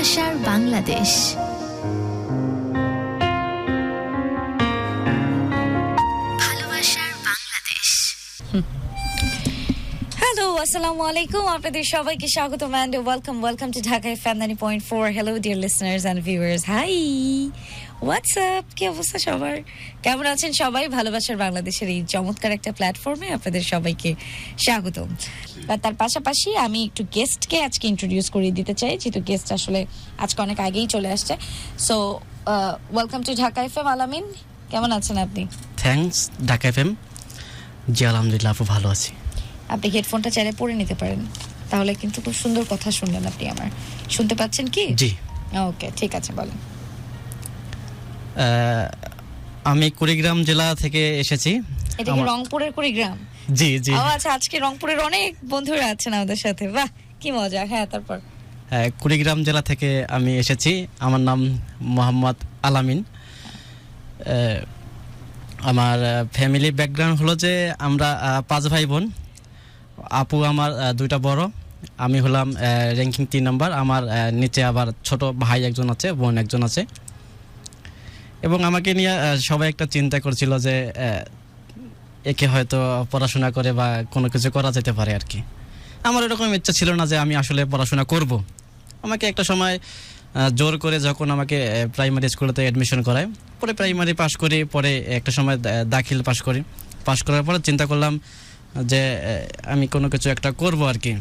ভালোবাসার বাংলাদেশ। ভালোবাসার বাংলাদেশ। হ্যালো, আসসালামু আলাইকুম, আপনাদের সবাইকে স্বাগতম and welcome to Dhaka FM 90.4. Hello dear listeners and viewers. Hi, what's up? কি অবস্থা সবার? কেমন আছেন সবাই? ভালোবাসার বাংলাদেশের এই চমৎকার একটা প্ল্যাটফর্মে আপনাদের সবাইকে স্বাগতম। আর তার পাশাপাশি আমি একটু গেস্টকে আজকে ইন্ট্রোডিউস করে দিতে চাই, যেহেতু গেস্ট আসলে আজকে অনেক আগেই চলে আসছে। So welcome to Dhaka FM. আলামিন, কেমন আছেন আপনি? Thanks Dhaka FM. জি আলহামদুলিল্লাহ, আপু ভালো আছি। আপনি হেডফোনটা চাইলে পরে নিতে পারেন, তাহলে কিন্তু খুব সুন্দর কথা শুনবেন আপনি। আমার শুনতে পাচ্ছেন কি? জি, ওকে, ঠিক আছে, বলেন। আমি কুড়িগ্রাম জেলা থেকে এসেছি। এটা কি রংপুরের কুড়িগ্রাম? জি জি। আচ্ছা, আজকে রংপুরের অনেক বন্ধুরা আছেন আমাদের সাথে, বাহ কি মজা। হ্যাঁ, তারপর? কুড়িগ্রাম জেলা থেকে আমি এসেছি। আমার নাম মোহাম্মদ আলামিন। আমার ফ্যামিলি ব্যাকগ্রাউন্ড হলো যে আমরা 5 ভাই বোন। আপু আমার 2টা বড়, আমি হলাম র্যাঙ্কিং 3 নম্বর। আমার নিচে আবার ছোট ভাই একজন আছে, বোন একজন আছে। এবং আমাকে নিয়ে সবাই একটা চিন্তা করছিল যে একে হয়তো পড়াশোনা করে বা কোনো কিছু করা যেতে পারে আর কি। আমার এরকম ইচ্ছা ছিল না যে আমি আসলে পড়াশোনা করব। আমাকে একটা সময় জোর করে যখন আমাকে প্রাইমারি স্কুলেতে অ্যাডমিশন করায়, পরে প্রাইমারি পাস করি, পরে একটা সময় দাখিল পাস করি। পাস করার পরে চিন্তা করলাম যে আমি কোনো কিছু একটা করব আর কি।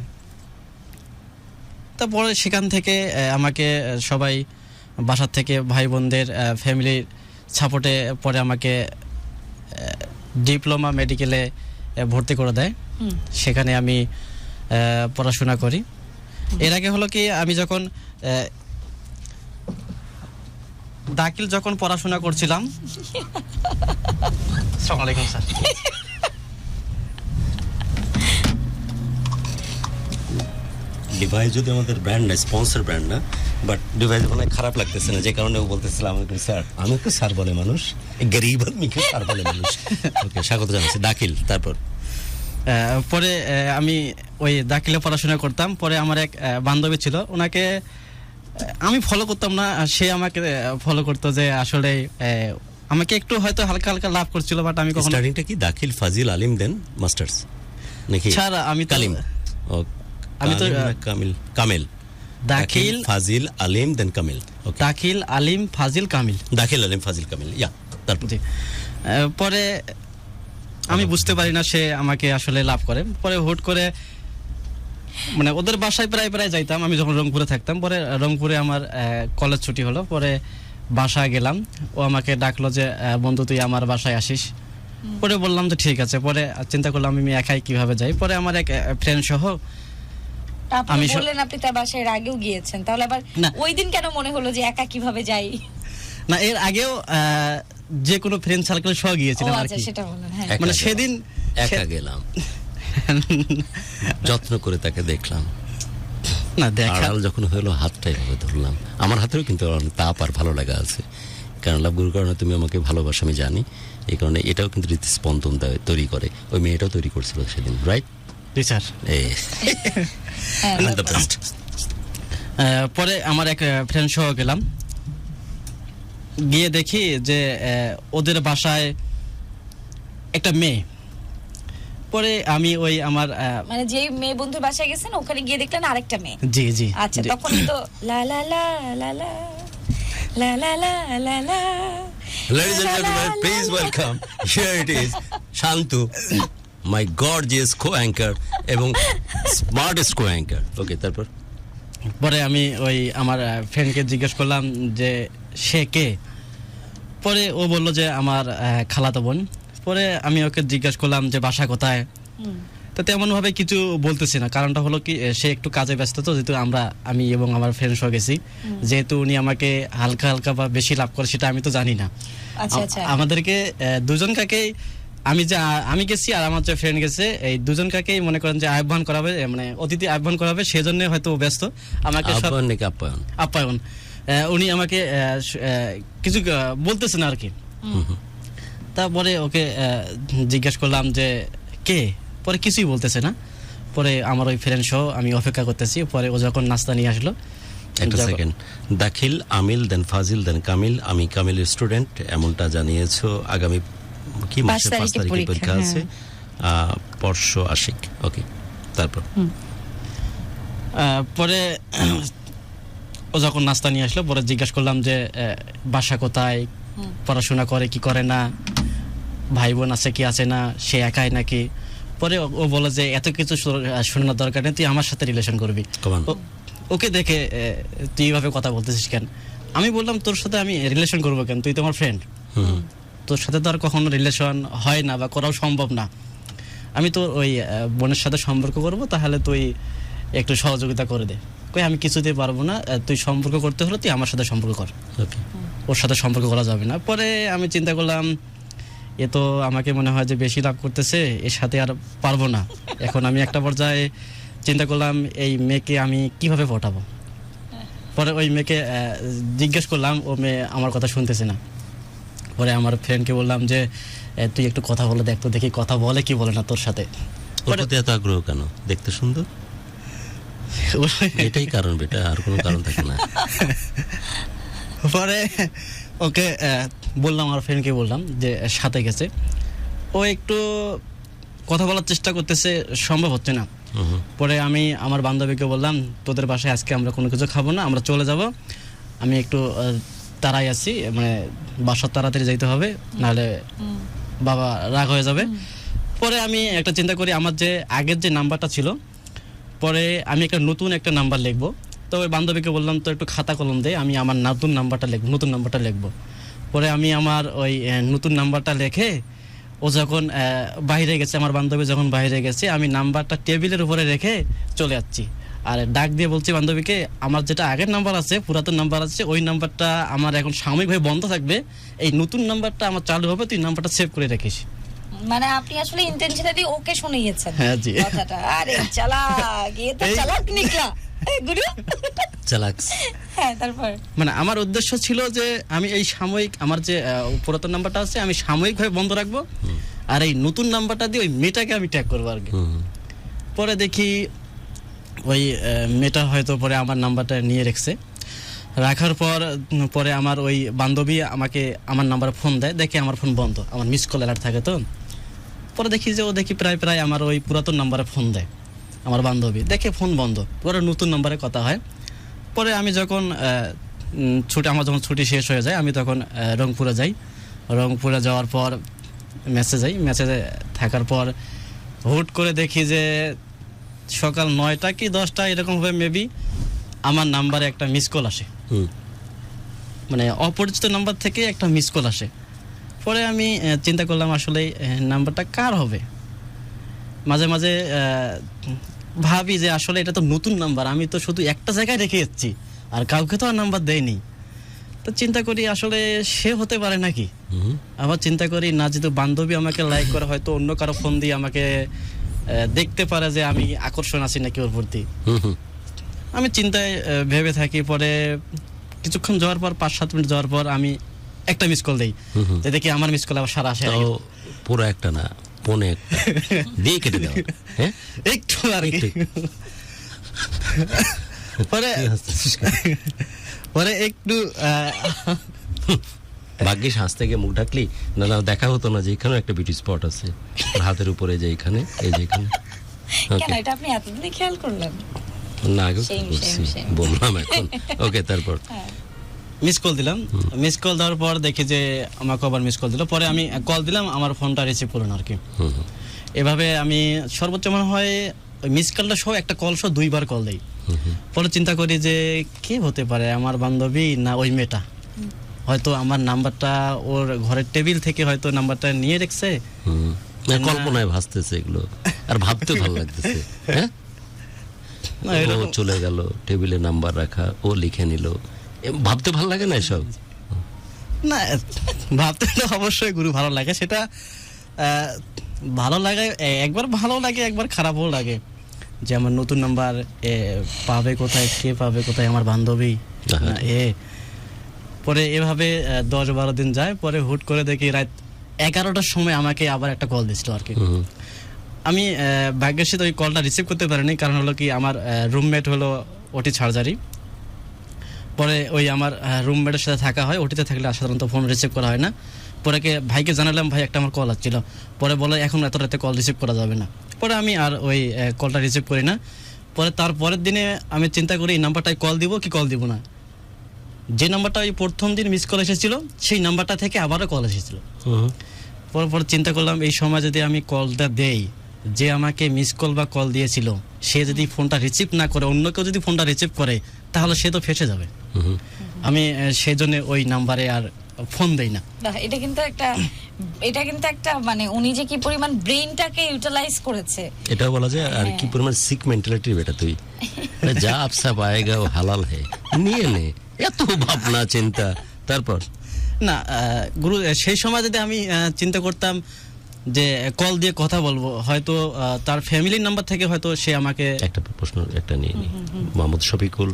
তারপরে সেখান থেকে আমাকে সবাই বাসার থেকে ভাই বোনদের ফ্যামিলির সাপোর্টে পরে আমাকে ডিপ্লোমা মেডিকেলে ভর্তি করে দেয়। সেখানে আমি পড়াশোনা করি। এর আগে হলো কি, আমি যখন দাখিল যখন পড়াশোনা করছিলাম আসসালামু আলাইকুম স্যার। ডিভাইস যদি আমাদের ব্র্যান্ড না, স্পন্সর ব্র্যান্ড না, বাট ডিভাইস অনেক খারাপ লাগতেছে না, যে কারণে ও বলতেছিলাম স্যার। আমাকে স্যার বলে মানুষ, গরিব আদমিকে স্যার বলে মানুষ। ওকে, স্বাগত জানাচ্ছি। দাখিল, তারপর পরে আমি ওই দাখিলে পড়াশোনা করতাম। পরে আমার এক বান্ধবী ছিল, ওনাকে আমি ফলো করতাম না, সে আমাকে ফলো করতো। যে আসলে আমাকে একটু হয়তো হালকা হালকা লাভ করছিল, বাট আমি কখনো। স্টার্টিংটা কি দাখিল ফাজিল আলিম দেন মাস্টার্স নাকি? স্যার আমি কালিম, ও আমি তো কামিল, কামেল, দাখিল ফাজিল আলিম দেন কামিল। ওকে, দাখিল আলিম ফাজিল কামিল, দাখিল আলিম ফাজিল কামিল, ইয়া। তারপর পরে আমি বুঝতে পারি না সে আমাকে আসলে লাভ করে। পরে হুট করে মানে ওদের বাসায় প্রায় প্রায় যাইতাম আমি যখন রংপুরে থাকতাম। পরে রংপুরে আমার কলেজ ছুটি হলো, পরে বাসায় গেলাম। ও আমাকে ডাকলো যে বন্ধু তুই আমার বাসায় আসিস। পরে বললাম যে ঠিক আছে। পরে চিন্তা করলাম আমি একাই কিভাবে যাই। পরে আমার এক ফ্রেন্ড সহ আপনি বললেন আপনি তার বাসায় এর আগেও গিয়েছেন, তাহলে আবার ওই দিন কেন মনে হলো যে একা কিভাবে যাই? না, এর আগেও যে কোনো ফ্রেন্ড সার্কেল সহ গিয়েছিলাম আর কি। সেটা বলেন। হ্যাঁ, মানে সেদিন একা গেলাম, যত্ন করে তাকে দেখলাম, না দেখা যখন হলো হাতটাই ভাবে ধরলাম। আমার হাতেও কিন্তু তাপ আর ভালো লাগা আছে, কারণ লাভগুলোর কারণে তুমি আমাকে ভালোবাসো আমি জানি। এই কারণে এটাও কিন্তু হৃদস্পন্দন তৈরি করে। ওই মেয়েটাও তৈরি করছিল সেদিন, রাইট? স্যার। পরে আমার এক ফ্রেন্ড সহ গেলাম, গিয়ে দেখি যে ওদের বাসায় একটা মেয়ে। পরে আমি ওই আমার মানে যে মেয়ে বন্ধুর বাসায় গেছেন ওখানে গিয়ে দেখলেন আরেকটা মেয়ে। জি জি। আচ্ছা, তখন তো লা লা লা লা লা লা লা লা লা লা। Ladies and gentlemen, please welcome, here it is, Shantu, my gorgeous co-anchor এবং smartest co-anchor. Okay, তারপর পরে আমি ওই আমার ফ্রেন্ডকে জিজ্ঞেস করলাম যে সে কে। পরে ও বলল যে আমার খালাতো বোন। পরে আমি ওকে জিজ্ঞেস করলাম যে বাসা কোথায়। তো তেমন ভাবে কিছু বলতেছি না, কারণটা হলো কি সে একটু কাজে ব্যস্ত, তো যেহেতু আমি এবং আমার ফ্রেন্ড সহ গেছি, যেহেতু উনি আমাকে হালকা হালকা বা বেশি লাভ করে সেটা আমি তো জানি না। আমাদেরকে দুজন কাকেই আমি গেছি আর আমার যে ফ্রেন্ড গেছে, এই দুজন কাকেই মনে করেন যে আহ্বান করাবে, মানে অতিথি আহ্বান করাবে, সেজন্য হয়তো ব্যস্ত। আমাকে আপ্যায়ন উনি আমাকে কিছু বলতেছেন আর কি। তারপরে ওকে জিজ্ঞেস করলাম যে কে, পরে কিছুই বলতেছে না। পরে আমার ওই ফ্রেন্ড সহ আমি অপেক্ষা করতেছি। পরে ও যখন নাস্তা নিয়ে আসলো, একটা যখন- সেকেন্ড, দাখিল, আমিল, দেন ফাজিল, দেন কামিল। আমি কামিলের স্টুডেন্ট এমনটা জানিয়েছো। আগামী কি মাসে 5 তারিখে তারিখে পরীক্ষা, পরীক্ষা আছে। পরশ আশিক। ওকে, তারপর পরে ও যখন নাস্তা নিয়ে আসলো, পরে জিজ্ঞাসা করলাম যে বাসা কোথায়, পড়াশোনা করে কি করে না, ভাই বোন আছে কি আছে না, সে একাই নাকি। পরে ও বলে যে এত কিছু শোনার দরকার নেই, তুই আমার সাথে রিলেশন করবি। কমান। ওকে দেখে তুই এইভাবে কথা বলতেছিস কেন? আমি বললাম তোর সাথে আমি রিলেশন করবো কেন, তুই তো আমার ফ্রেন্ড, তোর সাথে তো আর কখনো রিলেশন হয় না বা করাও সম্ভব না। আমি তো ওই বোনের সাথে সম্পর্ক করব, তাহলে তুই একটু সহযোগিতা করে দে। কই আমি কিছুতে পারবো না, তুই সম্পর্ক করতে হলে তুই আমার সাথে সম্পর্ক কর, ওকে, ওর সাথে সম্পর্ক করা যাবে না। পরে আমি চিন্তা করলাম এ তো আমাকে মনে হয় যে বেশি লাভ করতেছে, এর সাথে আর পারবো না। এখন আমি একটা পর্যায়ে চিন্তা করলাম এই মেয়েকে আমি কিভাবে পটাবো। পরে ওই মেয়েকে জিজ্ঞেস করলাম, ও মেয়ে আমার কথা শুনতেছে না। পরে আমার ফ্রেন্ডকে বললাম যে তুই একটু কথা বলে দেখ তো, দেখি কথা বলে কি বলে না তোর সাথে। ওর প্রতি এত আগ্রহ কেন? দেখতে সুন্দর, এটাই কারণ বেটা, আর কোনো কারণ থাকে না। পরে ওকে বললাম, আমার ফ্রেন্ডকে বললাম যে সাথে গেছে, ও একটু কথা বলার চেষ্টা করতেছে, সম্ভব হচ্ছে না। পরে আমি আমার বান্ধবীকে বললাম, তোদের বাসায় আজকে আমরা কোনো কিছু খাবো না, আমরা চলে যাব, আমি একটু তাড়াই আছি, মানে বাসা তাড়াতাড়ি যাইতে হবে, নাহলে বাবা রাগ হয়ে যাবে। পরে আমি একটা চিন্তা করি, আমার যে আগের যে নাম্বারটা ছিল, পরে আমি একটা নতুন একটা নাম্বার লিখবো। তো ওই বান্ধবীকে বললাম, তো একটু খাতা কলম দে, আমি আমার নতুন নাম্বারটা লিখবো। পরে আমি আমার ওই নতুন নাম্বারটা লিখে, ও যখন বাইরে গেছে, আমার বান্ধবী যখন বাইরে গেছে, আমি নাম্বারটা টেবিলের উপরে রেখে চলে যাচ্ছি। আর ডাক দিয়ে বলছি বান্ধবীকে, আমার যেটা আগের নাম্বার আছে, পুরাতন নাম্বার আছে, ওই নাম্বারটা আমার এখন সাময়িকভাবে বন্ধ থাকবে, এই নতুন নাম্বারটা আমার চালু হবে, তুই নাম্বারটা সেভ করে রাখিস। মানে আপনি আসলে ইন্টেনশনালি ওকে শুনিয়েছেন হ্যাঁ জি। কথাটা। আরে চালাক, এ তো চালাক নিকলা গুরু। চালাক। হ্যাঁ, তারপর মানে আমার উদ্দেশ্য ছিল যে আমি এই সাময়িক, আমার যে পুরাতন নাম্বারটা আছে আমি সাময়িকভাবে বন্ধ রাখবো, আর এই নতুন নাম্বারটা দিয়ে ওই মেয়েটাকে আমি ট্যাগ করবো আর কি। পরে দেখি ওই মেয়েটা হয়তো পরে আমার নাম্বারটা নিয়ে রেখেছে। রাখার পরে আমার ওই বান্ধবী আমাকে আমার নাম্বারে ফোন দেয়, দেখে আমার ফোন বন্ধ, আমার মিস কল অ্যালার্ট থাকে। তো পরে দেখি যে ও দেখি প্রায় আমার ওই পুরাতন নাম্বারে ফোন দেয়, আমার বান্ধবী দেখে ফোন বন্ধ, পরে নতুন নাম্বারে কথা হয়। পরে আমি যখন আমার যখন ছুটি শেষ হয়ে যায়, আমি তখন রংপুরে যাই। রংপুরে যাওয়ার পর মেসেজে থাকার পর হুট করে দেখি যে সকাল 9টা কি 10টা এরকম হবে মেবি, আমার নাম্বারে একটা মিস কল আসে, মানে অপরিচিত নাম্বার থেকে একটা মিস কল আসে। পরে আমি চিন্তা করলাম আসলে নাম্বারটা কার হবে। মাঝে মাঝে ভাবি যে আসলে এটা তো নতুন নাম্বার, আমি তো শুধু একটা জায়গায় রেখে যাচ্ছি, আর কাউকে তো আর নাম্বার দেয়নি। তো চিন্তা করি আসলে সে হতে পারে নাকি। আবার চিন্তা করি না, যেহেতু বান্ধবী আমাকে লাইক করে, হয়তো অন্য কারো ফোন দিয়ে আমাকে দেখতে পারে যে আমি আকর্ষণ আছি নাকি ওর প্রতি। আমি চিন্তায় ভেবে থাকি। পরে কিছুক্ষণ যাওয়ার পর, 5-7 মিনিট যাওয়ার পর আমি একটা মিস কল দেই, দেখি আমার মিস কল আবার সারা আসে। পুরো একটা না, পনে একটা দিয়ে কেটে দাও। হ্যাঁ, একটু আর কি। পরে একটু ভাগ্যিস হাসতে গিয়ে মুখ ঢাকলি, না দেখা হতো না যে এখানেও একটা বিউটি স্পট আছে হাতের উপরে, যে এখানে, এই যে এখানে। কেন এটা আপনি এতদিনে খেয়াল করলেন? না আগে বলছি, বললাম এখন। ওকে, তারপর মিস কল দিলাম। মিস কল দেওয়ার পর দেখি যে আমাকে আবার মিস কল দিল। পরে আমি কল দিলাম, আমার ফোনটা রিসিভ করলো না আর কি। এভাবে আমি সর্বোচ্চ মনে হয় মিস কলটা সহ একটা কল সহ 2বার কল দেই। পরে চিন্তা করি যে কে হতে পারে, আমার বান্ধবী না ওই মেয়েটা। হয়তো আমার নাম্বারটা ওর ঘরের টেবিল থেকে হয়তো নাম্বারটা নিয়ে রেখেছে। কল্পনায় ভাসতেছে এগুলো, আর ভাবতে ভালো লাগতেছে। হ্যাঁ, ও চলে গেল, টেবিলে নাম্বার রাখা, ও লিখে নিল, ভাবতে ভালো লাগে না এসব? না, ভাবতে তো অবশ্যই গুরু ভালো লাগে, সেটা ভালো লাগে, একবার ভালো লাগে একবার খারাপও লাগে, যে আমার নতুন নাম্বার পাবে কোথায়, কে পাবে কোথায়, আমার বান্ধবী না এ। পরে এভাবে 10-12 দিন যায়। পরে হুট করে দেখি রাত 11টার সময় আমাকে আবার একটা কল দিছিল আর কি। আমি ভাগ্যের সাথে ওই কলটা রিসিভ করতে পারিনি, কারণ হলো কি আমার রুমমেট হলো ওটি সার্জারি, পরে ওই আমার রুমমেটের সাথে থাকা হয়, ওটিতে থাকলে আর সাধারণত ফোন রিসিভ করা হয় না। পরে ভাইকে জানালাম, ভাই একটা আমার কল আসছিল, পরে বলে এখন এত রাতে কল রিসিভ করা যাবে না। পরে আমি আর ওই কলটা রিসিভ করি না। পরে তার পরের দিনে আমি চিন্তা করি এই নাম্বারটায় কল দিব কি কল দিব না। যে নাম্বারটা ওই প্রথম দিন মিস কল এসেছিল সেই নাম্বারটা থেকে আবারও কল এসেছিল। পরে চিন্তা করলাম এই সময় যদি আমি কলটা দেই, যে আমাকে মিস কল বা কল দিয়েছিল সে যদি ফোনটা রিসিভ না করে, অন্য কেউ যদি ফোনটা রিসিভ করে, তাহলে সে তো ফেসে যাবে। আমি সেই জন্য ওই নাম্বারে আর ফোন দেই না। বাহ, এটা কিন্তু একটা মানে উনি যে কি পরিমাণ ব্রেইনটাকে ইউটিলাইজ করেছে এটা বলা যায়। আর কি পরিমাণ সিক মেন্টালিটি বেটা তুই, যা আপসা পায়েগা ও হালাল হে, নিয়ে নে, এত ভাবনা চিন্তা। তারপর না গুরু, সেই সময় যদি আমি চিন্তা করতাম যে কল দিয়ে কথা বলবো, হয়তো তার ফ্যামিলির নাম্বার থেকে হয়তো সে আমাকে একটা প্রশ্ন একটা নিয়ে নি। মোহাম্মদ শফিকুল,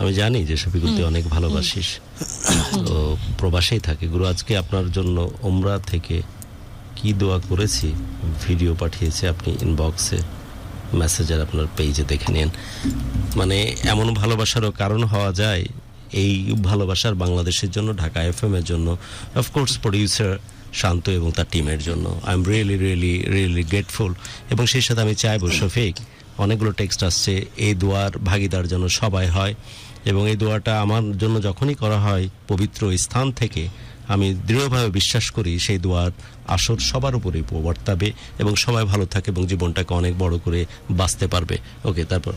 আমি জানি যে শফিকুল তুই অনেক ভালোবাসিস, তো প্রবাসেই থাকে। গুরু আজকে আপনার জন্য ওমরা থেকে কি দোয়া করেছি, ভিডিও পাঠিয়েছে, আপনি ইনবক্সে মেসেজার আপনার পেজে দেখে নেন। মানে এমন ভালোবাসারও কারণ হওয়া যায়। এই ভালোবাসার বাংলাদেশের জন্য, ঢাকা এফএম এর জন্য, অফকোর্স প্রডিউসার শান্ত এবং তার টিমের জন্য I am really really really grateful. এবং সেই সাথে আমি চাইবো শফিক, অনেকগুলো টেক্সট আসছে, এই দোয়ার ভাগিদার যেন সবাই হয়। এবং এই দোয়াটা আমার জন্য যখনই করা হয় পবিত্র স্থান থেকে, আমি দৃঢ়ভাবে বিশ্বাস করি সেই দোয়ার আসর সবার উপরেই বর্তাবে এবং সবাই ভালো থাকে এবং জীবনটাকে অনেক বড় করে বাঁচতে পারবে। ওকে, তারপর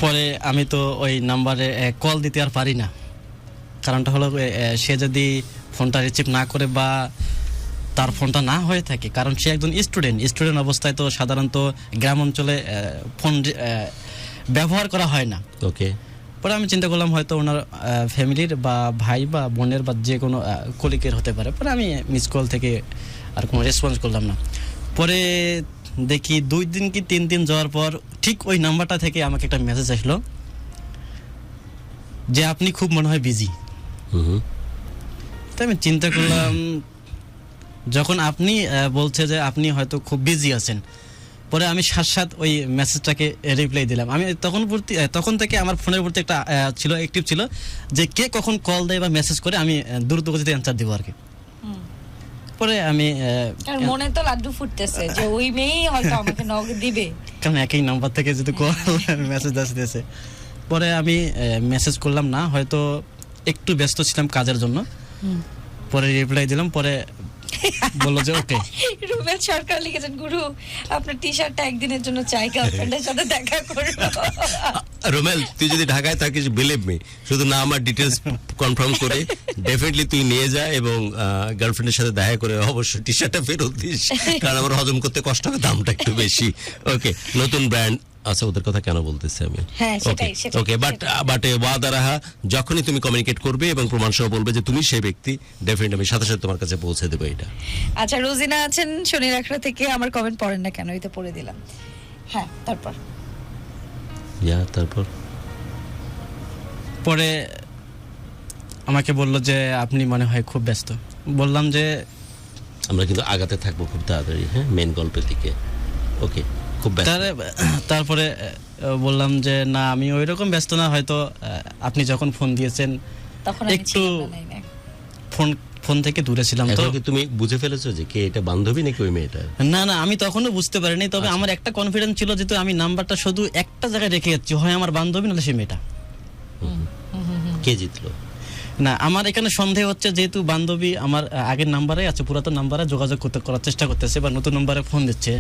পরে আমি তো ওই নাম্বারে কল দিতে আর পারি না। কারণটা হলো সে যদি ফোনটা রিসিভ না করে বা তার ফোনটা না হয়ে থাকে, কারণ সে একজন স্টুডেন্ট অবস্থায় তো সাধারণত গ্রাম অঞ্চলে ফোন ব্যবহার করা হয় না। ওকে, পরে আমি চিন্তা করলাম হয়তো ওনার ফ্যামিলির বা ভাই বা বোনের বা যে কোনো কলিগের হতে পারে। পরে আমি মিস কল থেকে আর কোনো রেসপন্স করলাম না। পরে দেখি 2 দিন কি 3 দিন যাওয়ার পর ঠিক ওই নাম্বারটা থেকে আমাকে একটা মেসেজ আসলো যে আপনি খুব মনে হয় বিজি। তো আমি চিন্তা করলাম, যখন আপনি বলছে যে আপনি হয়তো খুব বিজি আছেন, পরে আমি সাথে ওই মেসেজটাকে রিপ্লাই দিলাম। আমি তখন থেকে আমার ফোনের প্রতি একটা ছিল, অ্যাক্টিভ ছিল যে কে কখন কল দেয় বা মেসেজ করে আমি দ্রুত গতিতে অ্যান্সার দেবো আর কি। পরে আমি মনে তো লাড্ডু ফুটতেছে যে ওই মেয়েই হয়তো আমাকে নক দিবে, কারণ একই নাম্বার থেকে যদি কল মেসেজ আসতেছে। পরে আমি মেসেজ করলাম না, হয়তো একটু ব্যস্ত ছিলাম কাজের জন্য। পরে রিপ্লাই দিলাম, পরে বললো যে ওকে। রুবেল সরকার লিখেছেন, গুরু আপনার টি শার্টটা একদিনের জন্য চাই, গার্লফ্রেন্ডের সাথে দেখা করব। রোমেল, তুই যদি ঢাকায় থাকিস, বিলিভ মি, শুধু না আমার ডিটেলস কনফার্ম করে ডেফিনেটলি তুই নিয়ে যা এবং গার্লফ্রেন্ডের সাথে দেখা করে অবশ্যই টি শার্টটা ফেরত দিস, কারণ আমার হজম করতে কষ্ট হবে, দামটা একটু বেশি। ওকে, নতুন ব্র্যান্ড। আচ্ছা, ওদের কথা কেন বলতেছি আমি? ওকে, বাট ওয়াদা রাহা, যখনই তুমি কমিউনিকেট করবে এবং প্রমাণ সহ বলবে যে তুমি সেই ব্যক্তি, ডেফিনেটলি আমি সাথে সাথে তোমার কাছে পৌঁছে দেবো এটা। আচ্ছা, রোজিনা আছেন শনি রাখরা থেকে, আমার কমেন্ট পড়েন না কেন, এই তো পড়ে দিলাম। হ্যাঁ, তারপর পরে আমাকে বললো যে আপনি মনে হয় খুব ব্যস্ত। বললাম যে আমরা কিন্তু আগাতে থাকবো খুব তাড়াতাড়ি, হ্যাঁ, মেন গল্পের দিকে। ওকে, খুব ব্যস্ত। তারপরে বললাম যে না, আমি ওই রকম ব্যস্ত না, হয়তো আপনি যখন ফোন দিয়েছেন তখন একটু ফোন থেকে দূরে ছিলাম। তো তুমি বুঝে ফেলেছো যে কে এটা, বান্ধবী নাকি ওই মেয়েটা? না না, আমি তখনও বুঝতে পারিনি, তবে আমার একটা কনফিডেন্স ছিল যেহেতু আমি নাম্বারটা শুধু একটা জায়গায় রেখে যাচ্ছি, হয় আমার বান্ধবী নাহলে সে মেয়েটা। কে জিতলো? না, আমার এখানে সন্দেহ হচ্ছে যেহেতু বান্ধবী আমার আগের নাম্বারে আছে, পুরাতন নাম্বারে যোগাযোগ করার চেষ্টা করতেছে বা নতুন নাম্বারে ফোন দিচ্ছে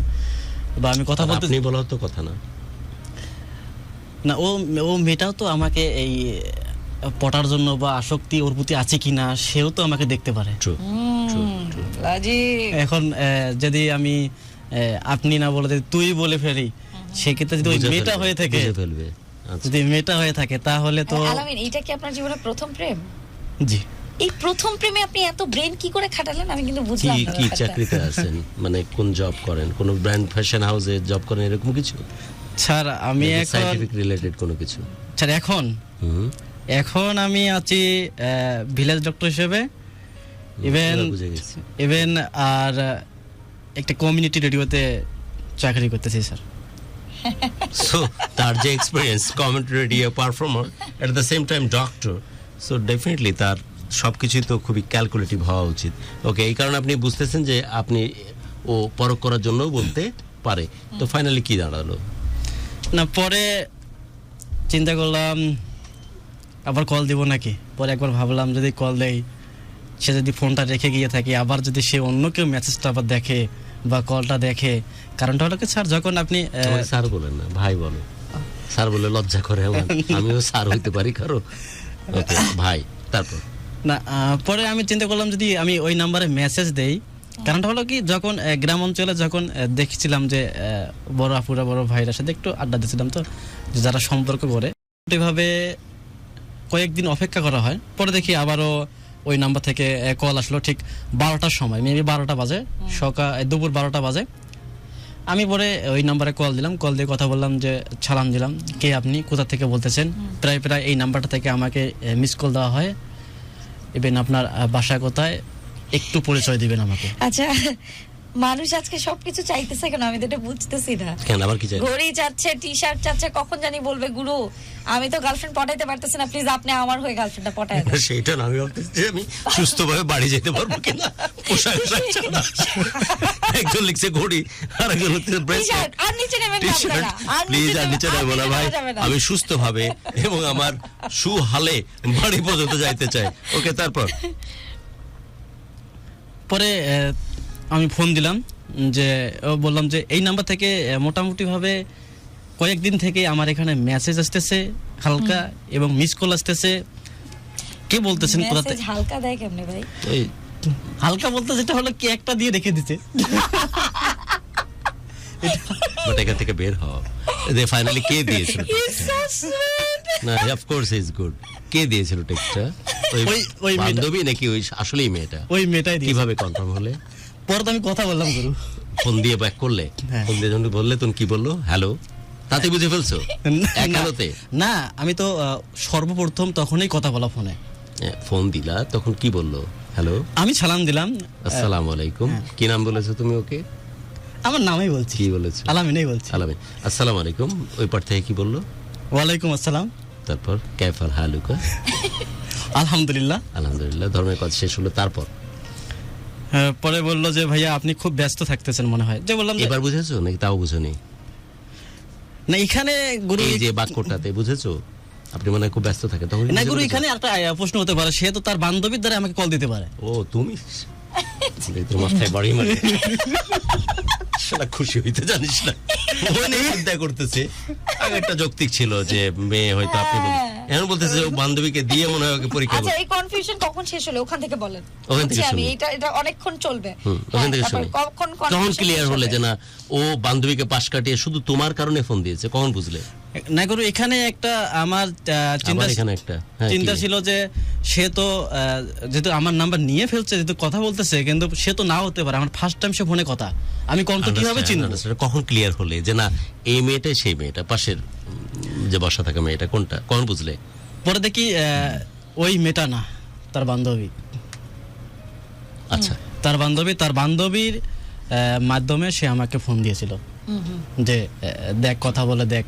বা আমি কথা বলতে, আপনি বলা তো কথা না। না, ও মেয়েটাও তো আমাকে এই পটার জন্য বা আসক্তি ওর প্রতি আছে কিনা সেও তো আমাকে দেখতে পারে। এখন যদি আমি আপনি না বলে তুই বলে ফেলি, সেক্ষেত্রে যদি ওই মেয়েটা হয়ে থাকে, যদি মেয়েটা হয়ে থাকে, তাহলে তো। আলামিন, এটা কি আপনার জীবনে প্রথম প্রেম? জি। এই প্রথম প্রেমে আপনি এত ব্রেন কি করে খাটালেন, আমি কিন্তু বুঝলাম না। কি চাকরিতে আছেন, মানে কোন জব করেন? কোন ব্র্যান্ড ফ্যাশন হাউসে জব করেন, এরকম কিছু? স্যার আমি এখন সায়েন্টিফিক রিলেটেড কোনো কিছু? স্যার এখন আমি আছি ভিলেজ ডক্টর হিসেবে, ইভেন আর একটা কমিউনিটি রেডিওতে চাকরি করতেছি স্যার। সো তার যে experience commentary radio performer at the same time doctor, so definitely তার সবকিছুই তো খুবই ক্যালকুলেটিভ হওয়া উচিত। ওকে, এই কারণে আপনি বুঝতেছেন যে আপনি ও পরখ করার জন্য বলতে পারে। তো ফাইনালি কি দাঁড়ালো? না, পরে চিন্তা করলাম আবার কল দিব নাকি। পরে একবার ভাবলাম যদি কল দেই, সে যদি ফোনটা রেখে গিয়ে থাকে, আবার যদি সে অন্য কেউ মেসেজটা আবার দেখে বা কলটা দেখে। কারণটা হলো কি স্যার, যখন আপনি স্যার বলেন না, ভাই বলো। স্যার বলে লজ্জা করে আমার, আমিও স্যার হইতে পারি কারো। ওকে ভাই, তারপর না পরে আমি চিন্তা করলাম যদি আমি ওই নাম্বারে মেসেজ দেই। কারণটা হলো কি, যখন গ্রাম অঞ্চলে যখন দেখছিলাম যে বড় আপুরা বড় ভাইরা সাথে একটু আড্ডা দিচ্ছিলাম, তো যারা সম্পর্ক করে এভাবে কয়েকদিন অপেক্ষা করা হয়। পরে দেখি আবারও ওই নাম্বার থেকে কল আসলো ঠিক 12টার সময়, মেবি 12টা বাজে, দুপুর 12টা বাজে। আমি পরে ওই নাম্বারে কল দিলাম, কল দিয়ে কথা বললাম, যে সালাম দিলাম, কে আপনি, কোথা থেকে বলতেছেন। প্রায় এই নাম্বারটা থেকে আমাকে মিস কল দেওয়া হয়। ইভেন আপনার বাসা কোথায় একটু পরিচয় দিবেন আমাকে। আচ্ছা, মানুষ আজকে সবকিছু চাইতেছে কেন, আমি তো এটা বুঝতেছি না। কেন আবার কি চাই? ঘড়ি চাচ্ছে, টি শার্ট চাচ্ছে, কখন জানি বলবে গুরু আমি তো গার্লফ্রেন্ড পটাইতে পারতেছি না, প্লিজ আপনি আমার হয়ে গার্লফ্রেন্ডটা পটায় দেন। সেইটা না, আমি ভাবতেছি যে আমি সুস্থভাবে বাড়ি যেতে পারবো কিনা। পোশাক ছাড়া একজন লিখছে ঘড়ি, আর একজন লিখছে ব্রেসলেট। আর নিচে নেবেন না আপনারা, আর প্লিজ আর নিচে নেবো না ভাই, আমি সুস্থভাবে এবং আমার সুহালে বাড়ি পর্যন্ত যাইতে চাই। ওকে, তারপর পরে আমি ফোন দিলাম, যে বললাম যে এই নাম্বার থেকে মোটামুটি ভাবে কয়েকদিন থেকে আমার এখানে মেসেজ আসতেছে হালকা, এবং মিস কল আসতেছে। কে বলতেছেন কোথা থেকে? মেসেজ হালকা দেয় কেমনে ভাই? এই হালকা বলতে যেটা হলো কি, একটা দিয়ে রেখে দিতে। বাট এখান থেকে বের হও। ফাইনালি কে দিয়েছিল? না, অফ কোর্স ইজ গুড। কে দিয়েছিল টেক্সটটা? ওই বান্ধবী নাকি ওই আসলেই মেয়েটা? ওই মেয়েটাই দিয়েছে। কিভাবে কনফার্ম হলে? পরে তো আমি কথা বললাম গুরু, ফোন দিয়ে ব্যাক করলে। ফোন দিয়ে যখন বললে, তুমি কি বললো? হ্যালো, তাতে বুঝে ফেলছো? একালোতে না, আমি তো সর্বপ্রথম তখনই কথা বলা ফোনে। ফোন দিলা, তখন কি বললো? হ্যালো, আমি সালাম দিলাম, আসসালামু আলাইকুম। কি নাম বলেছো তুমি ওকে? আমার নামই বলছি। কি বলেছো? আলামিনই বলছি। আলামিন, আসসালামু আলাইকুম। ওই পার থেকে কি বললো? ওয়ালাইকুম আসসালাম। তারপর কাইফাল হালুকা? আলহামদুলিল্লাহ। আলহামদুলিল্লাহ। ধর্মের কাজ শেষ হলো, তারপর পরে বললো যে ভাইয়া আপনি খুব ব্যস্ত থাকতেছেন মনে হয়। যে বললাম এবার বুঝেছো নাকি তাও বুঝোনি? না, এখানে গুরু এই যে বাক্যটাতে বুঝেছো আপনি মনে হয় খুব ব্যস্ত থাকে তখন? না গুরু, এখানে একটা প্রশ্ন হতে পারে, সে তো তার বান্ধবীর দ্বারা আমাকে কল দিতে পারে। ও তুমি তোর মাথায় বাড়ি মারে, সেটা খুশি হইতে জানিস না, মনে চিন্তা করতেছে। আগে একটা যৌক্তিক ছিল যে মেয়ে হয়তো আপনি এখন বলতেছে ও বান্ধবীকে দিয়ে মনে হয় ওকে পরীক্ষা আচ্ছা, করবে। এই কনফিউশন কখন শেষ হলো ওখান থেকে বলেন। ওখান থেকে আমি শুনি। এটা অনেকক্ষণ চলবে। ওখান থেকে তারপর শুনি। কখন তখন confusion ক্লিয়ার শেষ হলে হবে? যে না, ও বান্ধবীকে পাশ কাটিয়ে শুধু তোমার কারণে ফোন দিয়েছে, কখন বুঝলে? না গুরু, এখানে একটা আমার আবার এখানে একটা চিন্তা ছিল যে সে তো যেহেতু আমার নাম্বার নিয়ে ফেলছে, যেহেতু কথা বলতেছে, কিন্তু সে তো নাও হতে পারে। আমার ফার্স্ট টাইম সে ফোনে কথা, আমি কন্ত কিভাবে চিনব? কখন ক্লিয়ার হলে যে না এই মেয়েটাই সেই মেয়েটা, পাশের যে বসা থাকা মেয়েটা কোনটা, কখন বুঝলে? পরে দেখি ওই মেয়েটা না, তার বান্ধবী। আচ্ছা, তার বান্ধবীর মাধ্যমে সে আমাকে ফোন দিয়েছিল, যে দেখ কথা বলে দেখ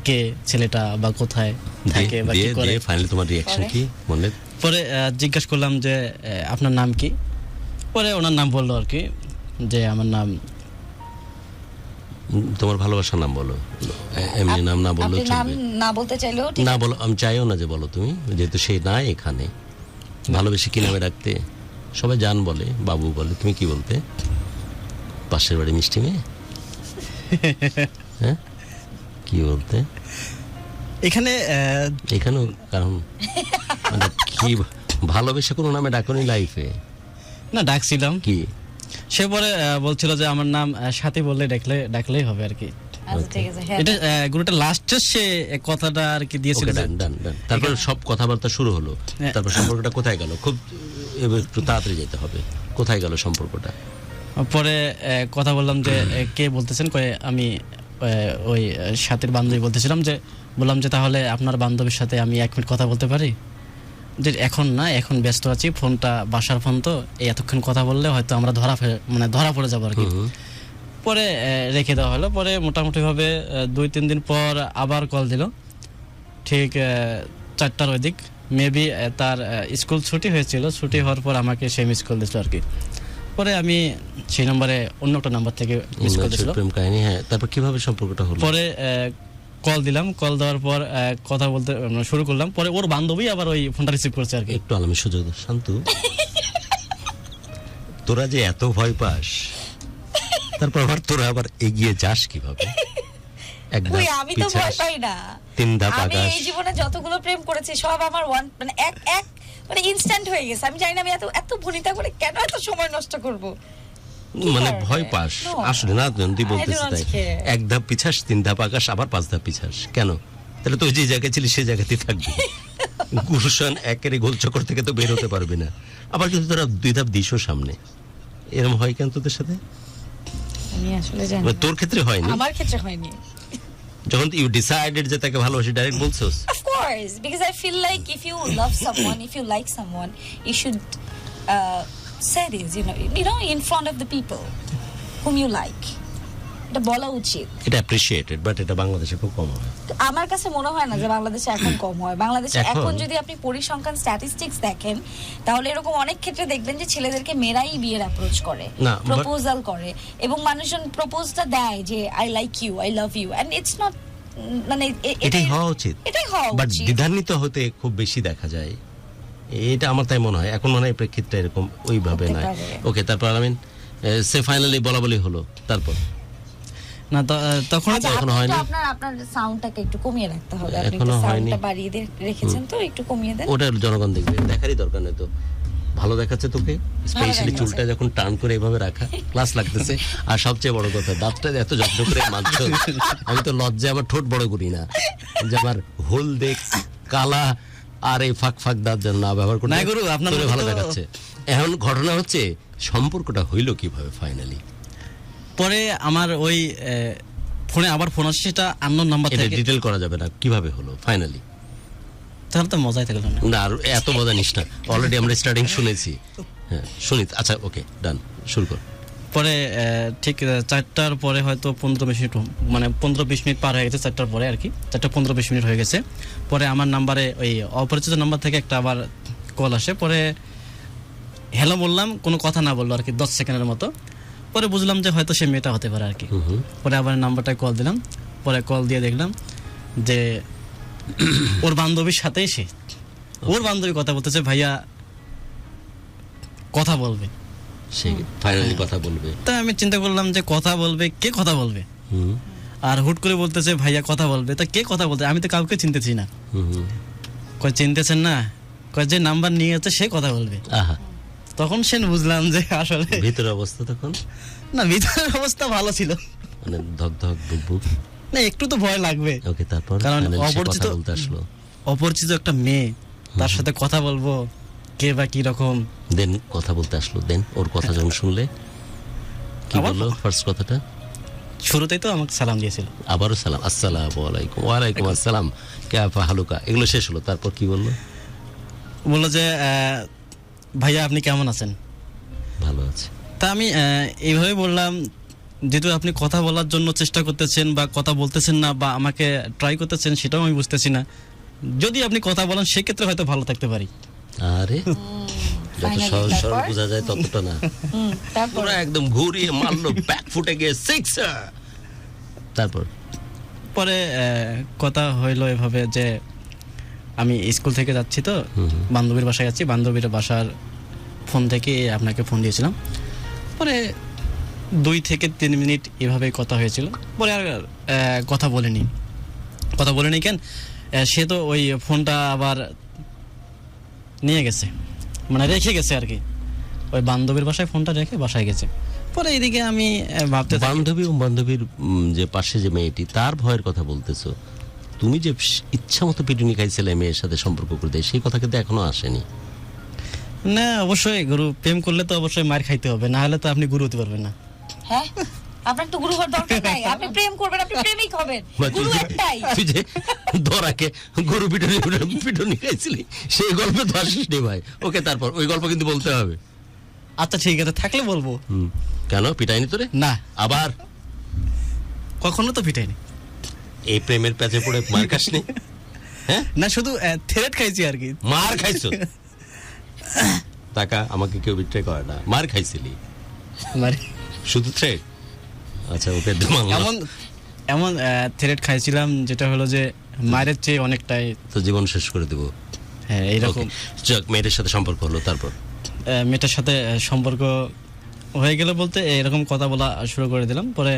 কে ছেলেটা বা কোথায় থাকে বা কি করে। ফাইনালি তোমার রিঅ্যাকশন কি মনে? পরে জিজ্ঞাসা করলাম যে আপনার নাম কি? পরে ওনার নাম বললো আর কি, যে আমার নাম। তোমার ভালোবাসার নাম বলো, এমনি নাম না বললেও আপনি নাম চলবে। না বলতে চাইলেও না বলো, আমি চাইও না যে বলো তুমি, যেহেতু সে নাই এখানে। ভালোবেসে কি নামে ডাকতে? সবাই জান বলে, বাবু বলে, তুমি কি বলতে? পাশের বাড়ি মিষ্টি মেয়ে? হ্যাঁ, কি বলতে? এখানেও কারণ মানে কি ভালোবেসে কোনো নামে ডাকনি লাইফে? না, ডাকছিলাম কি? সে পরে বলছিল যে আমার নাম সাথী বললে ডাকলেই হবে আর কি। আচ্ছা ঠিক আছে, হ্যাঁ। এটা গুরুটা লাস্টে সে কথাটা আর কি দিয়েছিল। ডান। তারপর সব কথাবার্তা শুরু হলো, তারপর সম্পর্কটা কোথায় গেল? খুব এবার একটু তাড়াতাড়ি যেতে হবে, কোথায় গেল সম্পর্কটা? পরে কথা বললাম যে কে বলতেছেন, কয়ে আমি ওই সাথীর বান্ধবী বলতেছিলাম, যে বললাম যে তাহলে আপনার বান্ধবীর সাথে আমি 1 মিনিট কথা বলতে পারি? যে এখন না, এখন ব্যস্ত আছি, ফোনটা বাসার ফোন তো, এতক্ষণ কথা বললে হয়তো আমরা ধরা পড়ে যাবো আর কি। পরে রেখে দেওয়া হলো। পরে মোটামুটি ভাবে 2-3 দিন পর আবার কল দিল, ঠিক 4টার ওই দিক মেবি। তার স্কুল ছুটি হয়েছিল, ছুটি হওয়ার পর আমাকে সে মিস কল দিছিল আর কি। পরে আমি সেই নম্বরে অন্য একটা নাম্বার থেকে মিস কল দিছিল। প্রেম কাহিনী, হ্যাঁ। তারপর কিভাবে সম্পর্কটা হলো? পরে কল দিলাম, কল দেওয়ার পর কথা বলতে শুরু করলাম। পরে ওর বান্ধবী আবার ওই ফোনটা রিসিভ করছে আর কি। একটু আলামী সুযোগ দাও, শান্তু। তোরা যে এত ভয় পাস, তারপর আবার তোরা আবার এগিয়ে যাস কিভাবে? এক ধাপ কই, আমি তো ভয় পিছাস, পাই না। 3 ধাপ আমি আগাস। এই জীবনে যতগুলো প্রেম করেছি সব আমার মানে এক মানে ইনস্ট্যান্ট হয়ে গেছে। আমি জানি না আমি এত ভনিতা করে কেন এত সময় নষ্ট করব। মানে কারণে? ভয় পাস No. আসলে না, তুই I বলতেছিস don't তাই। care. 1 ধাপ পিছাস, 3 ধাপ আগাস, আবার 5 ধাপ পিছাস কেন? তাহলে তুই যে জায়গায় ছিলিস সেই জায়গাতেই থাকবি। গুলশান একেবারে গোলচক্কর থেকে তো বের হতে পারবি না। আবার কিন্তু তোরা 2 ধাপ দিশও সামনে। এরকম হয় কেন তোদের সাথে? আমি আসলে জানি মানে না। তোর ক্ষেত্রে হয়নি? আমার ক্ষেত্রে হয়নি। যখন ইউ ডিসাইডেড যে তাকে ভালোবাসি, direct বলছস? Of course, because I feel like if you love someone, if you like someone, you should say this, you know, in front of the people whom you like. এটা বলা উচিত। এটা appreciated, but এটা বাংলাদেশে খুব কম হয়। আমার কাছে মনে হয় না যে বাংলাদেশে এখন কম হয়। বাংলাদেশে এখন? এখন যদি আপনি পরিসংখ্যান স্ট্যাটিস্টিক্স দেখেন, তাহলে এরকম অনেক ক্ষেত্রে দেখবেন যে ছেলেদেরকে মেয়েরাই বিয়ের অ্যাপ্রোচ করে, না, but- প্রপোজাল করে, এবং মানুষজন প্রপোজটা দেয় যে I like you, I love you, and it's not, মানে এটাই হওয়া উচিত। এটাই হওয়া বাট উচিত। দ্বিধান্বিত হতে খুব বেশি দেখা যায়, এটা আমার তাই মনে হয়। এখন মনে হয় প্রেক্ষিতটা এরকম ওইভাবে হতে নয়। পারে। ওকে, তারপর আমিন সে ফাইনালি বলা বলি হলো, তারপর না তখন আচ্ছা, এখনো আপনি হয়নি? একটু আপনার সাউন্ডটাকে একটু কমিয়ে রাখতে হবে। আপনি এখনো একটু হয়নি। সাউন্ডটা বাড়িয়ে রেখেছেন, তো একটু কমিয়ে দেন। ওটা জনগণ দেখবে, দেখারই দরকার নেই তো। ভালো দেখাচ্ছে তোকে, স্পেশালি দেখাচ্ছে। চুলটা যখন টার্ন করে এভাবে রাখা, ক্লাস লাগতেছে। আর সবচেয়ে বড় কথা, দাঁতটা এত যত্ন করে মানছো। আমি তো লজ্জায় আমার ঠোঁট বড় করি না, যে আমার হোল দেখ কালা আর এই ফাঁক ফাঁক দাঁত যেন না ব্যবহার করতে। না গুরু, আপনার তোরে মতো ভালো তো- দেখাচ্ছে। এখন ঘটনা হচ্ছে সম্পর্কটা হইলো কিভাবে ফাইনালি? পরে আমার ওই ফোনে আবার ফোন আসছে, সেটা আননোন নাম্বার এটা থেকে। ডিটেল করা যাবে না, কিভাবে হলো ফাইনালি? তাহলে তো মজাই থাকলো না। না, আর এত মজা নিস না, অলরেডি আমরা স্টার্টিং শুনেছি। হ্যাঁ শুনি। আচ্ছা ওকে, ডান, শুরু কর। পরে ঠিক 4টার পরে হয়তো 15-20 মিনিট, মানে 15-20 মিনিট পার হয়ে গেছে 4টার পরে আর কি। 4টা 15-20 মিনিট হয়ে গেছে। পরে আমার নাম্বারে ওই অপরিচিত নাম্বার থেকে একটা আবার কল আসে। পরে হ্যালো বললাম, কোনো কথা না বললো আর কি, 10 সেকেন্ডের মতো। পরে বুঝলাম যে হয়তো সে মেয়েটা হতে পারে আর কি। পরে আবার নাম্বারটায় কল দিলাম। পরে কল দিয়ে দেখলাম যে ওর বান্ধবীর সাথেই সে, ওর বান্ধবী কথা বলতেছে, ভাইয়া কথা বলবে। সে ফাইনালি কথা বলবে। তা আমি চিন্তা করলাম যে কথা বলবে, কে কথা বলবে? হুম আর হুট করে বলতেছে ভাইয়া কথা বলবে। তা কে কথা বলতে? আমি তো কাউকে চিনতেছি না। হুম। কয় চিনতেছেন না? কয় যে নাম্বার নিয়ে আছে সে কথা বলবে। আহা, তখন সে বুঝলাম যে আসলে ভিতরের অবস্থা তখন না, ভিতরের অবস্থা ভালো ছিল মানে ধক ধক বুক বুক। না, একটু তো ভয় লাগবে। ওকে, তারপর কারণ finally সে অপরিচিত কথা বলতে আসলো। অপরিচিত একটা মেয়ে, তার সাথে কথা বলবো, কে বা কি রকম। দেন কথা বলতে আসলো, দেন ওর কথা যখন শুনলে কি আবার- বললো? ফার্স্ট কথাটা শুরুতেই তো আমাকে সালাম দিয়েছিল। আবারও সালাম, আসসালামু আলাইকুম। ওয়ালাইকুম আসসালাম, ক্যাফা হালুকা, এগুলো শেষ হলো। তারপর কি বললো? বললো যে ভাইয়া আপনি কেমন আছেন? ভালো আছে। তা আমি এইভাবে বললাম, যেহেতু আপনি কথা বলার জন্য চেষ্টা করতেছেন বা কথা বলতেছেন না বা আমাকে ট্রাই করতেছেন, সেটাও আমি বুঝতেছি না। যদি আপনি কথা বলেন সেক্ষেত্রে হয়তো ভালো থাকতে পারি। আরে যত Finally, সহজ সরল তারপর? বোঝা যায় ততটা না। তারপর ওরা একদম ঘুরিয়ে মারলো, ব্যাক ফুটে গিয়ে সিক্সার। তারপর পরে কথা হইলো এভাবে যে আমি স্কুল থেকে যাচ্ছি, তো বান্ধবীর বাসায় যাচ্ছি, বান্ধবীর বাসার ফোন থেকে আপনাকে ফোন দিয়েছিলাম। পরে 2 থেকে 3 মিনিট এভাবে কথা হয়েছিল। পরে আর কথা বলিনি কেন, সে তো ওই ফোনটা আবার নিয়ে গেছে, মানে রেখে গেছে আর কি। ওই বান্ধবীর বাসায় ফোনটা রেখে বাসায় গেছে। পরে এইদিকে আমি ভাবতে থাকি, বান্ধবী ও বান্ধবীর যে পাশে যে মেয়েটি, তার ভয়ের কথা বলতেছো। তুমি যে ইচ্ছা মতো পিটুনি খাইছিলে মেয়ের সাথে সম্পর্ক করতে, সেই কথা কিন্তু এখনো আসেনি। না অবশ্যই গুরু, প্রেম করলে তো অবশ্যই মার খাইতে হবে, না হলে তো আপনি গুরু হতে পারবেন না। হ্যাঁ, আপনার তো গুরু হওয়ার দরকার নাই। আপনি প্রেম করবেন, আপনি প্রেমিক হবেন, বা গুরু একটাই। তুই যে ধরাকে গরু পিটুনি খাইছিলি, সেই গল্পে তো আসিস নি ভাই। ওকে, তারপর ওই গল্প কিন্তু বলতে হবে। আচ্ছা ঠিক আছে, থাকলে বলবো। কেন পিটাইনি তোরে? না, আবার কখনো তো পিটাইনি। এই প্রেমের প্যাচে পড়ে মার খাসনি? হ্যাঁ, না শুধু থ্রেট খাইছি আর কি। মার খাইছো? টাকা আমাকে কেউ বিট্রে করে না, মার খাইছিলি মানে শুধু থ্রেট? আচ্ছা, ওকে এমন থ্রেট খাইছিলাম যেটা হলো যে মায়ের চেয়ে অনেকটাই, তো জীবন শেষ করে দেবো। হ্যাঁ এইরকম। যাক, মেয়েটার সাথে সম্পর্ক হলো, তারপর? মেয়েটার সাথে সম্পর্ক হয়ে গেল বলতে এরকম কথা বলা শুরু করে দিলাম। পরে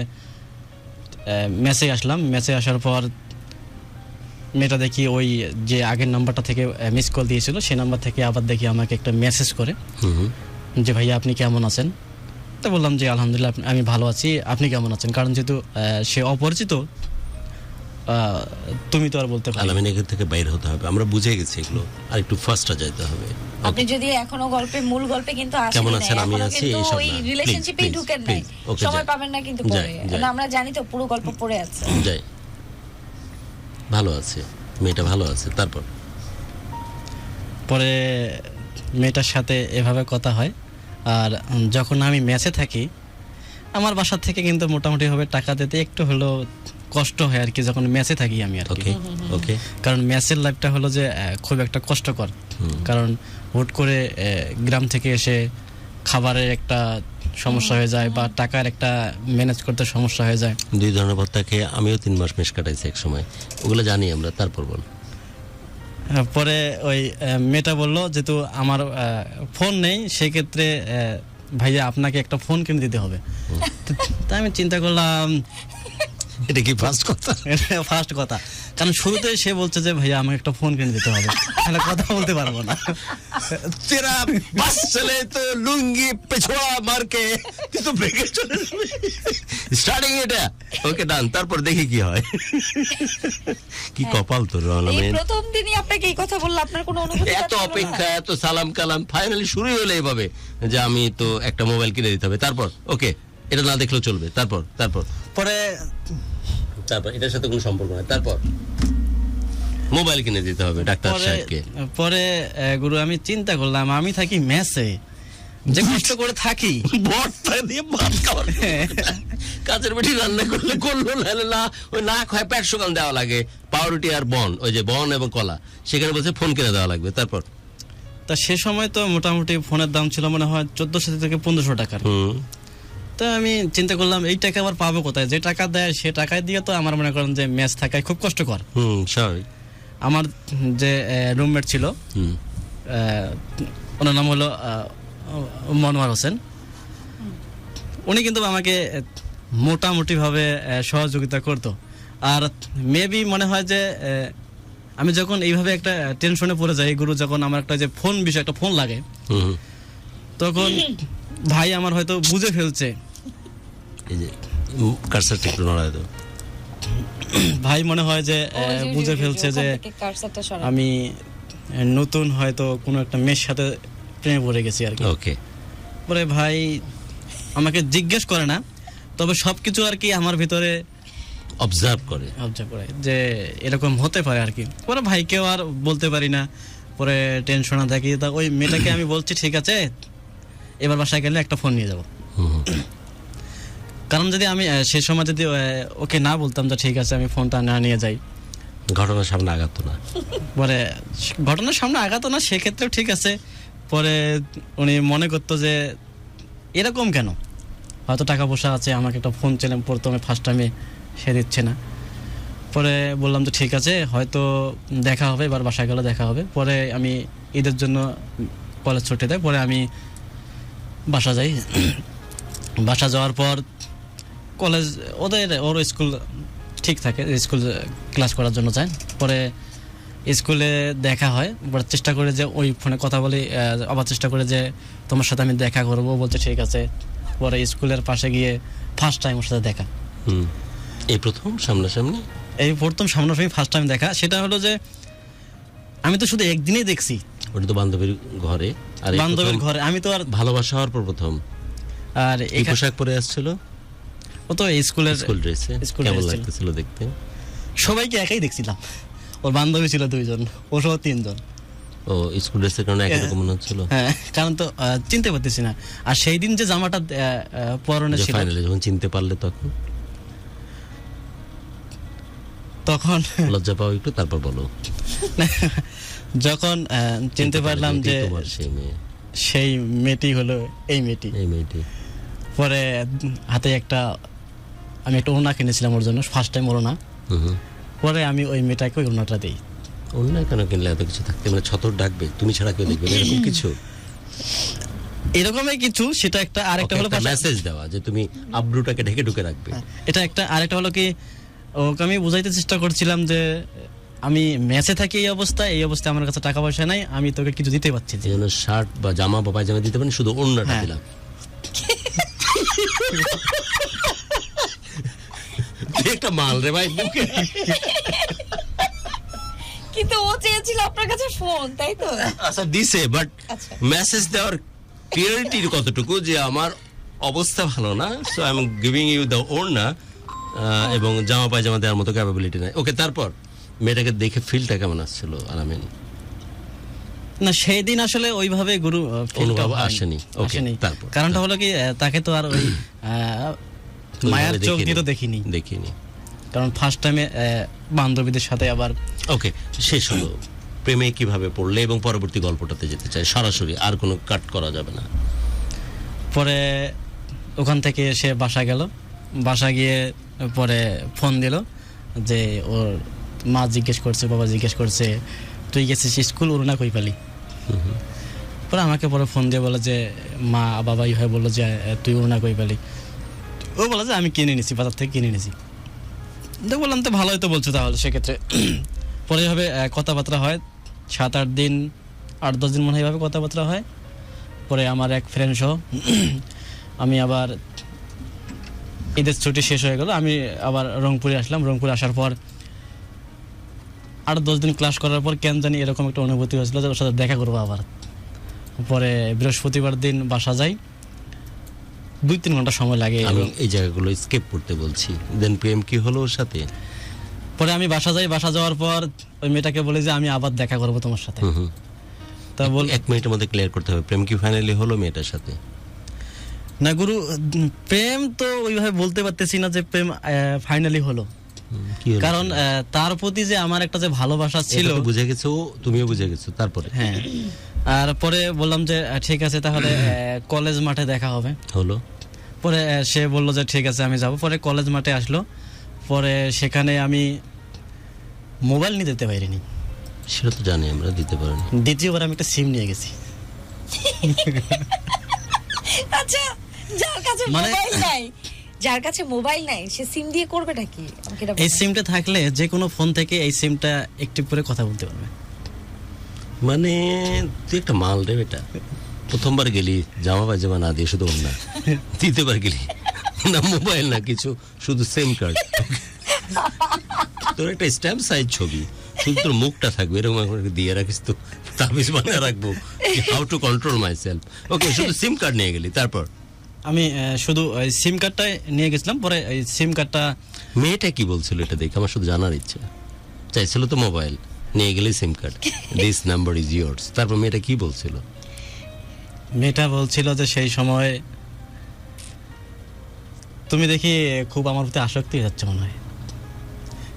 ম্যাচে আসলাম, ম্যাচে আসার পর মেয়েটা দেখি ওই যে আগের নাম্বারটা থেকে মিস কল দিয়েছিল সেই নাম্বার থেকে আবার দেখি আমাকে একটা মেসেজ করে যে ভাইয়া আপনি কেমন আছেন। তো বললাম যে আলহামদুলিল্লাহ আমি ভালো আছি, আপনি কেমন আছেন। কারণ যেহেতু সে অপরিচিত, তুমি তো আর বলতে পারো। আলামিন এখান থেকে বাইরে হতে হবে, আমরা বুঝে গেছি এগুলো, আর একটু ফাস্টটা যাইতে হবে। আপনি যদি এখনো মূল গল্পে কিন্তু কেমন আছেন, আমি আছি, এইসব ওই না। রিলেশনশিপে Please, ঢুকেন নাই, please, okay, সময় যাই। পাবেন না কিন্তু যাই, পরে। যাই। না, আমরা জানি তো পুরো গল্প পড়ে আছে। যাই, ভালো আছে মেয়েটা, ভালো আছে। তারপর পরে মেয়েটার সাথে এভাবে কথা হয়। আর যখন আমি ম্যাচে থাকি আমার বাসা থেকে কিন্তু মোটামুটি ভাবে টাকা দিতে একটু হলো কষ্ট হয় আর কি, যখন ম্যাচে থাকি আমি আর কি। ওকে ওকে। কারণ ম্যাচের লাইফটা হলো যে খুব একটা কষ্টকর। কারণ হুট করে গ্রাম থেকে এসে খাবারের একটা সমস্যা হয়ে যায় বা টাকার একটা ম্যানেজ করতে সমস্যা হয়ে যায়। 2 ধরনের ভর্তা খেয়ে আমিও 3 মাস মেশ কাটাইছি এক সময়, ওগুলো জানি আমরা। তারপর বল। পরে ওই মেয়েটা বললো যেহেতু আমার ফোন নেই সেক্ষেত্রে ভাইয়া আপনাকে একটা ফোন কিনে দিতে হবে। তাই আমি চিন্তা করলাম এটা কি ফার্স্ট কথা? ফার্স্ট কথা, কারণ শুরুতে সে বলছে যে ভাইয়া আমাকে একটা ফোন কিনে দিতে হবে, তাহলে কথা বলতে পারবো না। তেরা বাস চলে তো লুঙ্গি পেছোয়া মারকে তুই তো ব্রেকে চলে যাবে। স্টার্টিং এটা ওকে ডান, তারপর দেখি কি হয়। কি কপাল তোর এই আলামিন, প্রথম দিনই আপনাকে এই কথা বলল, আপনার কোনো অনুভূতি এত অপেক্ষা, এত সালাম কালাম, ফাইনালি শুরু হলো এইভাবে যে আমি তো একটা মোবাইল কিনে দিতে হবে। তারপর ওকে, এটা না দেখলেও চলবে। তারপর তারপর পরে তারপর এটার সাথে কোনো সম্পর্ক নাই। তারপর মোবাইল কিনে দিতে হবে ডাক্তার সাহেবকে। পরে গুরু আমি চিন্তা করলাম আমি থাকি মেসে, যে কষ্ট করে থাকি, ভর্তা দিয়ে ভাত খাওয়ার কাজের বেটি রান্না করলে করলো, নাহলে না ওই না খায় পেট শুকান দেওয়া লাগে। পাউরুটি আর বন, ওই যে বন এবং কলা, সেখানে বলছে ফোন কিনে দেওয়া লাগবে। তারপর তা সে সময় তো মোটামুটি ফোনের দাম ছিল মনে হয় 1400 থেকে 1500 টাকার। তো আমি চিন্তা করলাম এই টাকা আবার পাবো কোথায়, যে টাকা দেয় সে টাকায় দিয়ে তো আমার মনে করেন যে ম্যাচ থাকায় খুব কষ্টকর। স্বাভাবিক। আমার যে রুমমেট ছিল ওনার নাম হলো মনোয়ার হোসেন, উনি কিন্তু আমাকে মোটামুটি ভাবে সহযোগিতা করতো। আর মেবি মনে হয় যে আমি যখন এইভাবে একটা টেনশনে পড়ে যাই গুরু, যখন আমার একটা যে ফোন বিষয় একটা ফোন লাগে, তখন ভাই আমার হয়তো বুঝে ফেলছে, এই যে কারসারটা একটু নড়ায় দাও। ভাই মনে হয় যে বুঝে ফেলছে যে আমি নতুন হয়তো কোনো একটা মেয়ের সাথে প্রেমে পড়ে গেছি আর কি। ওকে। পরে ভাই আমাকে জিজ্ঞেস করে না, তবে সবকিছু আর কি আমার ভিতরে অবজার্ভ করে যে এরকম হতে পারে আর কি। পরে ভাইকেও আর বলতে পারি না, পরে টেনশন থাকি। তা ওই মেয়েটাকে আমি বলছি ঠিক আছে এবার বাসায় গেলে একটা ফোন নিয়ে যাব। কারণ যদি আমি সে সময় যদি ওকে না বলতাম যে ঠিক আছে আমি ফোনটা না নিয়ে যাই, ঘটনার সামনে আগাতো না। পরে ঘটনার সামনে আগাতো না, সেক্ষেত্রেও ঠিক আছে। পরে উনি মনে করতো যে এরকম কেন, হয়তো টাকা পয়সা আছে, আমাকে একটা ফোন ছিলাম প্রথমে ফার্স্ট টাইমে সে দিচ্ছে না। পরে বললাম যে ঠিক আছে হয়তো দেখা হবে, এবার বাসায় গেলে দেখা হবে। পরে আমি ঈদের জন্য কলেজ ছুটি দেয়, পরে আমি বাসা যাই। বাসা যাওয়ার পর কলেজ ওর স্কুল ঠিক থাকে, স্কুল ক্লাস করার জন্য যায়। পরে স্কুলে দেখা হয়, পরে চেষ্টা করে যে ওই ফোনে কথা বলি, আবার চেষ্টা করে যে তোমার সাথে আমি দেখা করবো, বলছে ঠিক আছে। পরে স্কুলের পাশে গিয়ে ফার্স্ট টাইম ওর সাথে দেখা, এই প্রথম সামনাসামনি, এই প্রথম সামনাসামনি ফার্স্ট টাইম দেখা। সেটা হলো যে আমি তো শুধু একদিনেই দেখছি, ওটা তো বান্ধবীর ঘরে। আর বান্ধবীর ঘরে, আমি তো আর ভালোবাসা হওয়ার পর প্রথম। আর এই পোশাক পরে আসছিল, ও তো স্কুলের স্কুল ড্রেসে, কেমন লাগতেছিল দেখতে? সবাইকে একাই দেখছিলাম, ওর বান্ধবী ছিল 2 জন, ও সহ 3 জন। ও স্কুল ড্রেসের কারণে একই রকম মনে হচ্ছিল। হ্যাঁ, কারণ তো চিনতে পারতেছি না। আর সেই দিন যে জামাটা পরনে ছিল, ফাইনালি যখন চিনতে পারলে তখন তখন লজ্জা পাও একটু, তারপর বলো। যখন চিনতে পারলাম যে তোমার সেই মেয়ে, সেই মেয়েটি হলো এই মেয়েটি। এই মেয়েটি। পরে হাতে আমি একটা ওড়না কিনেছিলাম ওর জন্য, ফার্স্ট টাইম ওড়না। পরে আমি ওই মেয়েটাকে ওই ওড়নাটা দিই। ওড়না কেন কিনলে? এত কিছু থাকতে মানে ছতর ডাকবে, তুমি ছাড়া কেউ দেখবে না, এরকম কিছু? এরকমই কিছু, সেটা একটা। আরেকটা হলো মেসেজ দেওয়া যে তুমি আব্রুটাকে ঢেকে ঢুকে রাখবে, এটা একটা। আরেকটা হলো কি, ওকে আমি বুঝাইতে চেষ্টা করছিলাম যে আমি মেসে থাকি এই অবস্থায় আমার কাছে টাকা পয়সা নাই, আমি তোকে কিছু দিতে পারছি না। এই জন্য শার্ট বা জামা বা পায়জামা দিতে পারেন, শুধু ওড়নাটা দিলাম। একটা মাল রে ভাই। কিন্তু ও চেয়েছিল আপনার কাছে ফোন, তাই তো? আচ্ছা দিছে, বাট মেসেজ দেওয়ার ক্লিয়ারিটি কতটুকু যে আমার অবস্থা ভালো না, so I am giving you the ওড়না, এবং জামা পায়জামা দেওয়ার মতো ক্যাপাবিলিটি নাই। ওকে, তারপর মেয়েটাকে দেখে ফিলটা কেমন আসছিল আলামিন? না, সেই দিন আসলে ওইভাবে গুরু অনুভব আসেনি। ওকে, তারপর কারণটা হলো কি, তাকে তো আর ওই মায়ার চোখ দিয়ে তো দেখিনি, কারণ ফার্স্ট টাইমে বান্ধবীদের সাথে আবার। ওকে, শেষ হলো। প্রেমে কিভাবে পড়লে এবং পরবর্তী গল্পটাতে যেতে চাই সরাসরি, আর কোনো কাট করা যাবে না। পরে ওখান থেকে সে বাসা গেল, বাসা গিয়ে পরে ফোন দিল যে ওর মা জিজ্ঞেস করছে, বাবা জিজ্ঞেস করছে তুই গেছিস স্কুল, ওড়না কই পালি? পরে আমাকে পরে ফোন দিয়ে বলে যে মা বাবা এইভাবে বললো যে তুই ওড়না কই পালি? ও বলে যে আমি কিনে নিছি, বাজার থেকে কিনে নিছি। তো বললাম তো ভালোই তো বলছো তাহলে সেক্ষেত্রে। পরে এভাবে কথাবার্তা হয় 7-8 দিন, 8-10 দিন মনে হয় এভাবে কথাবার্তা হয়। পরে আমার এক ফ্রেন্ড সহ আমি আবার ঈদের ছুটি শেষ হয়ে গেল, আমি আবার রংপুরে আসলাম। রংপুরে আসার পর 8-10 দিন ক্লাস করার পর কেন জানি এরকম একটা অনুভূতি হয়েছিল যে ওর সাথে দেখা করবো আবার। পরে বৃহস্পতিবার দিন বাসা যাই, 2-3 ঘন্টা সময় লাগে। আমি এই জায়গাগুলো স্কিপ করতে বলছি। দেন প্রেম কি হলো ওর সাথে? পরে আমি বাসা যাই, বাসা যাওয়ার পর ওই মেয়েটাকে বলি যে আমি আবার দেখা করবো তোমার সাথে। তা বল 1 মিনিটের মধ্যে ক্লিয়ার করতে হবে, প্রেম কি ফাইনালি হলো মেয়েটার সাথে? না গুরু, প্রেম তো ওইভাবে বলতে পারতেছি না যে প্রেম ফাইনালি হলো, কারণ তার প্রতি যে আমার একটা যে ভালোবাসা ছিল বুঝে গেছো, তুমিও বুঝে গেছো। তারপরে হ্যাঁ, আর পরে বললাম যে ঠিক আছে তাহলে কলেজ মাঠে দেখা হবে। হলো। পরে সে বললো যে ঠিক আছে আমি যাব। পরে কলেজ মাঠে আসলো, পরে সেখানে আমি মোবাইল নিয়ে যেতে পারিনি। সেটা তো জানি আমরা, দিতে পারিনি। দ্বিতীয়বার আমি একটা সিম নিয়ে গেছি। আচ্ছা, যার কাছে মোবাইল নাই সে সিম দিয়ে করবেটা কি? এই সিমটা থাকলে যে কোনো ফোন থেকে এই সিমটা অ্যাক্টিভ করে কথা বলতে পারবে। মানে তুই একটা মাল রে বেটা। প্রথমবার গেলি জামা পায়জামা না দিয়ে শুধু ওড়না, দ্বিতীয়বার গেলি না মোবাইল না কিছু, শুধু সিম কার্ড। তোর একটা স্ট্যাম্প সাইজ ছবি, শুধু তোর মুখটা থাকবে এরকম দিয়ে রাখিস, তো তাবিজ বানিয়ে রাখবো how to control myself. Okay, শুধু সিম কার্ড নিয়ে গেলি, তারপর? আমি শুধু সিম কার্ডটা নিয়ে গেছিলাম। পরে এই সিম কার্ডটা মেয়েটা কি বলছিল এটা দেখে আমার শুধু জানার ইচ্ছা। চাইছিল তো মোবাইল, নিয়ে গেলি সিম card, this number is yours. তারপর মেয়েটা কি বলছিল? মেয়েটা বলছিল যে সেই সময় তুমি দেখি খুব আমার প্রতি আসক্তি হয়ে যাচ্ছে মনে হয়,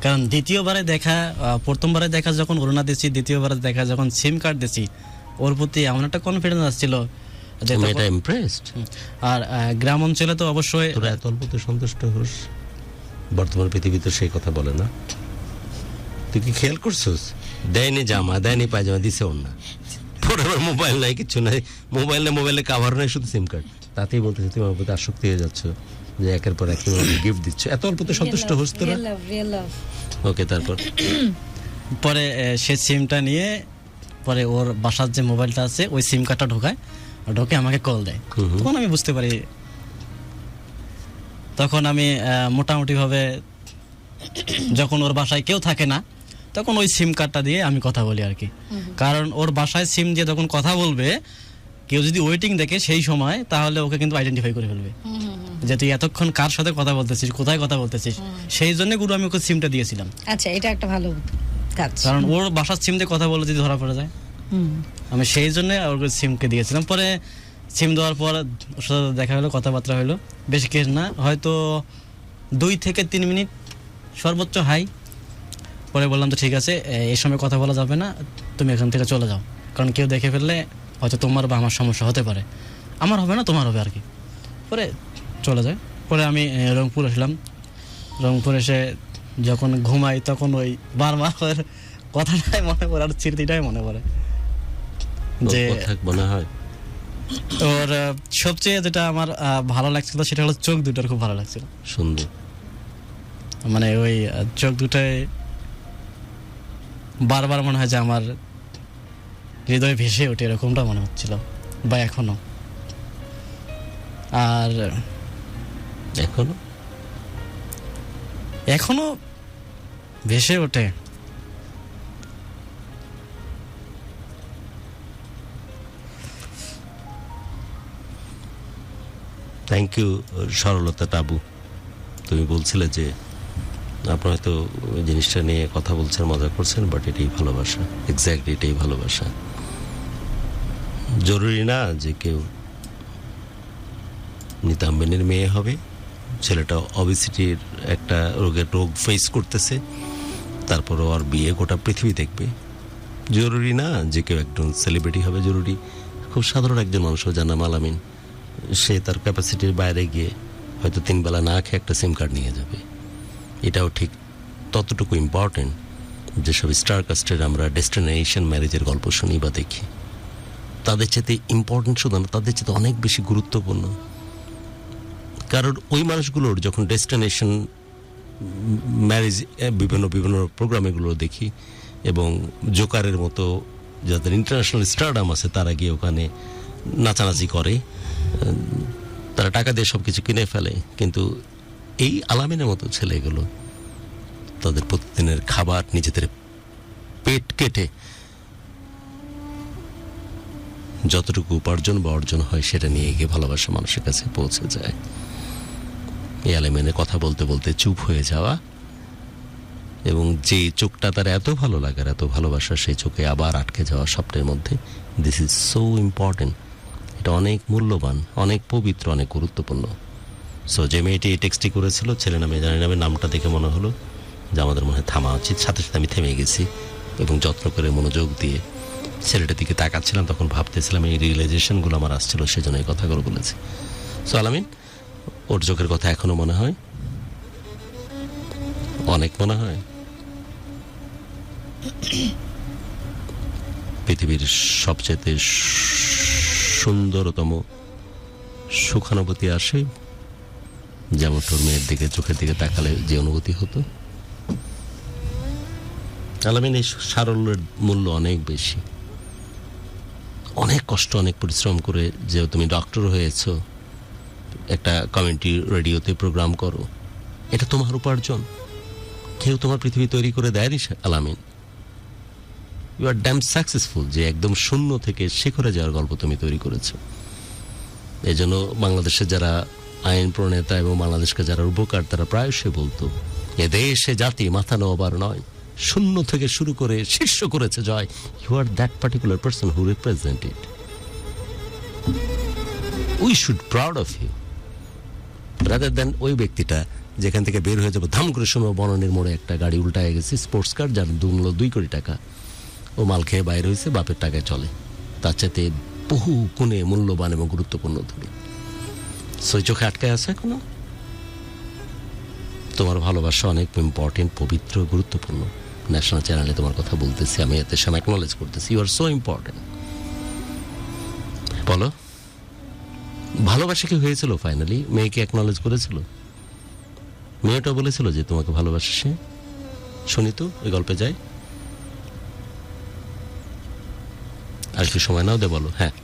কারণ দ্বিতীয়বারে দেখা, প্রথমবারে দেখা যখন ওড়না দিয়েছি, দ্বিতীয়বারে দেখা যখন সিম কার্ড দিয়েছি, ওর প্রতি এমন একটা কনফিডেন্স আসছিল যে মেয়েটা ইমপ্রেসড। আর গ্রাম অঞ্চলে তো অবশ্যই তোরা এত অল্পতে সন্তুষ্ট হোস? বর্তমান পৃথিবীতে সেই কথা বলে না। তুই কি খেয়াল করছিস? দেয়নি জামা, দেয়নি পায়জামা, দিছে ওড়না। পরে মোবাইল নাই, কিছু নাই, মোবাইল না, মোবাইলে কাভার নাই, শুধু সিম কার্ড। তাতেই বলতেছে তুমি আমার প্রতি আসক্তি হয়ে যাচ্ছ, যে একের পর এক তুমি গিফট দিচ্ছ। এত অল্পতে সন্তুষ্ট হোস তোরা? ওকে, তারপর? পরে সে সিমটা নিয়ে পরে ওর বাসার যে মোবাইলটা আছে ওই সিম কার্ডটা ঢোকায়, ঢোকে আমাকে কল দেয়। তখন আমি বুঝতে পারি, তখন আমি মোটামুটি ভাবে যখন ওর বাসায় কেউ থাকে না তখন ওই সিম কার্ডটা দিয়ে আমি কথা বলি আর কি। কারণ ওর বাসায় সিম দিয়ে যখন কথা বলবে, কেউ যদি ওয়েটিং দেখে সেই সময়, তাহলে ওকে কিন্তু আইডেন্টিফাই করে ফেলবে যে তুই এতক্ষণ কার সাথে কথা বলতেছিস, কোথায় কথা বলতেছিস। সেই জন্য গুরু আমি ওকে সিমটা দিয়েছিলাম। আচ্ছা, এটা একটা ভালো কাজ, কারণ ওর বাসার সিম দিয়ে কথা বলে যদি ধরা পড়ে যায়, আমি সেই জন্য ওর সিমকে দিয়েছিলাম। পরে সিম দেওয়ার পর ওর সাথে দেখা হলো, কথাবার্তা হলো, বেশি কিছু না, হয়তো 2 থেকে 3 মিনিট সর্বোচ্চ হাই। পরে বললাম তো ঠিক আছে, এই সময় কথা বলা যাবে না, তুমি এখান থেকে চলে যাও, কারণ কেউ দেখে ফেললে হয়তো তোমার বা আমার সমস্যা হতে পারে, আমার হবে না তোমার হবে আর কি। পরে চলে যায়। পরে আমি রংপুর আসলাম। রংপুর এসে যখন ঘুমাই তখন ওই বারবার ওর কথাটাই মনে পড়ে আর স্মৃতিটাই মনে পড়ে যে মনে হয় ওর সবচেয়ে যেটা আমার ভালো লাগছিল সেটা হলো চোখ দুটোর খুব ভালো লাগছিল, সুন্দর। মানে ওই চোখ দুটায় বারবার মনে হয় যে আমার হৃদয় ভেসে ওঠে, এরকমটা মনে হচ্ছিল বা এখনো। আর এখনো ভেসে ওঠে। থ্যাংক ইউ সরলতা টাবু। তুমি বলছিলে যে আপনার হয়তো ওই জিনিসটা নিয়ে কথা বলছেন, মজা করছেন, বাট এটাই ভালোবাসা, এক্স্যাক্টলি এটাই ভালোবাসা। জরুরি না যে কেউ নিতাম্বিনীর মেয়ে হবে, ছেলেটা অবিসিটির একটা রোগ ফেস করতেছে, তারপর ওর বিয়ে গোটা পৃথিবী দেখবে। জরুরি না যে কেউ একজন সেলিব্রিটি হবে, জরুরি খুব সাধারণ একজন মানুষও জানা আলামিন, সে তার ক্যাপাসিটির বাইরে গিয়ে হয়তো 3 বেলা না খেয়ে একটা সিম কার্ড নিয়ে যাবে। এটাও ঠিক ততটুকু ইম্পর্টেন্ট যেসব স্টার কাস্টের আমরা ডেস্টিনেশন ম্যারেজের গল্প শুনি বা দেখি, তাদের চেয়ে ইম্পর্টেন্ট শুধু না, তাদের চেয়ে অনেক বেশি গুরুত্বপূর্ণ। কারণ ওই মানুষগুলোর যখন ডেস্টিনেশন ম্যারেজ বিভিন্ন বিভিন্ন প্রোগ্রামেগুলো দেখি, এবং জোকারের মতো যাদের ইন্টারন্যাশনাল স্টারডাম আছে তারা গিয়ে ওখানে নাচানাচি করে, তারা টাকা দিয়ে সব কিছু কিনে ফেলে, কিন্তু এই আলামিনের মতো ছেলেগুলো তাদের প্রতিদিনের খাবার নিজেদের পেট কেটে যতটুকু উপার্জন বা অর্জন হয় সেটা নিয়ে গিয়ে ভালোবাসা মানুষের কাছে পৌঁছে যায়। এই আলামিনের কথা বলতে বলতে চুপ হয়ে যাওয়া, এবং যে চোখটা তার এত ভালো লাগার এত ভালোবাসা, সেই চোখে আবার আটকে যাওয়া স্বপ্নের মধ্যে, দিস ইজ সো ইম্পর্টেন্ট। এটা অনেক মূল্যবান, অনেক পবিত্র, অনেক গুরুত্বপূর্ণ। সো যে মেয়েটি এই টেক্সটটি করেছিল, ছেলে নামে জানি না, নামটা দেখে মনে হলো যে আমাদের মনে হয় থামা উচিত। সাথে সাথে আমি থেমে গেছি এবং যত্ন করে মনোযোগ দিয়ে ছেলেটার দিকে তাকাচ্ছিলাম। তখন ভাবতেছিলাম, এই রিয়েলাইজেশনগুলো আমার আসছিল, সেজন্য এই কথাগুলো বলেছি। সো আলামিন, ওর চোখের কথা এখনো মনে হয়, অনেক মনে হয়। পৃথিবীর সবচেয়ে সুন্দরতম সুখানুভূতি আসে যেমন তোর মেয়ের দিকে চোখের দিকে তাকালে যে অনুভূতি হতো। আলামিন, এই সারল্যের মূল্য অনেক বেশি। অনেক কষ্ট, অনেক পরিশ্রম করে যে তুমি ডক্টর হয়েছো, একটা কমিউনিটি রেডিওতে প্রোগ্রাম করো, এটা তোমার উপার্জন। কেউ তোমার পৃথিবী তৈরি করে দেয়নি আলামিন। ইউ আর ড্যাম সাকসেসফুল যে একদম শূন্য থেকে শিখরে যাওয়ার গল্প তুমি তৈরি করেছো। এই জন্য বাংলাদেশের যারা আইন প্রণেতা এবং বাংলাদেশকে যারা উপকার, তারা প্রায়শই বলতো, এ দেশে জাতি মাথা নোয়াবার নয়, শূন্য থেকে শুরু করে শীর্ষ করেছে জয়। You are that particular person who represent it. We should proud of you rather than ওই ব্যক্তিটা যেখান থেকে বের হয়ে যাবো ধাম করে সময় বনানীর মোড়ে একটা গাড়ি উল্টায় গেছে, স্পোর্টস কার, যার মূল্য 2 কোটি টাকা, ও মাল খেয়ে বাইরে হয়েছে, বাপের টাকায় চলে, তার চাইতে বহু গুণে মূল্যবান এবং গুরুত্বপূর্ণ তুমি। সই চোখে আটকায় আছে এখনো। তোমার ভালোবাসা অনেক ইম্পর্টেন্ট, পবিত্র, গুরুত্বপূর্ণ। ন্যাশনাল চ্যানেলে তোমার কথা বলতেছি আমি, এতে সময় অ্যাকনোলেজ করতেছি। You are so important. বলো, ভালোবাসা কি হয়েছিল ফাইনালি? মেয়েকে অ্যাকনোলেজ করেছিল? মেয়েটা বলেছিল যে তোমাকে ভালোবাসে সে? শুনি তো, এই গল্পে যাই। আর একটু সময় নাও, দে বলো। হ্যাঁ,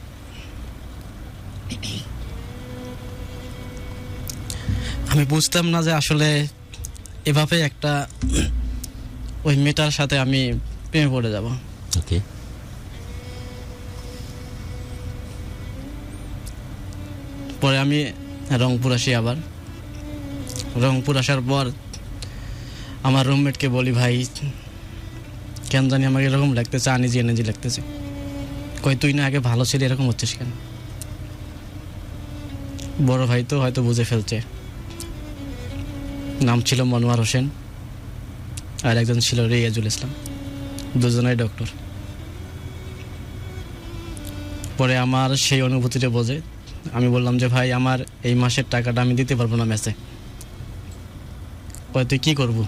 আমি বুঝতাম না যে আসলে এভাবে একটা ওই মেয়েটার সাথে আমি প্রেমে পড়ে যাব। ওকে। পরে আমি রংপুর আসি। আবার রংপুর আসার পর আমার রুমমেটকে বলি, ভাই কেন জানি আমাকে এরকম লাগতেছে, আনিজি এনার্জি লাগতেছে। কই, তুই না আগে ভালো ছিলি, এরকম হচ্ছিস কেন? বড় ভাই তো হয়তো বুঝে ফেলছে। নাম ছিল মনোয়ার হোসেন। আর একজন ছিল রিয়াজুল ইসলাম, দুজনেই ডক্টর। পরে আমার সেই অনুভূতিটা বোঝে, আমি বললাম যে ভাই আমার এই মাসের টাকাটা আমি দিতে পারবো না ম্যাচে। তুই কী করবো?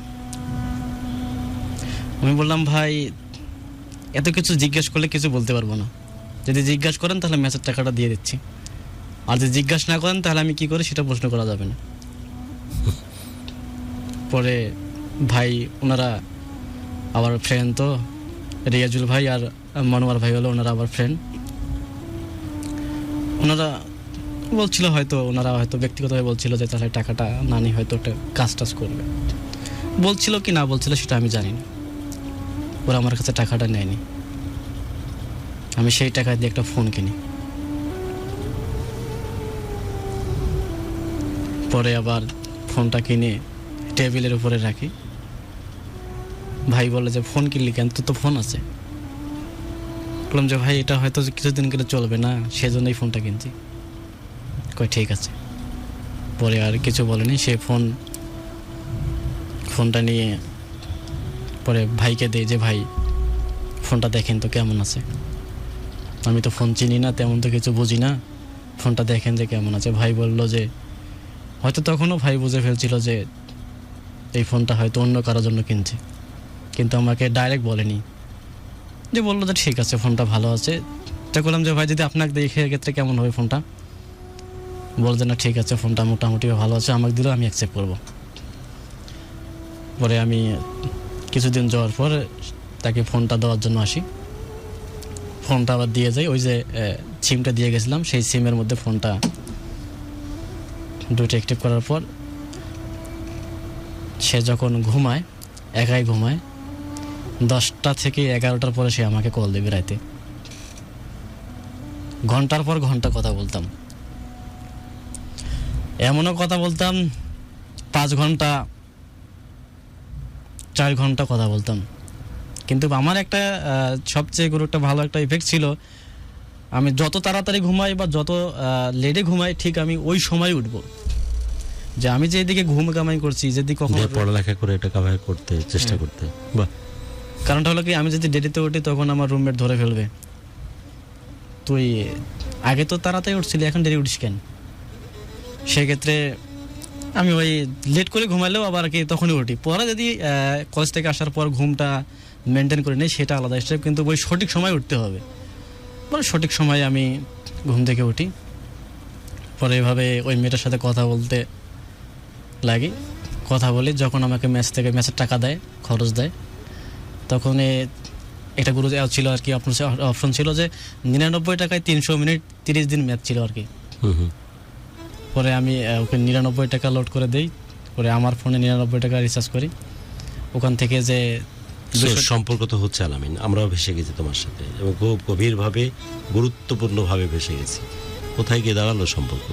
আমি বললাম ভাই এত কিছু জিজ্ঞেস করলে কিছু বলতে পারবো না, যদি জিজ্ঞাসা করেন তাহলে ম্যাচের টাকাটা দিয়ে দিচ্ছি, আর যদি জিজ্ঞাসা না করেন তাহলে আমি কি করি সেটা প্রশ্ন করা যাবে না। পরে ভাই ওনারা আবার ফ্রেন্ড, তো রিয়াজুল ভাই আর মনোয়ার ভাই হলো ওনারা আবার ফ্রেন্ড। ওনারা বলছিল হয়তো, ওনারা হয়তো ব্যক্তিগতভাবে বলছিল যে তাহলে টাকাটা নানি হয়তো একটা কাজ টাজ করবে, বলছিল কি না বলছিল সেটা আমি জানি না। ওরা আমার কাছে টাকাটা নেয়নি, আমি সেই টাকা দিয়ে একটা ফোন কিনি। পরে আবার ফোনটা কিনে টেবিলের উপরে রাখি। ভাই বলে যে ফোন কিনলি কেন, তোর তো ফোন আছে। বললাম যে ভাই এটা হয়তো কিছুদিন গেলে চলবে না, সেজন্যই ফোনটা কিনছি। কয় ঠিক আছে। পরে আর কিছু বলেনি, সে ফোনটা নিয়ে পরে ভাইকে দেয় যে ভাই ফোনটা দেখেন তো কেমন আছে। আমি তো ফোন চিনি না, তেমন তো কিছু বুঝি না, ফোনটা দেখেন যে কেমন আছে। ভাই বলল যে হয়তো তখনও ভাই বুঝে ফেলছিল যে এই ফোনটা হয়তো অন্য কারোর জন্য কিনছে, কিন্তু আমাকে ডাইরেক্ট বলেনি, যে বললো যে ঠিক আছে ফোনটা ভালো আছে। তো বললাম যে ভাই যদি আপনাকে দেখে এক্ষেত্রে কেমন হবে ফোনটা, বলছে না ঠিক আছে ফোনটা মোটামুটি ভালো আছে, আমাকে দিলেও আমি অ্যাকসেপ্ট করবো। পরে আমি কিছুদিন যাওয়ার পর তাকে ফোনটা দেওয়ার জন্য আসি, ফোনটা আবার দিয়ে যাই। ওই যে সিমটা দিয়ে গেছিলাম সেই সিমের মধ্যে ফোনটা দুইটা অ্যাক্টিভ করার পর সে যখন ঘুমায়, একাই ঘুমায়, 10টা থেকে 11টার পরে সে আমাকে কল দেবে রাতে। ঘন্টার পর ঘন্টা কথা বলতাম, এমনও কথা বলতাম 5 ঘন্টা 4 ঘন্টা কথা বলতাম। কিন্তু আমার একটা সবচেয়ে একটা ভালো একটা ইফেক্ট ছিল, আমি যত তাড়াতাড়ি ঘুমাই বা যত লেটে ঘুমাই ঠিক আমি ওই সময় উঠবো। যে আমি যেদিকে ঘুম কামাই করছি, যদি কখনো পড়ালেখা করে এটা কভার করতে চেষ্টা করতে, বাহ। কারণটা হলো কি, আমি যদি দেরিতে উঠি তখন আমার রুমমেট ধরে ফেলবে, তুই আগে তো তাড়াতাড়ি উঠছিলি এখন দেরি উঠিস কেন। সেক্ষেত্রে আমি ওই লেট করে ঘুমালেও আবার কি তখনই উঠি। পরে যদি কলেজ থেকে আসার পর ঘুমটা মেনটেন করে নিই সেটা আলাদা স্টেপ, কিন্তু ওই সঠিক সময় উঠতে হবে। মানে সঠিক সময়ে আমি ঘুম থেকে উঠি। পরে এভাবে ওই মেয়েটার সাথে কথা বলতে লাগি, কথা বলি। যখন আমাকে ম্যাচের টাকা দেয়, খরচ দেয়, তখন একটা গুরু ছিল আর কি, অপশন ছিল যে 99 টাকায় 300 মিনিট 30 দিন ম্যাচ ছিল আর কি। পরে আমি ওকে 99 টাকা লোড করে দেই, পরে আমার ফোনে 99 টাকা রিচার্জ করি। ওখান থেকে যে সম্পর্ক তো হচ্ছে আলামিন, আমরাও ভেসে গেছি তোমার সাথে এবং খুব গভীরভাবে গুরুত্বপূর্ণভাবে ভেসে গেছি। কোথায় গিয়ে দাঁড়ালো সম্পর্ক?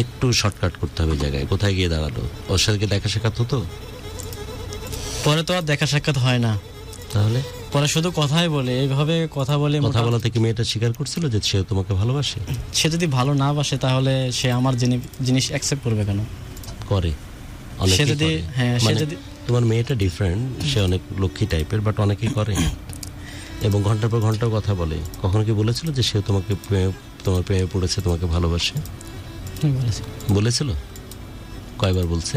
একটু শর্টকাট করতে হবে জায়গায়। কোথায় গিয়ে দাঁড়ালো? ওর সাথে দেখা সাক্ষাৎ হতো? পরে তো আর দেখা সাক্ষাৎ হয় না, তাহলে পরে শুধু কথাই বলে, এইভাবে কথা বলে। কথা বলা থেকে মেয়েটা স্বীকার করছিল যে সে তোমাকে ভালোবাসে। সে যদি ভালো না বাসে তাহলে সে আমার জিনিস অ্যাকসেপ্ট করবে কেন? করে সে যদি, হ্যাঁ সে যদি, তোমার মেয়েটা ডিফারেন্ট, সে অনেক লক্ষ্মী টাইপের, বাট অনেকেই করে এবং ঘন্টার পর ঘন্টা কথা বলে। কখনো কি বলেছিল যে সে তোমার প্রেমে পড়েছে, তোমাকে ভালোবাসে? বলেছিল? কয়বার বলছে?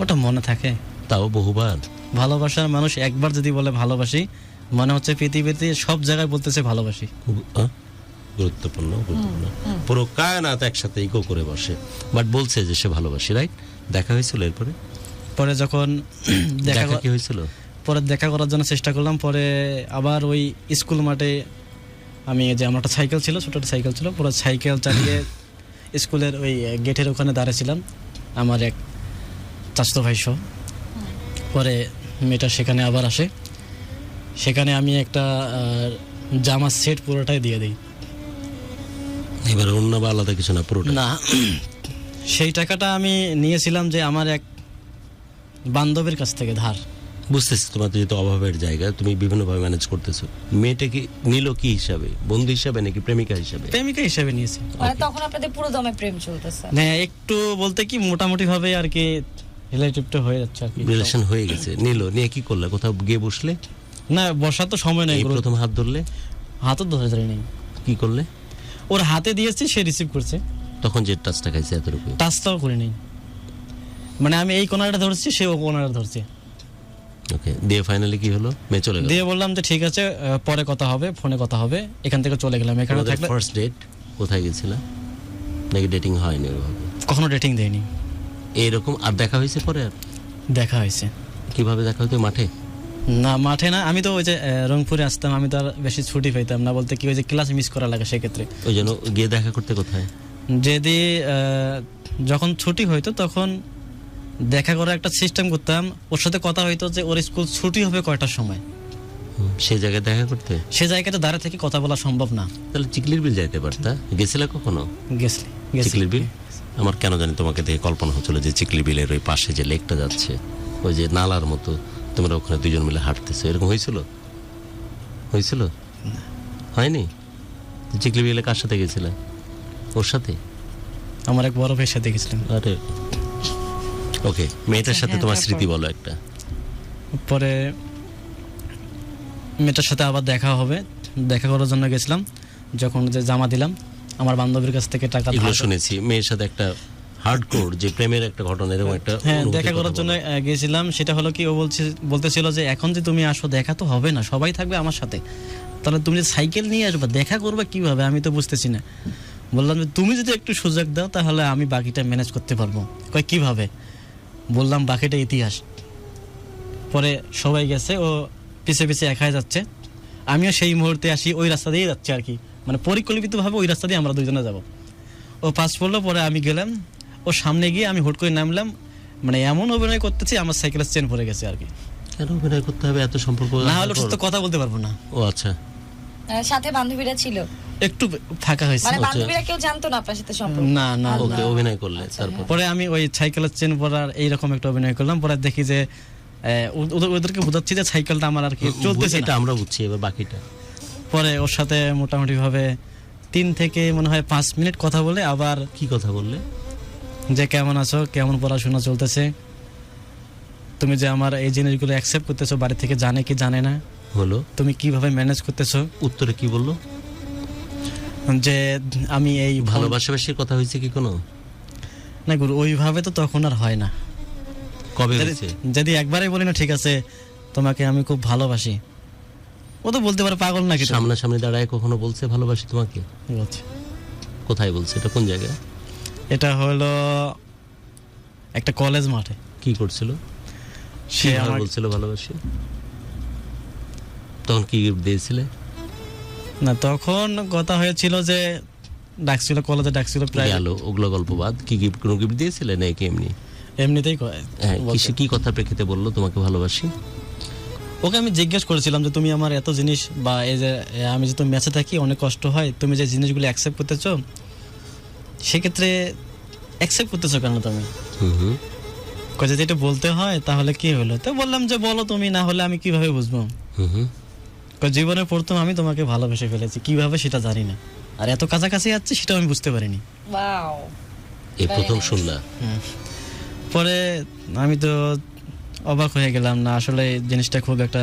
ওটা মনে থাকে? তাও বহুবার। ভালোবাসার মানুষ একবার যদি বলে ভালোবাসি, মনে হচ্ছে পৃথিবীতে সব জায়গায় বলতেছে ভালোবাসি। গুরুত্বপূর্ণ। পুরো কায়নাত একসাথে ইকো করে বসে, বাট বলছে যে সে ভালোবাসি, রাইট? দেখা হয়েছিল এরপরে? পরে যখন দেখা কি হয়েছিল? পরে দেখা করার জন্য চেষ্টা করলাম। পরে আবার ওই স্কুল মাঠে আমি, যে আমার একটা সাইকেল ছিল, ছোট একটা সাইকেল ছিল, পুরো সাইকেল চালিয়ে স্কুলের ওই গেটের ওখানে দাঁড়িয়েছিলাম, আমার এক চাচাতো ভাই সহ। পরে মেয়েটা সেখানে আবার আসে, সেখানে আমি একটা জামার সেট পুরোটাই দিয়ে দিই। এবার অন্য বা আলাদা কিছু না, পুরোটা না। সেই টাকাটা আমি নিয়েছিলাম যে আমার এক বান্ধবীর কাছ থেকে ধার। বুঝতেছি তোমার যেহেতু অভাবের জায়গা, তুমি বিভিন্নভাবে ম্যানেজ করতেছো। মেয়েটাকে নিল কি হিসাবে? বন্ধু হিসাবে নাকি প্রেমিকা হিসাবে? প্রেমিকা হিসাবে নিয়েছি। মানে তখন আপনাদের পুরো দমে প্রেম চলতেছে? হ্যাঁ, একটু বলতে কি মোটামুটি ভাবে আর কি রিলেটিভটা হয়ে যাচ্ছে আর কি। রিলেশন হয়ে গেছে, নিয়ে কি করলে? কোথাও গিয়ে বসলে? না, বসার তো সময় নেই। এই প্রথম হাত ধরলে? হাতও ধরে ধরে নেই। কি করলে? ওর হাতে দিয়েছি, সে রিসিভ করছে। তখন যে টাচটা খাইছে এতটুকু? টাচটাও করে নেই, মানে আমি এই কোনারটা ধরছি, সে ও কোনারটা ধরছে। ওকে, দিয়ে ফাইনালি কি হলো? মেয়ে চলে গেল? দিয়ে বললাম যে ঠিক আছে, পরে কথা হবে, ফোনে কথা হবে, এখান থেকে চলে গেলাম। এখানে থাকলে ফার্স্ট ডেট কোথায় গেছিলা? নাকি ডেটিং হয়নি ওইভাবে? কখনো ডেটিং দেয়নি। এইরকম আর দেখা হয়েছে পরে? আর দেখা হয়েছে। কিভাবে দেখা হতো? মাঠে? না, মাঠে না, আমি তো ওই যে রংপুরে আসতাম, আমি তো আর বেশি ছুটি পাইতাম না, বলতে কি ওই যে ক্লাস মিস করা লাগে সেক্ষেত্রে। ওই জন্য গিয়ে দেখা করতে কোথায়? যদি যখন ছুটি হইতো তখন দেখা করার একটা সিস্টেম করতাম, ওর সাথে কথা হইতো যে ওর স্কুল ছুটি হবে কয়টার সময়, সেই জায়গায় দেখা করতে? সে জায়গাটা দাঁড়া থেকে কথা বলা সম্ভব না। তাহলে চিকলির বিল যাইতে পারতা। গেছিলে কখনো? গেছি। চিকলির বিল? আমার কেন জানি তোমাকে দেখে কল্পনা হচ্ছিল যে চিকলি বিলের ওই পাশে যে লেকটা যাচ্ছে, ওই যে নালার মতো, তোমরা ওখানে দুজন মিলে হাঁটতেছো, এরকম হয়েছিল? হয়নি? চিকলি বিলে কার সাথে গেছিলে? ওর সাথে? আমার এক বড় ভাইয়ের সাথে গেছিলাম। আরে ওকে, মেয়েটার সাথে তোমার তারপর? স্মৃতি বলো একটা। পরে মেয়েটার সাথে আবার দেখা হবে, দেখা করার জন্য গেছিলাম। যখন যে জামা দিলাম, আমার বান্ধবীর কাছ থেকে টাকা এগুলো ধার- শুনেছি মেয়ের সাথে একটা হার্ডকোর যে প্রেমের একটা ঘটনা, এরকম একটা হ্যাঁ, অনুভূতির দেখা কথা করার বলো। জন্য গেছিলাম। সেটা হলো কি, ও বলতেছিল যে এখন যে তুমি আসো, দেখা তো হবে না, সবাই থাকবে আমার সাথে, তাহলে তুমি যে সাইকেল নিয়ে আসবে, দেখা করবে কিভাবে, আমি তো বুঝতেছি না। বললাম যে তুমি যদি একটু সুযোগ দাও তাহলে আমি বাকিটা ম্যানেজ করতে পারবো। কয় কিভাবে? বললাম বাকিটা ইতিহাস। পরে সবাই গেছে, ও পিছে পিছে একাই যাচ্ছে, আমিও সেই মুহূর্তে আসি, ওই রাস্তা দিয়েই যাচ্ছি আর কি, মানে পরিকল্পিতভাবে ওই রাস্তা দিয়ে আমরা দুজনে যাব। ও পাস পড়লো, পরে আমি গেলাম, ও সামনে গিয়ে আমি হুট করে নামলাম, মানে এমন অভিনয় করতেছি আমার সাইকেলের চেন পড়ে গেছে আর কি। কেন অভিনয় করতে হবে? এত সম্পর্ক না হলে ওর সাথে কথা বলতে পারবো না। ও আচ্ছা, সাথে বান্ধবীরা ছিল? একটু ফাঁকা হয়েছে। মানে বান্ধবীরা কেউ জানতো না আপনার সাথে সম্পর্ক? না না না। ওকে অভিনয় করলে তারপর? পরে আমি ওই সাইকেলের চেন পরার এইরকম একটা অভিনয় করলাম। পরে দেখি যে ওদেরকে বোঝাচ্ছি যে সাইকেলটা আমার আর কি চলতেছে এটা না। আমরা বুঝছি, এবার বাকিটা? পরে ওর সাথে মোটামুটি ভাবে 3 থেকে মনে হয় 5 মিনিট কথা বলে আবার কি কথা বললে? যে কেমন আছো, কেমন পড়াশোনা চলতেছে, তুমি যে আমার এই জিনিসগুলো অ্যাকসেপ্ট করতেছো, বাড়ি থেকে জানে কি জানে না, হলো তুমি কিভাবে ম্যানেজ করতেছো। উত্তরে কি বললো? যে আমি এই ভালোবাসাবাসির কথা হয়েছে কি কোনো? না গুরু, ওইভাবে তো তখন আর হয় না। কবে হয়েছে? যদি একবারই বলি না ঠিক আছে তোমাকে আমি খুব ভালোবাসি, ও তো বলতে পারে পাগল নাকি তুমি? সামনাসামনি দাঁড়ায় কখনো বলছে ভালোবাসি তোমাকে? বলছে। কোথায় বলছে? এটা কোন জায়গায়? এটা হলো একটা কলেজ মাঠে। কি করছিল? সে কিভাবে আমার বলছিল ভালোবাসি? তখন কি গিফট দিয়েছিলে? না, তখন কথা হয়েছিল যে ডাকছিল, কলেজে ডাকছিল প্রায়, গেল ওগুলো গল্প বাদ, কি গিফট, কোনো গিফট দিয়েছিলে নাকি এমনি? এমনিতেই হ্যাঁ, বলছে। কি কথা প্রেক্ষিতে বললো তোমাকে ভালোবাসি? ওকে আমি জিজ্ঞেস করেছিলাম যে তুমি আমার এত জিনিস, বা এই যে আমি যে তুমি ম্যাচে থাকি অনেক কষ্ট হয়, তুমি যে জিনিসগুলো অ্যাকসেপ্ট করতেছো, সেক্ষেত্রে অ্যাকসেপ্ট করতেছো কেন তুমি? হুম। কয় যদি এটা বলতে হয় তাহলে কি হলো? তো বললাম যে বলো তুমি, না হলে আমি কিভাবে বুঝবো? হুম। কয় জীবনে প্রথম আমি তোমাকে ভালোবেসে ফেলেছি, কিভাবে সেটা জানি না, আর এত কাছাকাছি যাচ্ছে সেটাও আমি বুঝতে পারিনি। ওয়াও। এই Very প্রথম nice. শুনলা? পরে আমি তো অবাক হয়ে গেলাম, না আসলে জিনিসটা খুব একটা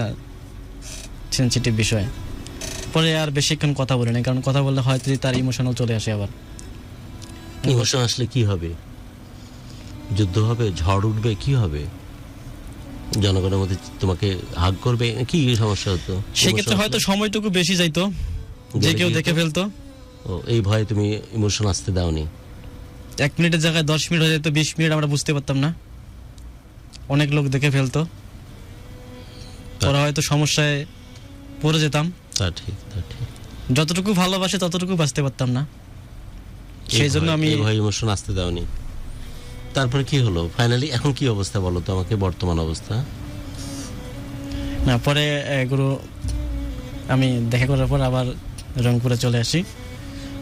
সেনসিটিভ বিষয়। পরে আর বেশিক্ষণ কথা বলি না, কারণ কথা বললে হয়তো তার ইমোশনাল চলে আসে আবার। ইমোশন আসলে কি হবে? যুদ্ধ হবে, ঝড় উঠবে, কি হবে? জনগণের মধ্যে তোমাকে হাগ করবে, কি সমস্যা হতো? সেক্ষেত্রে Emotion হয়তো আসলে? সময়টুকু বেশি যাইতো, যে গেলে কেউ কি দেখে হতো? ফেলতো। ও, এই ভয়ে তুমি ইমোশন আসতে দাওনি? 1 মিনিটের জায়গায় 10 মিনিট হয়ে যেত, 20 মিনিট আমরা বুঝতে পারতাম না, অনেক লোক দেখে ফেলতো। ওরা হয়তো সমস্যায় পড়ে যেতাম। তা ঠিক। যতটুকু ভালোবাসে ততটুকু বাঁচতে পারতাম না, সেই জন্য আমি এই ভয়ে ইমোশন আসতে দাওনি। তারপরে কি হলো ফাইনালি? এখন কি অবস্থা বলো তো আমাকে, বর্তমান অবস্থা? না, পরে গুরু আমি দেখা করার পর আবার রংপুরে চলে আসি।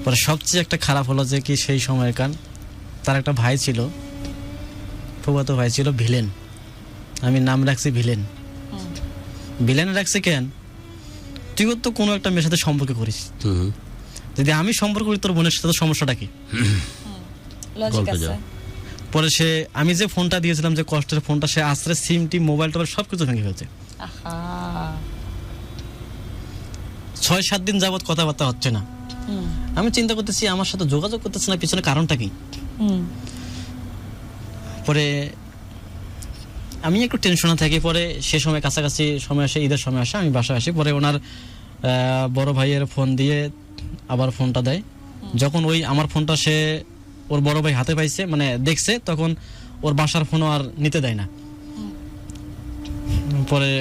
পরে সবচেয়ে একটা খারাপ হলো যে কি, সেই সময়কার তার একটা ভাই ছিল, ফুফাতো ভাই ছিল, ভিলেন। আমি নাম রাখছি ভিলেন। ভিলেন রাখছি কেন? তুই তো কোনো একটা মেয়ের সাথে সম্পর্ক করিস, হুম। যদি আমি সম্পর্ক করি তোর বোনের সাথে, সমস্যাটা কি? লজিক গল্পে আছে। যাও। পরে সে আমি যে ফোনটা দিয়েছিলাম, যে কষ্টের ফোনটা, সে আশ্রে সিমটি মোবাইল টোবাইল সবকিছু ভেঙে ফেলছে। আহা 6-7 দিন যাবত কথাবার্তা হচ্ছে না। আমি চিন্তা করতেছি আমার সাথে যোগাযোগ করতেছে না, পিছনে কারণটা কি। পরে আমি একটু টেনশনে থাকি। পরে সে সময় কাছাকাছি সময় আসে, ঈদের সময় আসে, আমি বাসায় আসি। পরে ওনার বড় ভাইয়ের ফোন দিয়ে আবার ফোনটা দেয়। যখন ওই আমার ফোনটা সে ওর বড় ভাই হাতে পাইছে, মানে দেখছে, তখন ওর বাসার ফোনও আর নিতে দেয় না। পরে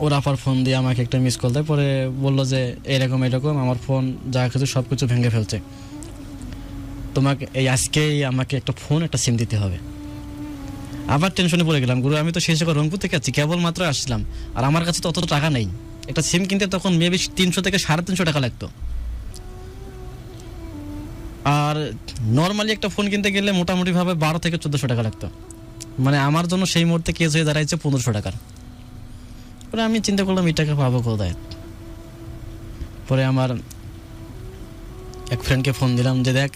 ওর আপার ফোন দিয়ে আমাকে একটা মিস কল দেয়। পরে বললো যে এরকম এরকম আমার ফোন যা কিছু সব কিছু ভেঙে ফেলছে, তোমাকে এই আজকেই আমাকে একটা ফোন, একটা সিম দিতে হবে। আবার টেনশনে পড়ে গেলাম, গুরু আমি তো সেই জায়গায় রংপুর থেকে আছি, কেবল মাত্র আসলাম, আর আমার কাছে তো অতটা টাকা নেই। একটা সিম কিনতে তখন মেবি 300 থেকে 350 টাকা লাগতো, আর নর্মালি একটা ফোন কিনতে গেলে মোটামুটি ভাবে 12 থেকে 1400 টাকা লাগতো। মানে আমার জন্য সেই মুহূর্তে কেস হয়ে দাঁড়াইছে 1500 টাকার। পরে আমি চিন্তা করলাম এই টাকা পাবো কোথায়। পরে আমার এক ফ্রেন্ডকে ফোন দিলাম যে দেখ,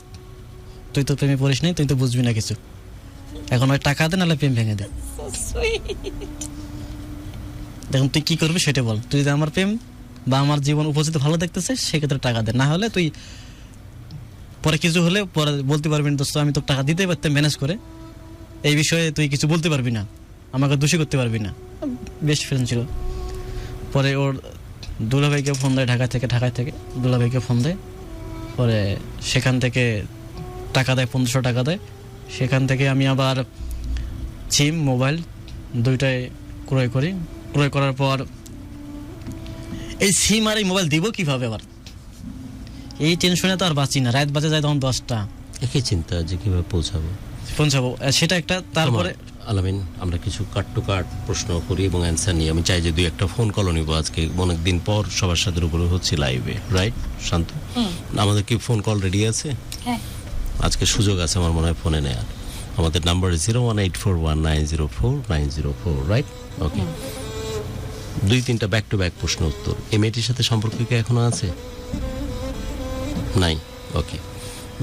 তুই তো প্রেমে পড়িস নাই, তুই তো বুঝবি না কিছু, এখন ওই টাকা দে, নাহলে প্রেম ভেঙে দে। দেখুন তুই কি করবি সেটা বল। তুই যদি আমার প্রেম বা আমার জীবন উপস্থিত ভালো দেখতেছিস, সেক্ষেত্রে টাকা দে, না হলে তুই পরে কিছু হলে পরে বলতে পারবি না, দোস্ত আমি তো টাকা দিতে পারতাম ম্যানেজ করে, এই বিষয়ে তুই কিছু বলতে পারবি না, আমাকে দোষী করতে পারবি না। বেস্ট ফ্রেন্ড ছিল। পরে ওর দুলাভাইকে ফোন দেয়, ঢাকা থেকে দুলাভাইকে ফোন দেয়। পরে সেখান থেকে টাকা দেয়, 1500 টাকা দেয়। সেখান থেকে আমি আবার সিম মোবাইল দুইটাই ক্রয় করি। ক্রয় করার পর এই সিম আর এই মোবাইল দিব কিভাবে, আবার এই টেনশনে তো আর বাঁচি না। রাত বাজে যায় তখন 10টা, একই চিন্তা যে কিভাবে পৌঁছাবো। সেটা একটা। তারপরে আলামিন, আমরা কিছু কাট টু কাট প্রশ্ন করি এবং অ্যান্সার নিই। আমি চাই যে 2-1টা ফোন কল নিব আজকে, অনেকদিন পর সবার সাথে উপরে হচ্ছে লাইভে, রাইট শান্ত? আমাদের কি ফোন কল রেডি আছে? আজকে সুযোগ আছে আমার মনে হয় ফোনে নেয়ার। আমাদের নাম্বার 01841904904, রাইট? ওকে, 2-3টা ব্যাক টু ব্যাক প্রশ্ন উত্তর। এই মেয়েটির সাথে সম্পর্ক কি এখনো আছে? নাই। ওকে,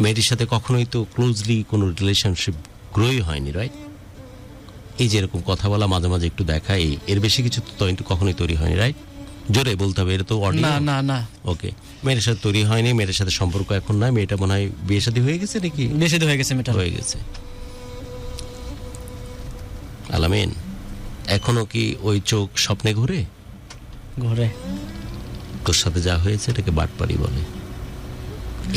মেয়েটির সাথে কখনোই তো ক্লোজলি কোনো রিলেশনশিপ গ্রোই হয়নি, রাইট? এই যে এরকম কথা বলা, মাঝে মাঝে একটু দেখা, এর বেশি কিছু তো কখনোই তৈরি হয়নি, রাইট? জোরে বলতে হবে, এটা তো না না না। ওকে, মেয়ের সাথে তৈরি হয়নি, মেয়ের সাথে সম্পর্ক এখন নাই। মেয়েটা মনে হয় বিয়ে শাদী হয়ে গেছে নাকি? বিয়ে শাদী হয়ে গেছে, মেয়েটা হয়ে গেছে। আলামিন, এখনো কি ওই চোখ স্বপ্নে ঘুরে? ঘরে। তোর সাথে যা হয়েছে এটাকে বাটপাড়ি বলে।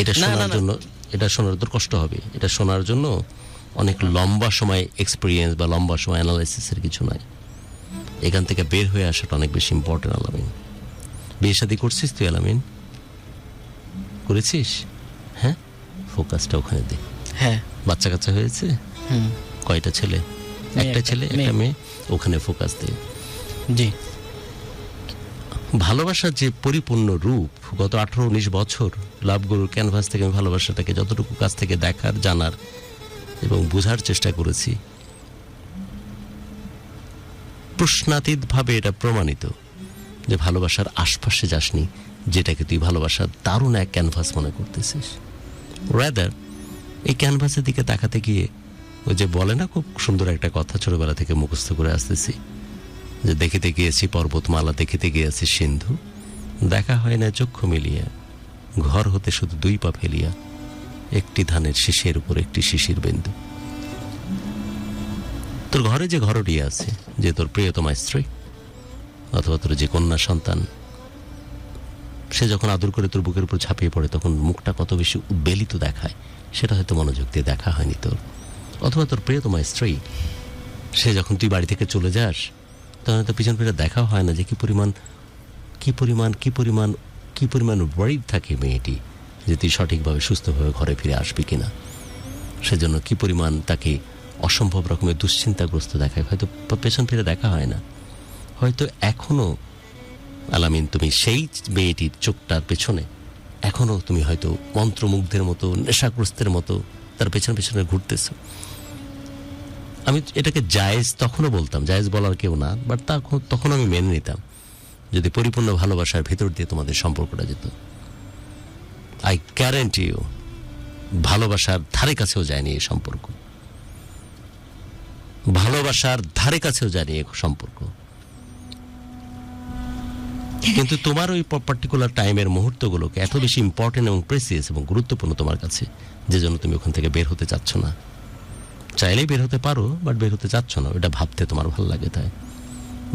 এটা শোনার জন্য, এটা শোনার তোর কষ্ট হবে। এটা শোনার জন্য অনেক লম্বা সময় এক্সপিরিয়েন্স বা লম্বা সময় অ্যানালাইসিসের কিছু নাই। এখান থেকে বের হয়ে আসাটা অনেক বেশি ইম্পর্টেন্ট। আলামিন, বিয়ে শাদী করছিস তুই? আলামিন, করেছিস? হ্যাঁ, ফোকাসটা ওখানে দে। হ্যাঁ। বাচ্চা কাচ্চা হয়েছে? কয়টা ছেলে? একটা ছেলে, একটা মেয়ে। ওখানে ফোকাস দে। জি। ভালোবাসার যে পরিপূর্ণ রূপ, গত 18-19 বছর লাভগুরুর ক্যানভাস থেকে আমি ভালোবাসাটাকে যতটুকু কাছ থেকে দেখার, জানার এবং বোঝার চেষ্টা করেছি, প্রশ্নাতীতভাবে এটা প্রমাণিত যে ভালোবাসার আশপাশে যাসনি, যেটাকে তুই ভালোবাসার দারুণ এক ক্যানভাস মনে করতেছিস। রাদার এই ক্যানভাসের দিকে তাকাতে গিয়ে ওই যে বলে না, খুব সুন্দর একটা কথা ছোটবেলা থেকে মুখস্থ করে আসতেছি, যে দেখিতে গিয়েছি পর্বতমালা, দেখিতে গিয়েছি সিন্ধু, দেখা হয় না চক্ষু মিলিয়া, ঘর হতে শুধু 2 পা ফেলিয়া, একটি ধানের শীষের উপর একটি শিশির বিন্দু। তোর ঘরে যে ঘরটি আছে, যে তোর প্রিয়তমা স্ত্রী অথবা তোর যে কন্যা সন্তান, সে যখন আদর করে তোর বুকের উপর ঝাঁপিয়ে পড়ে, তখন মুখটা কত বেশি উদ্বেলিত দেখায়, সেটা হয়তো মনোযোগ দিয়ে দেখা হয়নি তোর। অথবা তোর প্রিয়তমা স্ত্রী, সে যখন তুই বাড়ি থেকে চলে যাস, তখন হয়তো পিছন ফিরে দেখা হয় না যে কি পরিমাণ ওয়ারিড থাকে মেয়েটি যে তুই সঠিকভাবে সুস্থভাবে ঘরে ফিরে আসবি কিনা। সেজন্য কি পরিমাণ তাকে অসম্ভব রকমের দুশ্চিন্তাগ্রস্ত দেখায়, হয়তো পেছন ফিরে দেখা হয় না। হয়তো এখনো আলামিন তুমি সেই মেয়েটির চোখটার পেছনে এখনো তুমি হয়তো মন্ত্রমুগ্ধের মতো, নেশাগ্রস্তের মতো তার পেছনে পেছনে ঘুরতেছ। আমি এটাকে জায়েজ তখনও বলতাম, জায়েজ বলার কেউ না, বাট তখন আমি মেনে নিতাম যদি পরিপূর্ণ ভালোবাসার ভেতর দিয়ে তোমাদের সম্পর্কটা যেত। আই গ্যারান্টি ইউ ভালোবাসার ধারে কাছেও যায়নি এই সম্পর্ক। ভালোবাসার ধারে কাছেও জানি এই সম্পর্ক, কিন্তু তোমার ওই পার্টিকুলার টাইমের মুহূর্তগুলোকে এত বেশি ইম্পর্টেন্ট এবং প্রেসিয়াস এবং গুরুত্বপূর্ণ তোমার কাছে, যে জন্য তুমি ওখান থেকে বের হতে চাচ্ছ না। চাইলেই বের হতে পারো, বাট বের হতে চাচ্ছ না, ওটা ভাবতে তোমার ভালো লাগে তাই।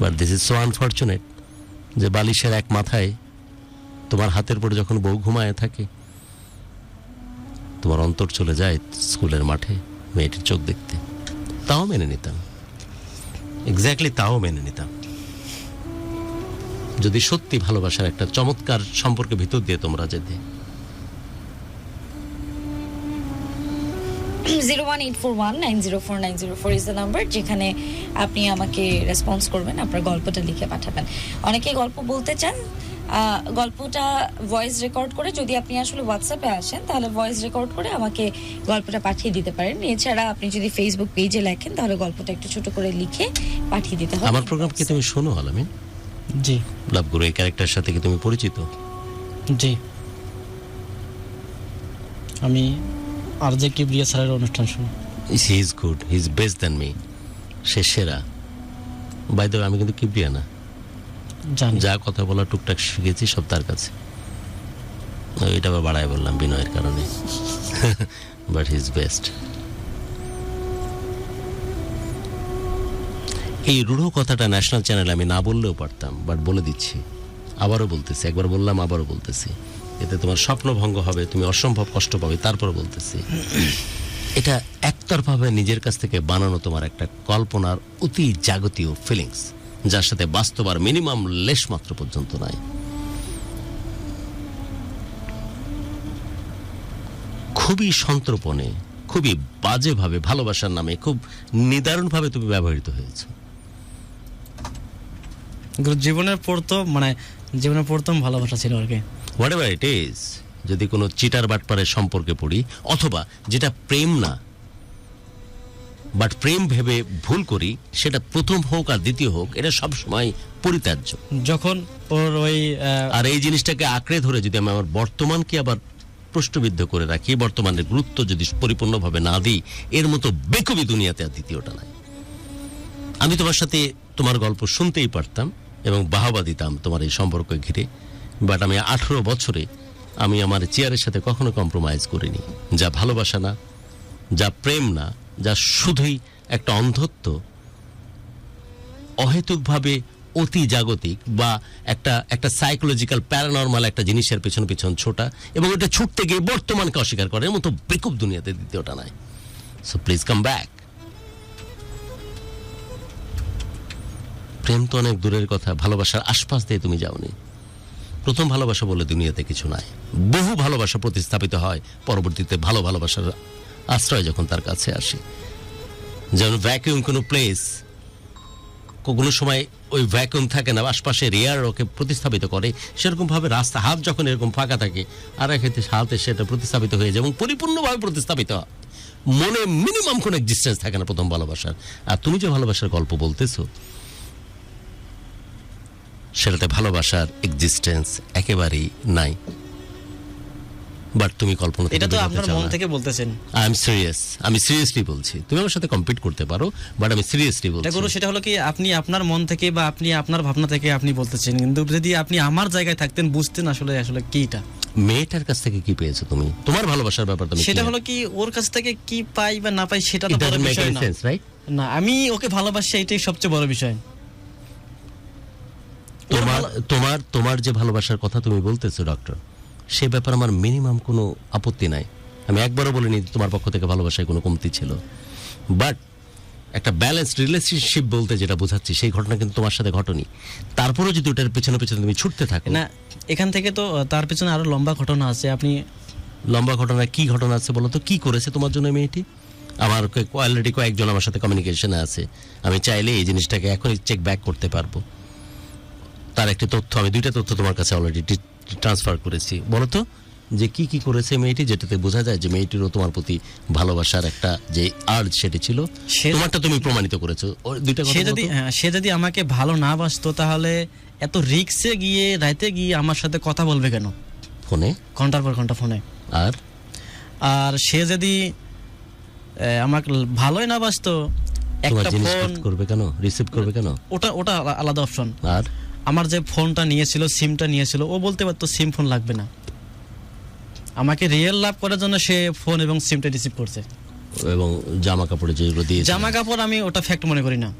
But this is so unfortunate যে বালিশের এক মাথায় তোমার হাতের পরে যখন বউ ঘুমায় থাকে, তোমার অন্তর চলে যায় স্কুলের মাঠে মেয়েটির চোখ দেখতে। তাও মেনে নিতাম, এক্স্যাক্টলি তাও মেনে নিতাম, যদি সত্যি ভালোবাসার একটা চমৎকার সম্পর্কের ভিতর দিয়ে তোমরা যেতে। 01841904904 ইজ দ্য নাম্বার, যেখানে আপনি আমাকে রেসপন্স করবেন, আপনার গল্পটা লিখে পাঠাবেন। অনেকে গল্প বলতে চান, গল্পটা ভয়েস রেকর্ড করে, যদি আপনি আসলে হোয়াটসঅ্যাপে আসেন তাহলে ভয়েস রেকর্ড করে আমাকে গল্পটা পাঠিয়ে দিতে পারেন। এছাড়া আপনি যদি ফেসবুক পেজে লেখেন তাহলে গল্পটা একটু ছোট করে লিখে পাঠিয়ে দিতে হবে। আমার প্রোগ্রাম কি তুমি শোনো আলামিন? জি লাভগুরু এই ক্যারেক্টারের সাথে কি তুমি পরিচিত? জি, আমি আর যে কিবরিয়া স্যারের অনুষ্ঠান শুনি। He is good, he is best than me, সে সেরা। বাই দ্য ওয়ে, আমি কিন্তু কিবরিয়া না, জানি। যা কথা বলা টুকটাক শিখেছি সব তার কাছে। এটা আবার বাড়ায় বললাম বিনয়ের কারণে, বাট হি ইজ বেস্ট। এই রূঢ় কথাটা ন্যাশনাল চ্যানেলে আমি না বললেও পারতাম, বাট বলে দিচ্ছি, আবারও বলতেছি, একবার বললাম আবারও বলতেছি। এতে তোমার স্বপ্ন ভঙ্গ হবে, তুমি অসম্ভব কষ্ট পাবে, তারপরে বলতেছি। এটা একতরফাভাবে নিজের কাছ থেকে বানানো তোমার একটা কল্পনার অতি জাগতীয় ফিলিংস, যার সাথে বাস্তব আর মিনিমাম লেশ মাত্র পর্যন্ত নাই। খুবই সন্তর্পণে, খুবই বাজেভাবে ভালোবাসার নামে খুব নিদারুণভাবে তুমি ব্যবহৃত হয়েছে। জীবনের প্রথম ভালোবাসা ছিল আর কি। হোয়াট এভার ইট ইজ, যদি কোনো চিটার বাটপারের সম্পর্কে পড়ি, অথবা যেটা প্রেম না বাট প্রেম ভেবে ভুল করি, সেটা প্রথম হোক আর দ্বিতীয় হোক, এটা সবসময় পরিত্যাজ্য। যখন ওর ওই আর এই জিনিসটাকে আঁকড়ে ধরে যদি আমি আমার বর্তমানকে আবার প্রশ্নবিদ্ধ করে রাখি, বর্তমানের গুরুত্ব যদি পরিপূর্ণভাবে না দিই, এর মতো বেকুবি দুনিয়াতে আর দ্বিতীয়টা নাই। আমি তোমার সাথে তোমার গল্প শুনতেই পারতাম এবং বাহবা দিতাম তোমার এই সম্পর্ক ঘিরে, বাট আমি 18 বছরে আমি আমার চেয়ারের সাথে কখনো কম্প্রোমাইজ করিনি। যা ভালোবাসা না, যা প্রেম না, যা শুধুই একটা অন্ধত্ব, অহেতুকভাবে অতি জাগতিক বা একটা সাইকোলজিক্যাল প্যারানর্মাল একটা জিনিসের পেছন ছোটা, এবং এটা ছুটতে গিয়ে বর্তমানকে অস্বীকার করার মতো বেকুব দুনিয়াতে দ্বিতীয়টা নাই। So please come back. প্রেম তো অনেক দূরের কথা, ভালোবাসার আশপাশ দিয়ে তুমি যাওনি। প্রথম ভালোবাসা বলে দুনিয়াতে কিছু নাই। বহু ভালোবাসা প্রতিস্থাপিত হয় পরবর্তীতে ভালোবাসার আশ্রয় যখন তার কাছে আসে। যেমন ভ্যাকুয়াম কোনো প্লেস, কোনো সময় ওই ভ্যাকুয়াম থাকে না, আশপাশের এয়ার ওকে প্রতিস্থাপিত করে, সেরকম ভাবে রাস্তা হাত যখন এরকম ফাঁকা থাকে, আর এক হাতে সেটা প্রতিস্থাপিত হয়ে যায় এবং পরিপূর্ণভাবে প্রতিস্থাপিত হয়। মনে মিনিমাম কোনো এক্সিস্টেন্স থাকে না প্রথম ভালোবাসার। আর তুমি যে ভালোবাসার গল্প বলতেছো, সেটাতে ভালোবাসার এক্সিস্টেন্স একেবারেই নাই। বাট তুমি কল্পনা, এটা তো আপনার মন থেকে বলতেছেন। আই এম সিরিয়াস, আমি সিরিয়াসলি বলছি। তুমি আমার সাথে কম্পিট করতে পারো, বাট আমি সিরিয়াসলি বলছি। গুরু, সেটা হলো কি, আপনি আপনার মন থেকে বা আপনি আপনার ভাবনা থেকে আপনি বলতেছেন, কিন্তু যদি আপনি আমার জায়গায় থাকতেন বুঝতেন আসলে কিটা। মেয়েটার কাছ থেকে কি পেয়েছো তুমি? তোমার ভালোবাসার ব্যাপারটা সেটা হলো কি, ওর কাছ থেকে কি পাই বা না পাই সেটা তো বড় বিষয় না। না, আমি ওকে ভালোবাসি, এটাই সবচেয়ে বড় বিষয়। তোমার যে ভালোবাসার কথা তুমি বলতেছো ডক্টর, সে ব্যাপারে আমার মিনিমাম কোনো আপত্তি নাই। আমি একবারও বলিনি তোমার পক্ষ থেকে ভালোবাসায় কোনো কমতি ছিল, বাট একটা ব্যালেন্সড রিলেশনশিপ বলতে যেটা বোঝাচ্ছি, সেই ঘটনা কিন্তু তোমার সাথে ঘটেনি। তারপরেও যদি ওটার পেছনে তুমি ছুটতে থাকো না, এখান থেকে তো তার পেছনে আরো লম্বা ঘটনা আছে। আপনি লম্বা ঘটনা কি ঘটনা আছে বলো তো? কি করেছে তোমার জন্য মেয়েটি? আমার অলরেডি কয়েকজন আমার সাথে কমিউনিকেশনে আছে, আমি চাইলে এই জিনিসটাকে এখনই চেক ব্যাক করতে পারবো। তার একটি তথ্য, আমি 2টা তথ্য তোমার কাছে অলরেডি ট্রান্সফার করেছি। বলো তো যে কি করেছে মেয়েটি, যেটাতে বোঝা যায় যে মেয়েটিরও তোমার প্রতি ভালোবাসার একটা যে আর্জ সেটি ছিল, তোমারটা তুমি প্রমাণিত করেছো। 2টা কথা। সে যদি আমাকে ভালো না বাসতো, তাহলে এত রিক্সে গিয়ে রাইতে গিয়ে আমার সাথে কথা বলবে কেন ফোনে, ঘন্টার পর ঘন্টা ফোনে? আর সে যদি আমাকে ভালোই না বাসতো, তোমার একটা জিনিস ফোন gift করবে কেন, রিসিভ করবে কেন? ওটা আলাদা অপশন। আর আমার যে ফোনটা নিয়েছিল, সিমটা নিয়েছিল, ও বলতে পারতো সিম ফোন লাগবে না, আমাকে রিয়েল লাভ করার জন্য সে ফোন এবং সিমটা রিসিভ করছে। এবং জামা কাপড়ে যেগুলো দিয়ে জামা কাপড় আমি ওটা ফ্যাক্ট মনে করি না,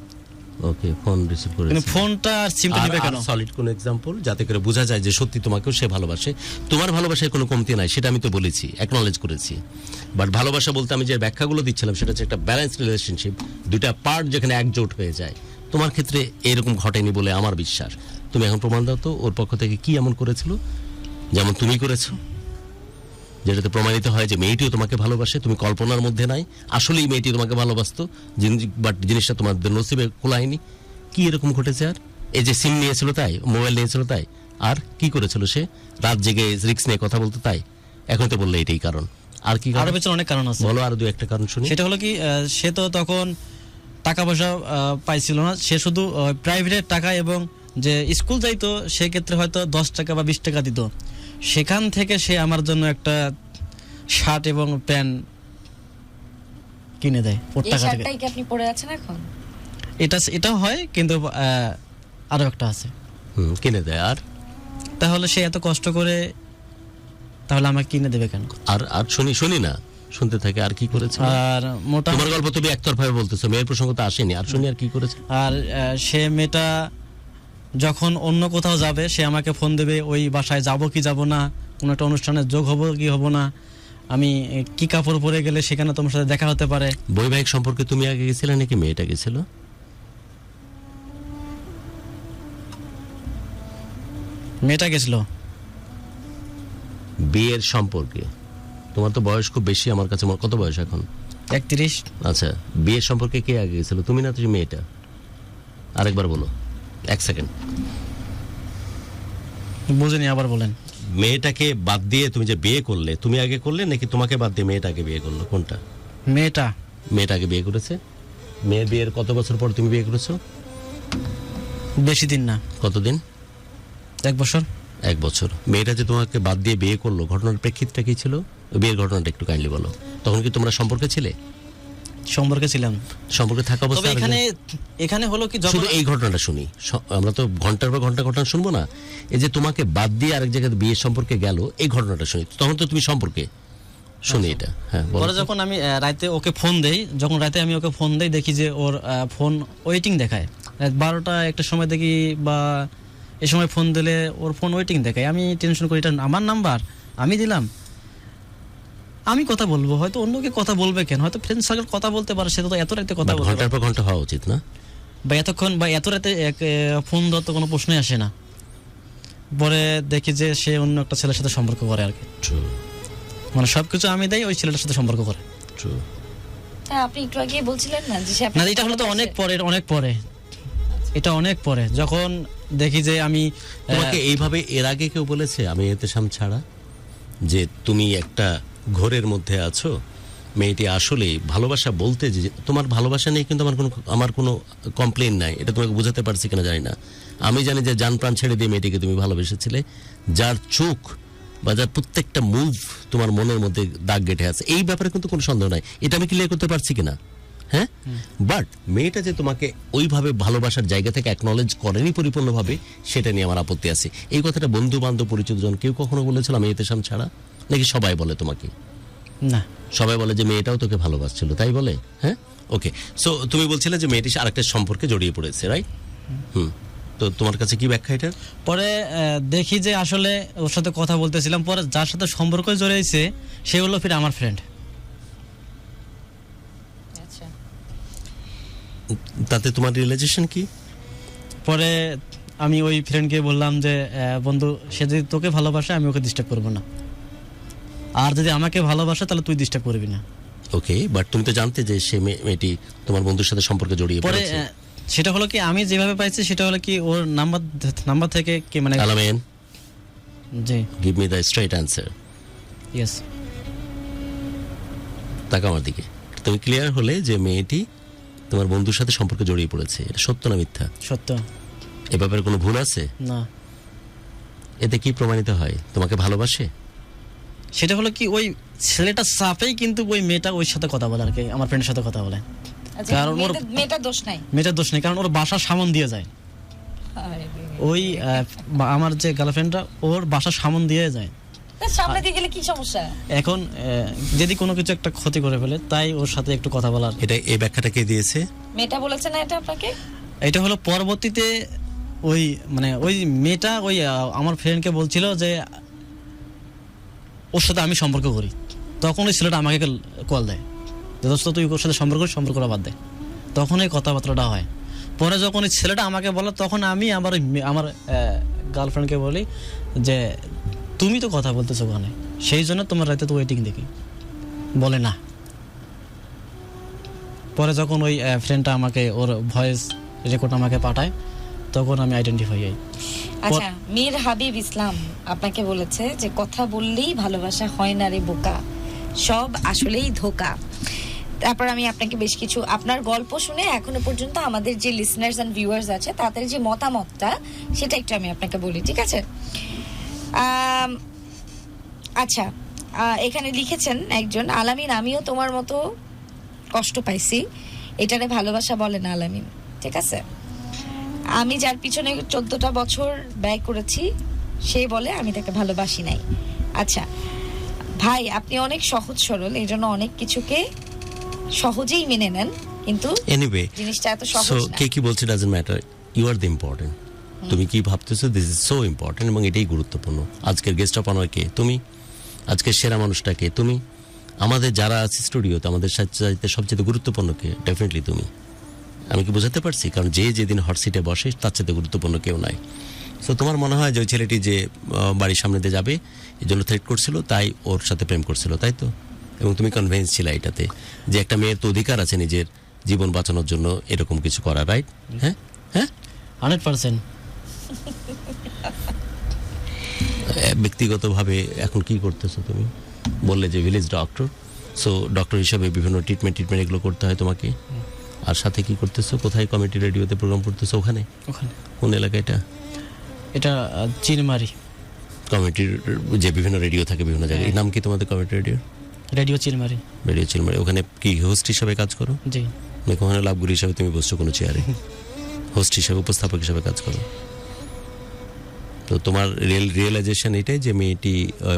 ওকে ফোন রিসিভ করে কিন্তু ফোনটা আর সিমটা নেবে কেন? সলিড কোন এক্সাম্পল যাতে করে বোঝা যায় যে সত্যি তোমাকেও সে ভালোবাসে, তোমার ভালোবাসায় কোনো কমতি নাই, সেটা আমি তো বলেছি, অ্যাকনলেজ করেছি। বাট ভালোবাসা বলতে আমি যে ব্যাখ্যাগুলো দিচ্ছিলাম সেটা হচ্ছে একটা ব্যালেন্স রিলেশনশিপ, দুইটা পার্ট যেখানে একজোট হয়ে যায়। তোমার ক্ষেত্রে এরকম ঘটেনি বলে আমার বিশ্বাস। তুমি এখন প্রমাণ দাও তো ওর পক্ষ থেকে কি এমন করেছিল যেমন তুমি করেছো, যেটাতে প্রমাণিত হয় যে মেয়েটিও তোমাকে ভালোবাসে, তুমি কল্পনার মধ্যে নাই, আসলেই মেয়েটি তোমাকে ভালোবাসতো, বাট জিনিসটা তোমাদের নসিবে খোলায়নি। কি এরকম ঘটেছে? আর এই যে সিম নিয়েছিল তাই, মোবাইল নিয়েছিল তাই, আর কি করেছিল সে? রাত জেগে রিস্ক নিয়ে কথা বলতো তাই? এখন তো বললে এটাই কারণ, আর কি আরো পেছনে অনেক কারণ আছে। বলো আরো দুই একটা কারণ শুনি। সেটা হলো কি, সে তো তখন টাকা পয়সা পাইছিল না, সে শুধু প্রাইভেটের টাকা এবং যে স্কুল যাইতো সেক্ষেত্রে হয়তো 10 টাকা বা 20 টাকা দিত, সেখান থেকে সে আমার জন্য একটা শার্ট এবং প্যান্ট কিনে দেয় ওর এই টাকা থেকে। শার্টটাই কি আপনি পরে আছেন এখন? এটাও হয়, কিন্তু আরো একটা আছে। কিনে দেয়। আর তাহলে সে এত কষ্ট করে তাহলে আমাকে কিনে দেবে কেন? আর আর শুনি না, শুনতে থাকে। আর কি করেছে? আর মোটা তোমার গল্প তুমি একতরফাভাবে বলতেছো, মেয়ের প্রসঙ্গ তো আসেনি। আর শুনি আর কি করেছে? আর সে মেয়েটা যখন অন্য কোথাও যাবে সে আমাকে ফোন দেবে, ওই বাসায় যাব কি যাব না, কোনো একটা অনুষ্ঠানে যোগ হব কি হব না, আমি কি কাপড় পরে গেলে সেখানে তোমার সাথে দেখা হতে পারে। বৈবাহিক সম্পর্কে তুমি আগে গেছিলে নাকি মেয়েটা গেছিল? মেয়েটা গেছিল। বিয়ের সম্পর্কে তোমার তো বয়স খুব বেশি আমার কাছে। কত বয়স এখন? 31। আচ্ছা, বিয়ের সম্পর্কে কে আগে গেছিল, তুমি না তুমি মেয়েটা? আরেকবার বলো, 1 সেকেন্ড। বুঝিনি, আবার বলেন। মেয়েটাকে বাদ দিয়ে তুমি যে বিয়ে করলে, তুমি আগে করলে নাকি তোমাকে বাদ দিয়ে মেয়েটাকে বিয়ে করলো, কোনটা? মেয়েটাকে বিয়ে করেছে। মেয়ের বিয়ের কত বছর পর তুমি বিয়ে করেছো? বেশি দিন না। কতদিন? 1 বছর। 1 বছর। মেয়েটা যে তোমাকে বাদ দিয়ে বিয়ে করলো, ঘটনার প্রেক্ষিতটা কি ছিল? বিয়ের ঘটনাটা একটু কাইন্ডলি বলো। তখন কি তোমরা সম্পর্কে ছিলে? সম্পর্কে ছিলাম। সম্পর্কে থাকা তবে অবস্থায় এখানে হলো কি, শুধু এই ঘটনাটা শুনি, আমরা তো ঘন্টার পর ঘন্টা ঘটনা শুনবো না। এই যে তোমাকে বাদ দিয়ে আরেক জায়গায় বিয়ের সম্পর্কে গেল, এই ঘটনাটা শুনি। তখন তো তুমি সম্পর্কে শুনি এটা। হ্যাঁ, পরে যখন আমি রাতে ওকে ফোন দেই, দেখি যে ওর ফোন ওয়েটিং দেখায়। রাত 12টা একটা সময় দেখি, বা এই সময় ফোন দিলে ওর ফোন ওয়েটিং দেখায়। আমি টেনশন করি, এটা আমার নাম্বার, আমি দিলাম, আমি কথা বলবো, হয়তো অন্যকে কথা বলবে কেন, হয়তো ফ্রেন্ড সার্কেল কথা বলতে পারে, সে তো এত রাতে কথা বলতে ঘন্টার পর ঘন্টা হওয়া উচিত না, বা এতক্ষণ বা এত রাতে ফোন দেওয়ার তো কোনো প্রশ্নই আসে না। পরে দেখি যে সে অন্য একটা ছেলের সাথে সম্পর্ক করে আর কি। মানে সবকিছু আমি দেই, ওই ছেলেটার সাথে সম্পর্ক করে। হ্যাঁ, আপনি একটু আগে বলছিলেন না যে না, এটা হলো তো অনেক পরে, এটা অনেক পরে, যখন দেখি যে আমি তোমাকে এইভাবে এর আগে কেউ বলেছে আমি এতেশাম ছাড়া যে তুমি একটা ঘোরের মধ্যে আছো, মেয়েটি আসলে ভালোবাসা বলতে যে তোমার ভালোবাসা নেই, কিন্তু আমার কোনো কমপ্লেইন নাই, এটা তোমাকে বোঝাতে পারছি কিনা জানি না। আমি জানি যে জান প্রাণ ছেড়ে দিয়ে মেয়েটিকে তুমি ভালোবেসেছিলে, যার চোখ বা যার প্রত্যেকটা মুভ তোমার মনের মধ্যে দাগ গেঁথে আছে, এই ব্যাপারে কিন্তু কোনো সন্দেহ নাই। এটা আমি ক্লিয়ার করতে পারছি কিনা? হ্যাঁ, বাট মেয়েটা যে তোমাকে ওইভাবে ভালোবাসার জায়গা থেকে অ্যাকনলেজ করেনি পরিপূর্ণভাবে, সেটা নিয়ে আমার আপত্তি আছে। এই কথাটা বন্ধু বান্ধব পরিচিত জন কেউ কখনো বলেছিল আমি এতেশাম ছাড়া, নাকি সবাই বলে তোমাকে? না, সবাই বলে যে মেয়েটাও তোকে ভালোবাসছিল, তাই বলে। হ্যাঁ, ওকে। সো তুমি বলছিলে যে মেয়েটি আরেকটা সম্পর্কে জড়িয়ে পড়েছে, রাইট? তো তোমার কাছে কি ব্যাখ্যা এটা? পরে দেখি যে আসলে ওর সাথে কথা বলতেছিলাম, পরে যার সাথে সম্পর্ক জড়িয়েছে সে হলো ফির আমার ফ্রেন্ড। আচ্ছা, তাতে তোমার রিয়েলাইজেশন কি? পরে আমি ওই ফ্রেন্ডকে বললাম যে বন্ধু, সে যদি তোকে ভালোবাসে আমি ওকে ডিস্টার্ব করবো না, আর যদি আমাকে ভালোবাসে তাহলে তুই ডিস্টার্ব করবি না। ওকে, বাট তুমি তো জানতে যে সে মেয়েটি তোমার বন্ধুর সাথে সম্পর্কে জড়িয়ে পরে পড়েছে। সেটা হলো কি, আমি যেভাবে পাইছি সেটা হলো কি, ওর নাম্বার থেকে কি মানে আলামিন, জি, give me the straight answer. Yes. তাকাও আমার দিকে। তুমি ক্লিয়ার হলে যে মেয়েটি তোমার বন্ধুর সাথে সম্পর্কে জড়িয়ে পড়েছে, এটা সত্য না মিথ্যা? সত্য। এ ব্যাপারে কোনো ভুল আছে? না। এতে কি প্রমাণিত হয় তোমাকে ভালোবাসে? সেটা হলো কি, ওই ছেলেটা চাপেই কিন্তু ওই মেয়েটা ওই সাথে কথা বলে আর কি, আমার ফ্রেন্ডের সাথে কথা বলে। আচ্ছা, কারণ ওর মেয়েটার দোষ নাই। মেয়েটার দোষ নেই, কারণ ওর বাসার সামন দিয়ে যায়। ওই আমার যে গার্লফ্রেন্ডটা ওর বাসার সামন দিয়ে যায়। তার সামনে দিয়ে গেলে কি সমস্যা? এখন যদি কোনো কিছু একটা ক্ষতি করে ফেলে, তাই ওর সাথে একটু কথা বলার। এটা এই ব্যাখ্যাটা কে দিয়েছে? মেয়েটা বলেছে না এটা আপনাকে? এটা হলো পরবর্তীতে ওই মানে ওই মেয়েটা ওই আমার ফ্রেন্ডকে বলছিল যে ওর সাথে আমি সম্পর্ক করি। তখন ওই ছেলেটা আমাকে কল দেয় যে দোস্ত তুই ওর সাথে সম্পর্ক করিস, সম্পর্কটা বাদ দে। তখন এই কথাবার্তাটা হয়। পরে যখন ওই ছেলেটা আমাকে বলে, তখন আমি আমার গার্লফ্রেন্ডকে বলি যে তুমি তো কথা বলতেছো ওখানে, সেই জন্য তোমার রাতে তো ওয়েটিং দেখি। বলে না। পরে যখন ওই ফ্রেন্ডটা আমাকে ওর ভয়েস রেকর্ড আমাকে পাঠায়, তখন আমি আইডেন্টিফাই হই। আচ্ছা, মীর হাবিব ইসলাম আপনাকে বলেছে যে কথা বললেই ভালোবাসা হয় না রে বোকা, সব আসলেই ধোকা। তারপর আমি আপনাকে বেশ কিছু আপনার গল্প শুনে এখনো পর্যন্ত আমাদের যে লিসনার্স এন্ড ভিউয়ার্স আছে তাদের যে মতামতটা সেটা একটু আমি আপনাকে বলি, ঠিক আছে? আচ্ছা, এখানে লিখেছেন একজন, আলামিন আমিও তোমার মতো কষ্ট পাইছি, এটারে ভালোবাসা বলে না আলামিন, ঠিক আছে? আমি যার পিছনে 14টা বছর ব্যয় করেছি সে বলে আমি তাকে ভালোবাসি নাই। আচ্ছা ভাই, আপনি অনেক সহজ সরল, এই জন্য অনেক কিছুকে সহজেই মেনে নেন, কিন্তু এনিওয়ে জিনিসটা এত সহজ সো না। কে কি বলছে doesn't matter, you are the important. তুমি কি ভাবতেছো, দিস ইজ সো ইম্পর্টেন্ট, এবং এটাই গুরুত্বপূর্ণ। আজকের গেস্ট অফ অনার কে তুমি, আজকের সেরা মানুষটাকে তুমি, আমাদের যারা আছে স্টুডিওতে আমাদের সাথে সবচেয়ে গুরুত্বপূর্ণ কে, ডেফিনেটলি তুমি। আমি কি বোঝাতে পারছি? কারণ যে যেদিন হট সিটে বসে তার সাথে গুরুত্বপূর্ণ কেউ নাই। সো তোমার মনে হয় যে ওই ছেলেটি যে বাড়ির সামনে দিয়ে যাবে এই জন্য থ্রেট করছিল, তাই ওর সাথে প্রেম করছিল, তাই তো? এবং তুমি কনভিন্স ছিলে এটাতে যে একটা মেয়ের তো অধিকার আছে নিজের জীবন বাঁচানোর জন্য এরকম কিছু করা, রাইট? হ্যাঁ হ্যাঁ, 100%। ব্যক্তিগতভাবে এখন কি করতেছো তুমি? বললে যে ভিলেজ ডক্টর, সো ডক্টর হিসাবে বিভিন্ন ট্রিটমেন্ট এগুলো করতে হয় তোমাকে। আর সাথে কি করতেছো? কোথায় কমিটি রেডিওতে প্রোগ্রাম করতেছো? ওখানে ওখানে কোন এলাকা এটা? এটা চিরমারি কমিটির যে বিভিন্ন রেডিও থাকে বিভিন্ন জায়গায়, এই নাম কি তোমাদের committee radio? Radio Chirmari. Radio Chilmari. ওখানে কি হোস্ট হিসাবে কাজ করো? জি। নাকি ওখানে লাভগুরি হিসাবে তুমি বসছো কোনো চেয়ারে? হোস্ট হিসাবে, উপস্থাপক হিসাবে কাজ করো। তো তোমার রিয়েলাইজেশন এটাই যে মেয়েটি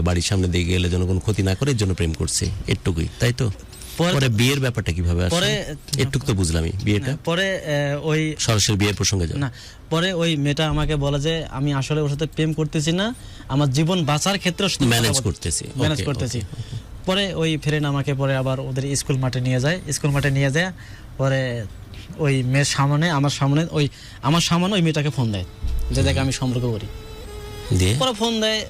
বাড়ির সামনে দিয়ে গেলে যেন কোনো ক্ষতি না করে এর জন্য প্রেম করছে, এটুকুই, তাই তো? পরে বিয়ের ব্যাপারটা কিভাবে আসে? পরে এটুক তো বুঝলামই, বিয়েটা পরে ওই সরাসরি বিয়ের প্রসঙ্গে যাও না। পরে ওই মেয়েটা আমাকে বলে যে আমি আসলে ওর সাথে প্রেম করতেছি না, আমার জীবন বাঁচার ক্ষেত্রে ম্যানেজ করতেছি, ম্যানেজ করতেছি। পরে ওই ফ্রেন্ড আমাকে পরে আবার ওদের স্কুল মাঠে নিয়ে যায়, স্কুল মাঠে নিয়ে যায়। পরে ওই মেয়ের সামনে আমার সামনে ওই মেয়েটাকে ফোন দেয় যে দেখ আমি সম্পর্ক করি। দিয়ে পরে ফোন দেয়,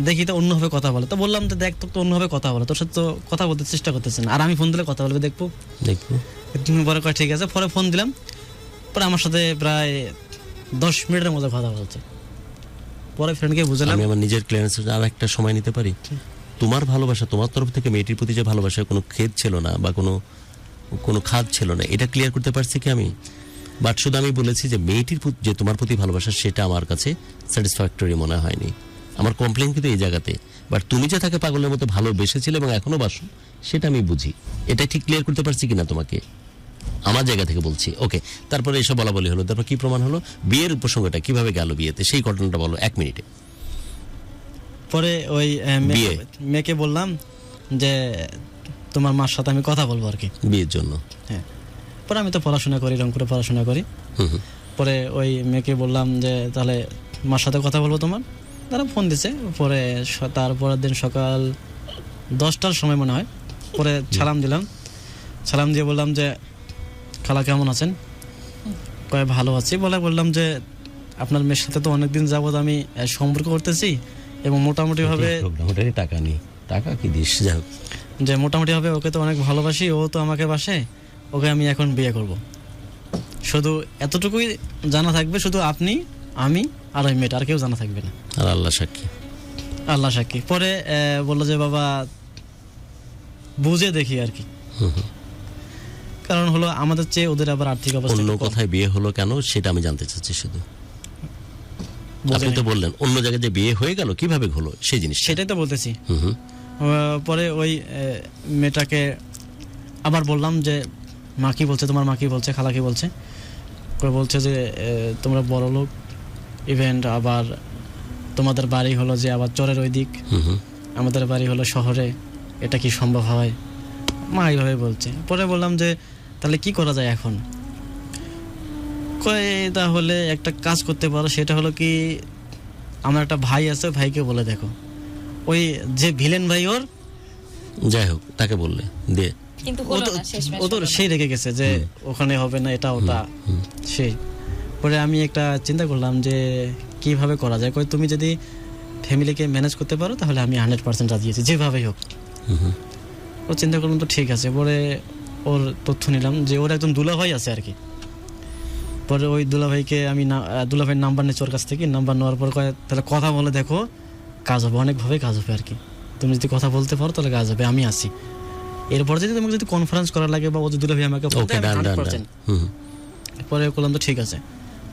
দেখি তো অন্যভাবে কথা বলে। তো বললাম তো দেখ তো অন্যভাবে কথা বলে, তোর সাথে তো কথা বলতে চেষ্টা করতেছে না, আর আমি ফোন দিলে কথা বলবে, দেখবো। তুমি পরে কয় ঠিক আছে। পরে ফোন দিলাম, পরে আমার সাথে প্রায় 10 মিনিটের মতো কথা বলছে। পরে ফ্রেন্ডকে বুঝলাম, আমি আমার নিজের ক্লিয়ারেন্সের আর একটা সময় নিতে পারি। তোমার ভালোবাসা, তোমার তরফ থেকে মেয়েটির প্রতি যে ভালোবাসা, কোনো খেদ ছিল না বা কোনো খাদ ছিল না, এটা ক্লিয়ার করতে পারছি কি আমি? বাট শুধু আমি বলেছি যে মেয়েটির যে তোমার প্রতি ভালোবাসা সেটা আমার কাছে স্যাটিসফ্যাক্টরি মনে হয়নি। আমার কমপ্লেন কিন্তু এই জায়গাতে। বাট তুমি যে তাকে পাগলের মতো ভালোবেসেছিলে এবং এখনো বাসো, সেটা আমি বুঝি। এটা ঠিক ক্লিয়ার করতে পারছি কিনা তোমাকে, আমার জায়গা থেকে বলছি। ওকে, তারপরে এসব বলা বলি হলো, তারপর কি প্রমাণ হলো? বিয়ের প্রসঙ্গটা কিভাবে গেল বিয়েতে, সেই ঘটনাটা বলো 1 মিনিটে। পরে ওই মেয়েকে বললাম যে তোমার মার সাথে আমি কথা বলবো আর কি, বিয়ের জন্য। হ্যাঁ। পরে আমি তো পড়াশোনা করি, রংপুরে পড়াশোনা করি। পরে ওই মেয়েকে বললাম যে তাহলে মার সাথে কথা বলবো তোমার। তারা ফোন দিছে। পরে তারপরের দিন সকাল 10টার সময় মনে হয়, পরে সালাম দিলাম। সালাম দিয়ে বললাম যে খালা কেমন আছেন? কয়ে ভালো আছি। বললাম যে আপনার মেয়ের সাথে তো অনেকদিন যাবত আমি সম্পর্ক করতেছি এবং মোটামুটি ভাবে টাকা নেই, টাকা কি দিস, যাই হোক, যে মোটামুটি ভাবে ওকে তো অনেক ভালোবাসি, ও তো আমাকে বাসে, ওকে আমি এখন বিয়ে করব। শুধু এতটুকুই জানা থাকবে, শুধু আপনি, আমি আর ওই মেয়েটা, আর কেউ জানা থাকবে না। আর আল্লাহ সাক্ষী, আল্লাহ সাক্ষী। পরে বললো যে বাবা বুঝে দেখি আর কি। কারণ হলো আমাদের চেয়ে ওদের আবার আর্থিক অবস্থা। অন্য কোথায় বিয়ে হলো কেন সেটা আমি জানতে চাচ্ছি শুধু। আপনি তো বললেন অন্য জায়গায় যে বিয়ে হয়ে গেল, কিভাবে হলো সেই জিনিস, সেটাই তো বলতেছি। পরে ওই মেয়েটাকে আবার বললাম যে মা কি বলছে, তোমার মা কি বলছে, খালা কি বলছে? বলছে যে তোমরা বড় লোক, ইভেন্ট আবার তোমাদের বাড়ি হলো যে আবার চরের ওই দিক, আমাদের বাড়ি হলো শহরে, এটা কি সম্ভব হয়? মা এইভাবে বলছে। পরে বললাম যে তাহলে কি করা যায় এখন? কয় তাহলে একটা কাজ করতে পারো, সেটা হলো কি আমার একটা ভাই আছে, ভাইকে বলে দেখো। ওই যে ভিলেন ভাই ওর, যাই হোক তাকে বললে দিয়ে কিন্তু ও হলো তো না, শেষমেশ ও তো হলো না। সেই রেখে গেছে যে ওখানে হবে না, এটা ওটা সেই। পরে আমি একটা চিন্তা করলাম যে কিভাবে করা যায়। কই তুমি যদি ফ্যামিলিকে ম্যানেজ করতে পারো তাহলে আমি 100% রাজি আছি, যেভাবেই হোক। ও চিন্তা করলাম তো ঠিক আছে। পরে ওর তথ্য নিলাম যে ওর একজন দুলাভাই আছে আর কি। পরে ওই দুলাভাইকে আমি দুলাভাইয়ের নাম্বার নিয়েছি ওর কাছ থেকে। নাম্বার নেওয়ার পর কয় তাহলে কথা বলে দেখো, কাজ হবে, অনেকভাবে কাজ হবে আর কি। তুমি যদি কথা বলতে পারো তাহলে কাজ হবে, আমি আছি। এরপর যদি তোমাকে যদি কনফারেন্স করা লাগে বা ও যদি দুলাভাই আমাকে ফোন দেয়, 100%। পরে করলাম তো ঠিক আছে।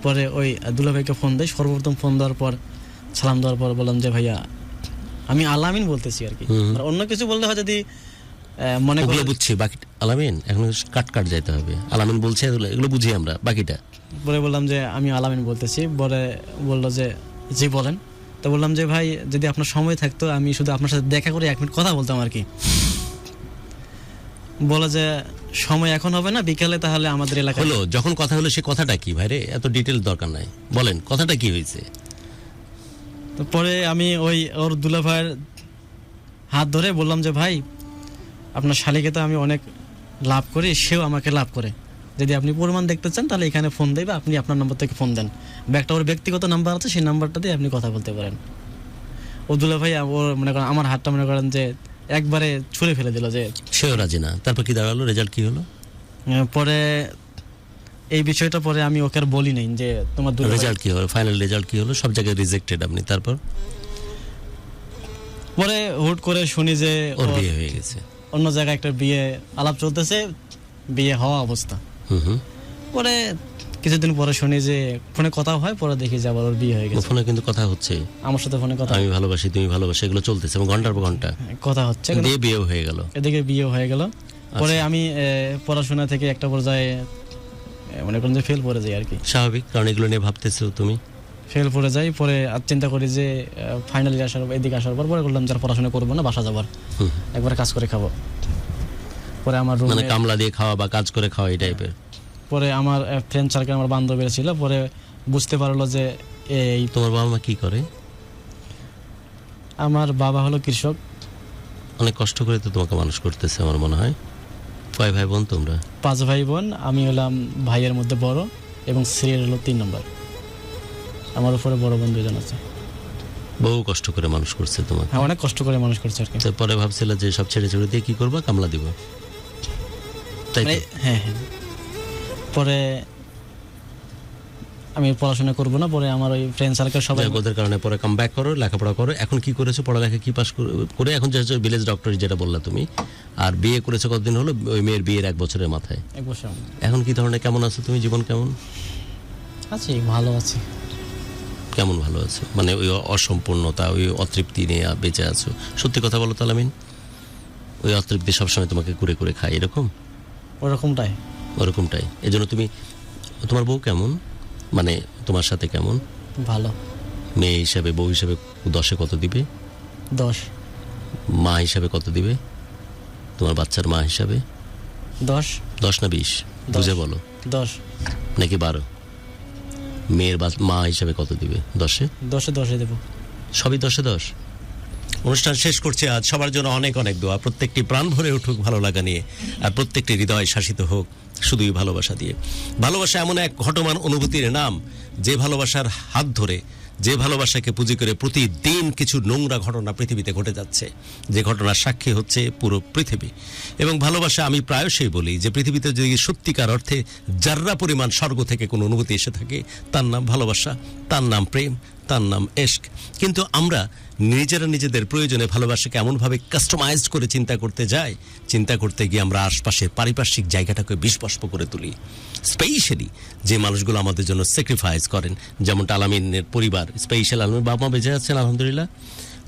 পরে ওই দুলাভাইকে ফোন দেয়। সর্বপ্রথম ফোন দেওয়ার পর সালাম দেওয়ার পর বললাম যে ভাইয়া আমি আলামিন বলতেছি আর কি। আর অন্য কিছু বললে হয় যদি মনে ওগুলো করে বুঝছি, বাকি আলামিন এখন কাট যাইতে হবে। আলামিন বলছে এগুলো বুঝি আমরা, বাকিটা। পরে বললাম যে আমি আলামিন বলতেছি। পরে বললো যে জি বলেন। তো বললাম যে ভাই যদি আপনার সময় থাকতো আমি শুধু আপনার সাথে দেখা করে 1 মিনিট কথা বলতাম আর কি। বলে যে সময় এখন হবে না, বিকালে তাহলে আমাদের এলাকায়। হলো যখন কথা হলো সে কথাটা কি ভাই রে? এত ডিটেল দরকার নাই, বলেন কথাটা কি হয়েছে। তো পরে আমি ওই ওর দুলাভাইয়ের হাত ধরে বললাম যে ভাই আপনার শালিকে তো আমি অনেক লাভ করি, সেও আমাকে লাভ করে। যদি আপনি প্রমাণ দেখতে চান তাহলে এখানে ফোন দেবে, আপনি আপনার নম্বর থেকে ফোন দেন বা একটা ওর ব্যক্তিগত নাম্বার আছে, সেই নাম্বারটা দিয়ে আপনি কথা বলতে পারেন। ও দুলাভাই ওর মনে করেন আমার হাতটা মনে করেন যে একবারে ছুঁড়ে ফেলে দিল যে সেও রাজি না। তারপর কি দাঁড়ালো, রেজাল্ট কি হলো? পরে এই বিষয়টা পরে আমি ওকে আর বলি নাই যে তোমার দুলাভাই। রেজাল্ট কি হলো, ফাইনাল রেজাল্ট কি হলো? সব জায়গায় রিজেক্টেড আপনি। তারপর পরে হুট করে শুনি যে ওর বিয়ে হয়ে গেছে, অন্য জায়গায় একটা বিয়ে আলাপ চলতেছে, বিয়ে হওয়া অবস্থা। পরে কিছুদিন পরে শুনি যে ফোনে কথা হয়, পরে দেখি যে আবার ওর বিয়ে হয়ে গেছে। ফোনে কিন্তু কথা হচ্ছে, আমার সাথে ফোনে কথা, আমি ভালোবাসি তুমি ভালোবাসি, এগুলো চলতেছে এবং ঘন্টার পর ঘন্টা কথা হচ্ছে, দিয়ে বিয়েও হয়ে গেল। এদিকে বিয়ে হয়ে গেল। পরে আমি পড়াশোনা থেকে একটা পর্যায়ে মনে করেন যে ফেল পড়ে যাই আর কি। স্বাভাবিক, কারণ এগুলো নিয়ে ভাবতেছো তুমি। ফেল পড়ে যাই। পরে আর চিন্তা করি যে ফাইনালি এদিকে আসার পর পরে করলাম যার পড়াশোনা করবো না, বাসা যাবার, একবার কাজ করে খাবো। পরে আমার মানে রুমে কামলা দিয়ে খাওয়া বা কাজ করে খাওয়া এই টাইপের। পরে আমার ফ্রেন্ড সার্কেল, আমার বান্ধবীরা ছিল, পরে বুঝতে পারলো যে এই তোমার বাবা মা কি করে? আমার বাবা হলো কৃষক। অনেক কষ্ট করে তো তোমাকে মানুষ করতেছে আমার মনে হয়। কয় ভাই বোন তোমরা? 5 ভাই বোন। আমি হলাম ভাইয়ের মধ্যে বড় এবং সিরিয়াল হলো 3 নম্বর। আমার উপরে বড় বোন 2 জন আছে। বহু কষ্ট করে মানুষ করছে তোমাকে। হ্যাঁ, অনেক কষ্ট করে মানুষ করছে আর কি। পরে ভাবছিল যে সব ছেড়ে ছেড়ে দিয়ে কি করবা, কামলা দিব, তাই তো? হ্যাঁ হ্যাঁ। পরে আমি পড়াশোনা করবো না, পরে আমার ওই ফ্রেন্ড সার্কেল সবাই ওদের কারণে পরে কাম ব্যাক করো, লেখাপড়া করো। এখন কি করেছো, পড়ালেখা কি পাস করে এখন যে ভিলেজ ডক্টর যেটা বললা তুমি, আর বিয়ে করেছো কতদিন হলো? ওই মেয়ের বিয়ের 1 বছরের মাথায়। 1 বছর। এখন কি ধরনের, কেমন আছো তুমি, জীবন কেমন? আছি, ভালো আছি। কেমন ভালো আছো মানে ওই অসম্পূর্ণতা, ওই অতৃপ্তি নিয়ে বেঁচে আছো? সত্যি কথা বলো তো আলামিন, ওই অতৃপ্তি সবসময় তোমাকে কুরে কুরে খায় এরকম? ওরকমটাই। ওরকমটাই। এই জন্য তুমি, তোমার বউ কেমন, মানে তোমার সাথে কেমন? ভালো। মেয়ে হিসাবে, বউ হিসাবে 10-এ কত দিবে? 10। মা হিসাবে কত দিবে, তোমার বাচ্চার মা হিসাবে? 10। 10 না 20 বুঝে বলো। 10 নাকি 12? মেয়ের মা হিসাবে কত দিবে 10-এ? 10-এ দেবো। সবই 10-এ 10। অনুষ্ঠান শেষ করছে আজ। সবার জন্য অনেক অনেক দোয়া, প্রত্যেকটি প্রাণ ভরে উঠুক ভালো লাগা নিয়ে, আর প্রত্যেকটি হৃদয় শাসিত হোক শুধুই ভালোবাসা দিয়ে। ভালোবাসা এমন এক ঘটমান অনুভূতির নাম, যে ভালোবাসার হাত ধরে, যে ভালোবাসাকে পুঁজি করে প্রতিদিন কিছু নোংরা ঘটনা পৃথিবীতে ঘটে যাচ্ছে, যে ঘটনার সাক্ষী হচ্ছে পুরো পৃথিবী। এবং ভালোবাসা, আমি প্রায়শই বলি যে পৃথিবীতে যদি সত্যিকার অর্থে যার্রা পরিমাণ স্বর্গ থেকে কোনো অনুভূতি এসে থাকে, তার নাম ভালোবাসা, তার নাম প্রেম, তার নাম এশক। কিন্তু আমরা নিজেরা নিজেদের প্রয়োজনে ভালোবাসাকে এমনভাবে কাস্টমাইজড করে চিন্তা করতে যাই, চিন্তা করতে গিয়ে আমরা আশপাশের পারিপার্শ্বিক জায়গাটাকে বিষবাষ্প করে তুলি। স্পেশালি যে মানুষগুলো আমাদের জন্য স্যাক্রিফাইস করেন, যেমনটা আলামিনের পরিবার, স্পেশাল আলামিনের বাবা মা বেঁচে আছেন আলহামদুলিল্লাহ,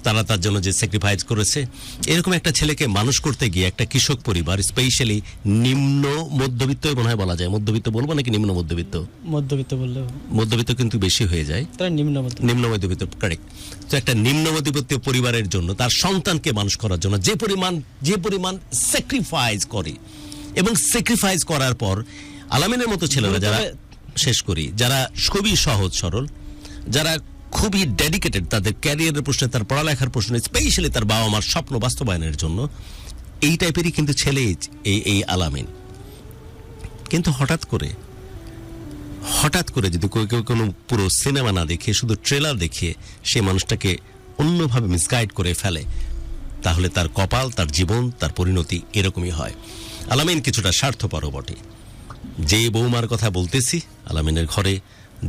তারা তার জন্য যে স্যাক্রিফাইস করেছে, এরকম একটা ছেলেকে মানুষ করতে গিয়ে একটা কৃষক পরিবার, স্পেশালি নিম্ন মধ্যবিত্ত মনে হয় বলা যায়, মধ্যবিত্ত বলবো নাকি নিম্ন মধ্যবিত্ত? মধ্যবিত্ত বললেও মধ্যবিত্ত কিন্তু বেশি হয়ে যায়, তারা নিম্ন মধ্যবিত্ত, কারেক্ট। তো একটা নিম্ন মধ্যবিত্ত পরিবারের জন্য তার সন্তানকে মানুষ করার জন্য যে পরিমাণ স্যাক্রিফাইস করে, এবং স্যাক্রিফাইস করার পর আলামিনের মতো ছেলেরা যারা, শেষ করি, যারা খুবই সহজ সরল, যারা খুবই ডেডিকেটেড তাদের ক্যারিয়ারের প্রশ্নে, তার পড়ালেখার প্রশ্নে, স্পেশালি তার বাবা মার স্বপ্ন বাস্তবায়নের জন্য, এই টাইপেরই কিন্তু ছেলে এই আলামিন। কিন্তু হঠাৎ করে যদি কেউ কোনো পুরো সিনেমা না দেখে শুধু ট্রেলার দেখিয়ে সেই মানুষটাকে অন্যভাবে মিসগাইড করে ফেলে, তাহলে তার কপাল, তার জীবন, তার পরিণতি এরকমই হয়। আলামিন কিছুটা স্বার্থপরও বটে। যে বৌমার কথা বলতেছি, আলামিনের ঘরে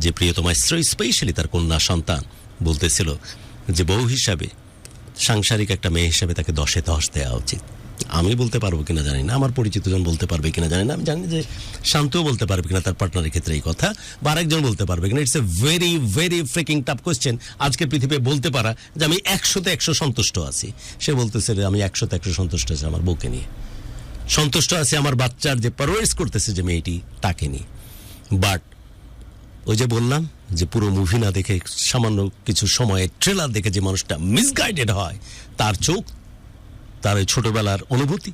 যে প্রিয়তমা স্ত্রী, স্পেশালি তার কন্যা সন্তান, বলতেছিল যে বউ হিসাবে, সাংসারিক একটা মেয়ে হিসাবে তাকে 10-এ 10 দেওয়া উচিত। আমি বলতে পারবো কিনা জানি না, আমার পরিচিত জন বলতে পারবে কিনা জানি না, আমি জানি যে শান্তও বলতে পারবে কিনা তার পার্টনারের ক্ষেত্রে এই কথা, বা আরেকজন বলতে পারবে কিনা। It's a very very freaking tough question আজকের পৃথিবীতে বলতে পারা যে আমি 100-তে 100 সন্তুষ্ট আছি। সে বলতেছে যে আমি 100-তে 100 সন্তুষ্ট আছি আমার বউকে নিয়ে, সন্তুষ্ট আছে আমার বাচ্চার যে পারওয়ারিশ করতেছে যে মেয়েটি, তাকে নিয়ে। বাট ওই যে বললাম যে পুরো মুভি না দেখে সামান্য কিছু সময়ে ট্রেলার দেখে যে মানুষটা মিসগাইডেড হয়, তার চোখ, তার এই ছোটবেলার অনুভূতি,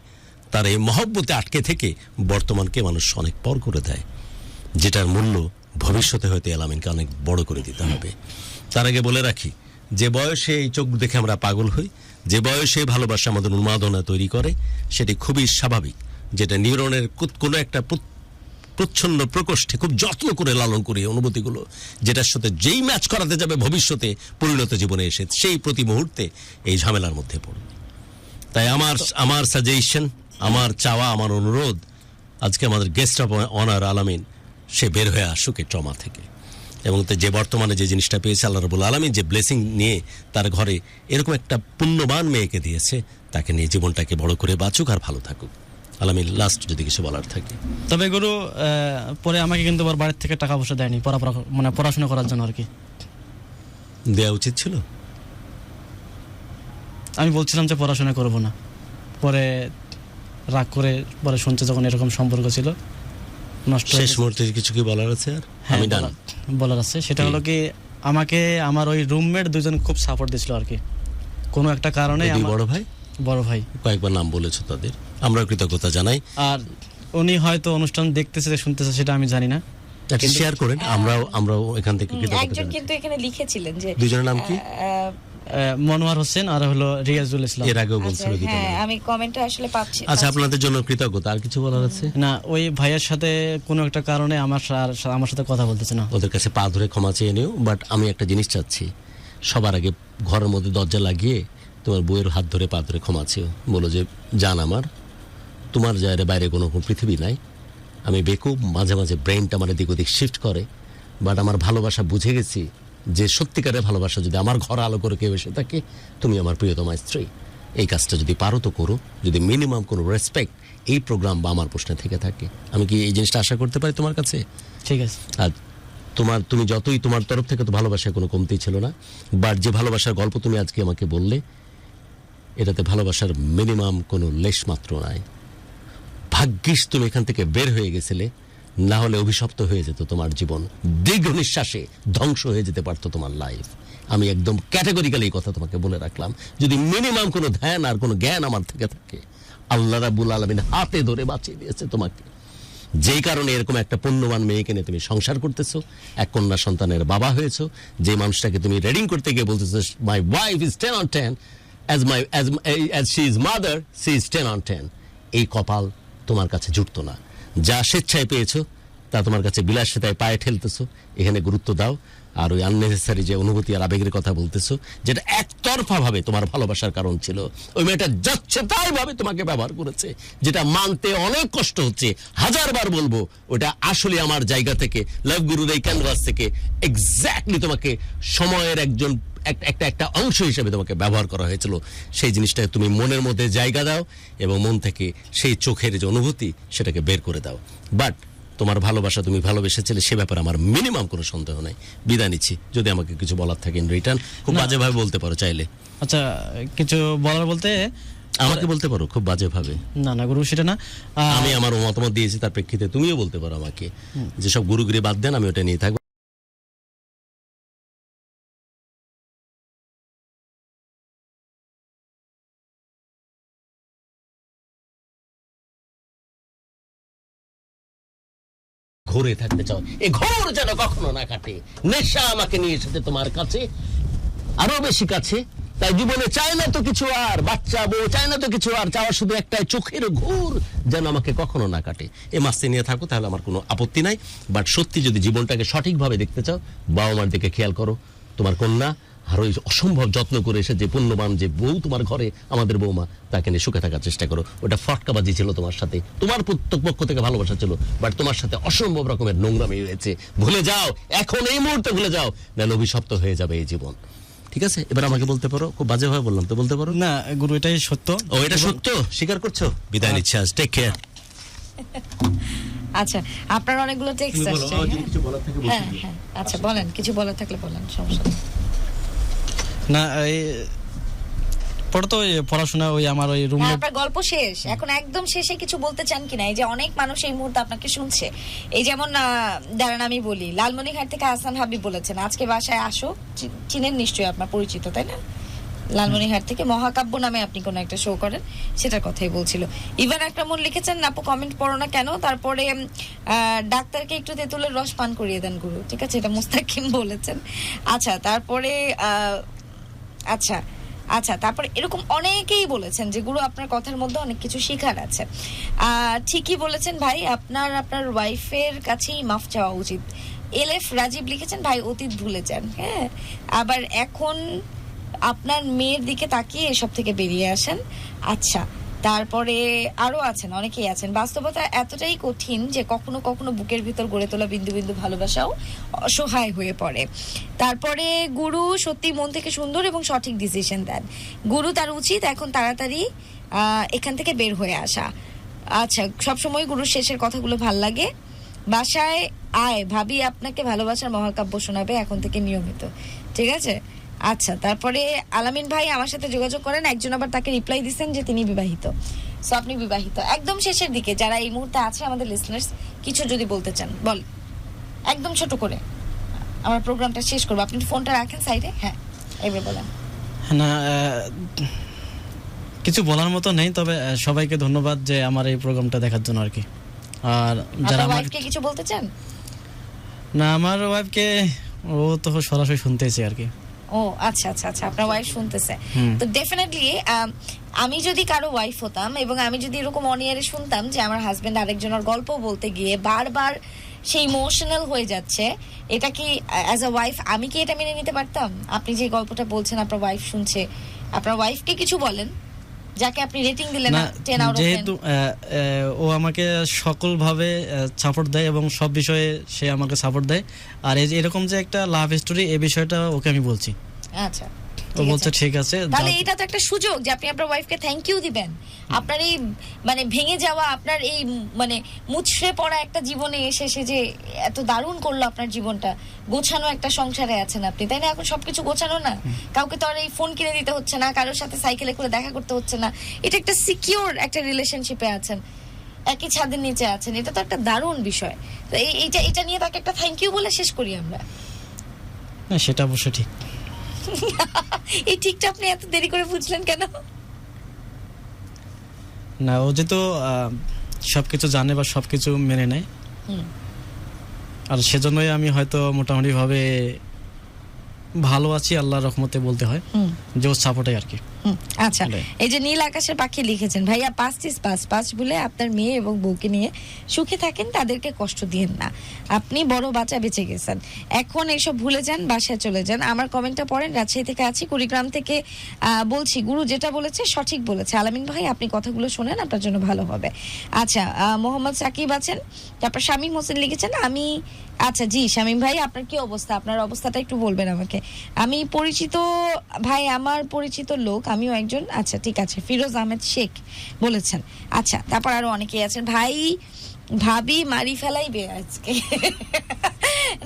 তার এই মহব্বতে আটকে থেকে বর্তমানকে মানুষ অনেক পর করে দেয়, যেটার মূল্য ভবিষ্যতে হয়তো আলামিনকে অনেক বড় করে দিতে হবে। তার আগে বলে রাখি, যে বয়সে এই চোখ দেখে আমরা পাগল হই, যে বয়সে ভালোবাসা আমাদের উন্মাদনা তৈরি করে, সেটি খুবই স্বাভাবিক। যেটা নিউরনের কোনো একটা প্রচ্ছন্ন প্রকোষ্ঠে খুব যত্ন করে লালন করি অনুভূতিগুলো, যেটার সাথে যেই ম্যাচ করাতে যাবে ভবিষ্যতে পরিণত জীবনে এসে, সেই প্রতি মুহূর্তে এই ঝামেলার মধ্যে পড়বে। তাই আমার সাজেশন, আমার চাওয়া, আমার অনুরোধ, আজকে আমাদের গেস্ট অফ অনার আলামিন সে বের হয়ে আসুক এই ট্রমা থেকে, এবং যে বর্তমানে যে জিনিসটা পেয়েছে আল্লাহ রাব্বুল আলামিন যে ব্লেসিং নিয়ে তার ঘরে এরকম একটা পুণ্যবান মেয়েকে দিয়েছে, তাকে নিয়ে জীবনটাকে বড় করে বাঁচুক আর ভালো থাকুক। আলামিন, লাস্ট যদি কিছু বলার থাকে। তবে গুরু পরে আমাকে কিন্তু আবার বাড়ির থেকে টাকা পয়সা দেয়নি পড়াশোনা করার জন্য আর কি। দেওয়া উচিত ছিল। আমি বলছিলাম যে পড়াশোনা করব না, পরে রাগ করে পরে শুনছে যখন এরকম সম্পর্ক ছিল নষ্ট। শেষ মুহূর্তে কিছু কি বলার আছে? আর আমি বলার আছে, সেটা হলো কি, আমাকে আমার ওই রুমমেট দুজন খুব সাপোর্ট দিছিল আর কি, কোনো একটা কারণে। বড় ভাই কয়েকবার নাম বলেছো তাদের, আমরা কৃতজ্ঞতা জানাই। আর উনি হয়তো অনুষ্ঠান দেখতেছে শুনতেছে সেটা আমি জানি না, শেয়ার করেন, আমরাও এখান থেকে একজন কিন্তু এখানে লিখেছিলেন যে দুজনের নাম কি, মনোয়ার হোসেন আর হলো রিয়াজুল ইসলাম। এর আগেও বলছিল, হ্যাঁ আমি কমেন্টে আসলে পাচ্ছি। আচ্ছা, আপনাদের জন্য কৃতজ্ঞতা। আর কিছু বলার আছে? না, ওই ভাইয়ের সাথে কোনো একটা কারণে আমার সাথে কথা বলতেছে না। ওদের কাছে পা ধরে ক্ষমা চেয়ে নিও। বাট আমি একটা জিনিস চাচ্ছি, সবার আগে ঘরের মধ্যে দরজা লাগিয়ে তোমার বউয়ের হাত ধরে পা ধরে ক্ষমা চেয়েও, বলো যে জান আমার, তোমার জায়গায় বাইরে কোনো পৃথিবী নাই, আমি বেকুব, মাঝে মাঝে ব্রেনটা আমার এদিক ওদিক শিফট করে, বাট আমার ভালোবাসা বুঝে গেছি যে সত্যিকারের ভালোবাসা যদি আমার ঘর আলো করে কেউ এসে থাকে, তুমি আমার প্রিয়তমা স্ত্রী। এই কাজটা যদি পারো তো করো, যদি মিনিমাম কোনো রেসপেক্ট এই প্রোগ্রাম বা আমার প্রশ্নে থেকে থাকে। আমি কি এই জিনিসটা আশা করতে পারি তোমার কাছে? ঠিক আছে। আর তুমি যতই, তোমার তরফ থেকে তো ভালোবাসার কোনো কমতি ছিল না, বাট যে ভালোবাসার গল্প তুমি আজকে আমাকে বললে, এটাতে ভালোবাসার মিনিমাম কোনো লেশ মাত্র নাই। ভাগ্যিস তুমি এখান থেকে বের হয়ে গেছিলে, না হলে অভিশপ্ত হয়ে যেত তোমার জীবন, দীর্ঘ নিঃশ্বাসে ধ্বংস হয়ে যেতে পারতো তোমার লাইফ। আমি একদম ক্যাটাগরিক্যালি এই কথা তোমাকে বলে রাখলাম। যদি মিনিমাম কোনো ধ্যান আর কোনো জ্ঞান আমার থেকে থাকে, আল্লাহ রাব্বুল আলামিন হাতে ধরে বাঁচিয়ে দিয়েছে তোমাকে, যেই কারণে এরকম একটা পুণ্যবান মেয়েকে নিয়ে তুমি সংসার করতেছো, এক কন্যা সন্তানের বাবা হয়েছো, যে মানুষটাকে তুমি রেডিং করতে গিয়ে বলতেছো my wife is 10 on 10, as she is mother, she is 10 on 10। এই কপাল তোমার কাছে জুটতো না। যা স্বেচ্ছায় পেয়েছো তা তোমার কাছে বিলাসিতায় পায়ে ঠেলতেছো, এখানে গুরুত্ব দাও। আর ওই আননেসেসারি যে অনুভূতি আর আবেগের কথা বলতেছো, যেটা একতরফা ভাবে তোমার ভালোবাসার কারণ ছিল, ওই মেয়েটা যাচ্ছে তাই ভাবে তোমাকে ব্যবহার করেছে, যেটা মানতে অনেক কষ্ট হচ্ছে। 1000 বার বলবো, ওটা আসলে আমার জায়গা থেকে, লাভ গুরুর এই ক্যানভাস থেকে এক্স্যাক্টলি তোমাকে সময়ের একজন একটা অংশ হিসেবে তোমাকে ব্যবহার করা হয়েছিল। সেই জিনিসটা তুমি মনের মধ্যে জায়গা দাও এবং মন থেকে সেই চোখের যে অনুভূতি সেটাকে বের করে দাও। বাট তোমার ভালোবাসা তুমি ভালোবেসেছিলে সে ব্যাপারে আমার মিনিমাম কোনো সন্দেহ নাই। বিদায় নিচ্ছি, যদি আমাকে কিছু বলার থাকে ইন রিটার্ন খুব বাজেভাবে বলতে পারো চাইলে। আচ্ছা, কিছু বলার বলতে আমাকে বলতে পারো খুব বাজেভাবে। না না গুরু, সেটা না। আমি আমার মতামত দিয়েছি, তার প্রেক্ষিতে তুমিও বলতে পারো আমাকে, যেসব গুরুগিরি বাদ দেন, আমি ওটা নিয়ে থাকবো। ঘুরে থাকতে চাও, এই ঘোর যেন কখনো না কাটে। নেশা আমাকে নিয়ে এসেছে তোমার কাছে, আরো বেশি কাছে। তাই জীবনে চাই না তো কিছু আর, বাচ্চা বউ চাই না তো কিছু আর, চাওয়া শুধু একটাই, চোখের ঘোর যেন আমাকে কখনো না কাটে। এই মাস্তি নিয়ে থাকো, তাহলে আমার কোনো আপত্তি নাই। বাট সত্যি যদি জীবনটাকে সঠিকভাবে দেখতে চাও, বাবা মার দিকে খেয়াল করো। তোমার কন্যা আর ওই অসম্ভব যত্ন করে এসে যে পুণ্যবান যে বউ তোমার ঘরে, আমাদের বৌমা, তাকে নিয়ে সুখে থাকার চেষ্টা করো। ওটা ফটকাবাজি ছিল তোমার সাথে, তোমার প্রত্যেক পক্ষ থেকে ভালোবাসা ছিল, বাট তোমার সাথে অসম্ভব রকমের নোংরামি হয়েছে। ভুলে যাও, এখন এই মুহূর্তে ভুলে যাও, না অভিশপ্ত হয়ে যাবে এই জীবন। ঠিক আছে, এবার আমাকে বলতে পারো। খুব বাজেভাবে বললাম তো, বলতে পারো। না গুরু, এটাই সত্য। ও, এটা সত্য স্বীকার করছো? বিদায় নিচ্ছি আজ, টেক কেয়ার। আচ্ছা, আপনার অনেকগুলো টেক্সট আসছে। হ্যাঁ হ্যাঁ, আচ্ছা বলেন, কিছু বলার থাকলে বলেন, সমস্যা নেই। না এই পড়ে তো ওই পড়াশোনা, ওই আমার ওই রুমে। আপনার গল্প শেষ, এখন একদম শেষে কিছু বলতে চান কিনা? এই যে অনেক মানুষ এই মুহূর্তে আপনাকে শুনছে, এই যেমন দাঁড়ান আমি বলি, লালমনিরহাট থেকে হাসান হাবিব বলেছেন আজকে বাসায় আসো। চিনেন নিশ্চয়ই, আপনার পরিচিত তাই না? লালমনিরহাট থেকে মহাকাব্য নামে আপনি কোন একটা শো করেন, সেটার কথাই বলছিল। ইভান আকরামুল লিখেছেন আপু কমেন্ট পড়ো না কেন? তারপরে ডাক্তারকে একটু তেঁতুলের রস পান করিয়ে দেন গুরু। ঠিক আছে, এটা মুস্তাকিম বলেছেন। আচ্ছা, তারপরে আচ্ছা তারপরে এরকম অনেকেই বলেছেন যে গুরু আপনার কথার মধ্যে অনেক কিছু শেখার আছে। ঠিকই বলেছেন ভাই, আপনার ওয়াইফের কাছেই মাফ চাওয়া উচিত। এলএফ রাজীব লিখেছেন ভাই অতীত ভুলে যান। হ্যাঁ, আবার এখন আপনার মেয়ের দিকে তাকিয়ে এসব থেকে বেরিয়ে আসেন। আচ্ছা, তারপরে আরো আছেন, অনেকেই আছেন। বাস্তবতা এতটাই কঠিন যে কখনো কখনো বুকের ভিতর গড়ে তোলা বিন্দু বিন্দু ভালোবাসাও অসহায় হয়ে পড়ে। তারপরে গুরু সত্যি মন থেকে সুন্দর এবং সঠিক ডিসিশন দেন। গুরু তার উচিত এখন তাড়াতাড়ি এখান থেকে বের হয়ে আসা। আচ্ছা, সবসময় গুরুর শেষের কথাগুলো ভাল লাগে। বাসায় আয়, ভাবি আপনাকে ভালোবাসার মহাকাব্য শোনাবে এখন থেকে নিয়মিত। ঠিক আছে, আচ্ছা। তারপরে আলামিন ভাই আমার সাথে যোগাযোগ করেন, একজন আবার তাকে রিপ্লাই দিচ্ছেন যে তিনি বিবাহিত। সো আপনি বিবাহিত। একদম শেষের দিকে যারা এই মুহূর্তে আছে আমাদের লিসনার্স, কিছু যদি বলতে চান বল, একদম ছোট করে আমার প্রোগ্রামটা শেষ করবো। আপনি ফোনটা রাখেন সাইডে। হ্যাঁ, এবার বলেন। না কিছু বলার মতো নেই, তবে সবাইকে ধন্যবাদ যে আমার এই প্রোগ্রামটা দেখার জন্য আর কি। আর যারা আমার ওয়াইফকে কিছু বলতে চান? না, আমার ওয়াইফকে ও তো সরাসরি শুনতেছে আর কি। ও আচ্ছা আচ্ছা আচ্ছা, আপনার ওয়াইফ শুনতেছে। তো ডেফিনেটলি আমি যদি কারো ওয়াইফ হতাম এবং আমি যদি এরকম অনিয়ারে শুনতাম যে আমার হাজবেন্ড আরেকজনের গল্প বলতে গিয়ে বারবার সেই ইমোশনাল হয়ে যাচ্ছে, এটা কি অ্যাজ আ ওয়াইফ আমি কি এটা মেনে নিতে পারতাম? আপনি যে গল্পটা বলছেন আপনার ওয়াইফ শুনছে, আপনার ওয়াইফকে কিছু বলেন, যাকে আপনি রেটিং দিলেন না 10 আউট অফ 10। যেহেতু ও আমাকে সকলভাবে সাপোর্ট দেয় এবং সব বিষয়ে সে আমাকে সাপোর্ট দেয়। আর এই যে এরকম যে একটা লাভ স্টোরি, এই বিষয়টা ওকে আমি বলছি। আচ্ছা, ও বলছে ঠিক আছে। তাহলে এটা তো একটা সুযোগ যে আপনি আপনার ওয়াইফকে থ্যাংক ইউ দিবেন। আপনার এই মানে ভেঙে যাওয়া, আপনার এই মানে মুছড়ে পড়া একটা জীবনে এসে যে এত দারুণ করলো আপনার জীবনটা, গোছানো একটা সংসারে আছেন আপনি, তাই না? এখন সবকিছু গোছানো না, কাউকে তো আর এই ফোন কিনে দিতে হচ্ছে না, কারোর সাথে সাইকেলে করে দেখা করতে হচ্ছে না। এটা একটা সিকিউর একটা রিলেশনশিপে আছেন, একই ছাদের নিচে আছেন। এটা তো একটা দারুণ বিষয়। তো এটা নিয়ে তাকে একটা থ্যাংক ইউ বলে শেষ করি আমরা। সেটা অবশ্যই ঠিক। এই ঠিকটা আপনি এত দেরি করে বুঝলেন কেন? না, ও যেহেতু সবকিছু জানে বা সবকিছু মেনে নেয়, আর সেজন্যই আমি হয়তো মোটামুটি ভাবে ভালো আছি আল্লাহর রহমতে বলতে হয়, যে ওর সাপোর্টে আর কি। আচ্ছা, এই যে নীল আকাশের পাখি লিখেছেন ভাইয়া 5 বলে আপনার মেয়ে এবং বউকে নিয়ে সুখে থাকেন, তাদেরকে কষ্ট দিয়েন না। আপনি বড় বাচ্চা বেঁচে গেছেন, এখন এইসব ভুলে যান, বাসায় চলে যান। আমার কমেন্টটা পড়েন। রাজশাহী থেকে আছি, কুড়িগ্রাম থেকে বলছি। গুরু যেটা বলেছে সঠিক বলেছে। আলামিন ভাই আপনি কথাগুলো শোনেন, আপনার জন্য ভালো হবে। আচ্ছা, মোহাম্মদ সাকিব আছেন। তারপর শামীম হোসেন লিখেছেন আমি, আচ্ছা জি শামীম ভাই আপনার কি অবস্থা, আপনার অবস্থাটা একটু বলবেন আমাকে। আমি পরিচিত ভাই, আমার পরিচিত লোক আমিও একজন। আচ্ছা ঠিক আছে, ফিরোজ আহমেদ শেখ বলেছেন। আচ্ছা, তারপর আরো অনেকেই আছেন। ভাই ভাবি মারি ফেলাইবে আজকে।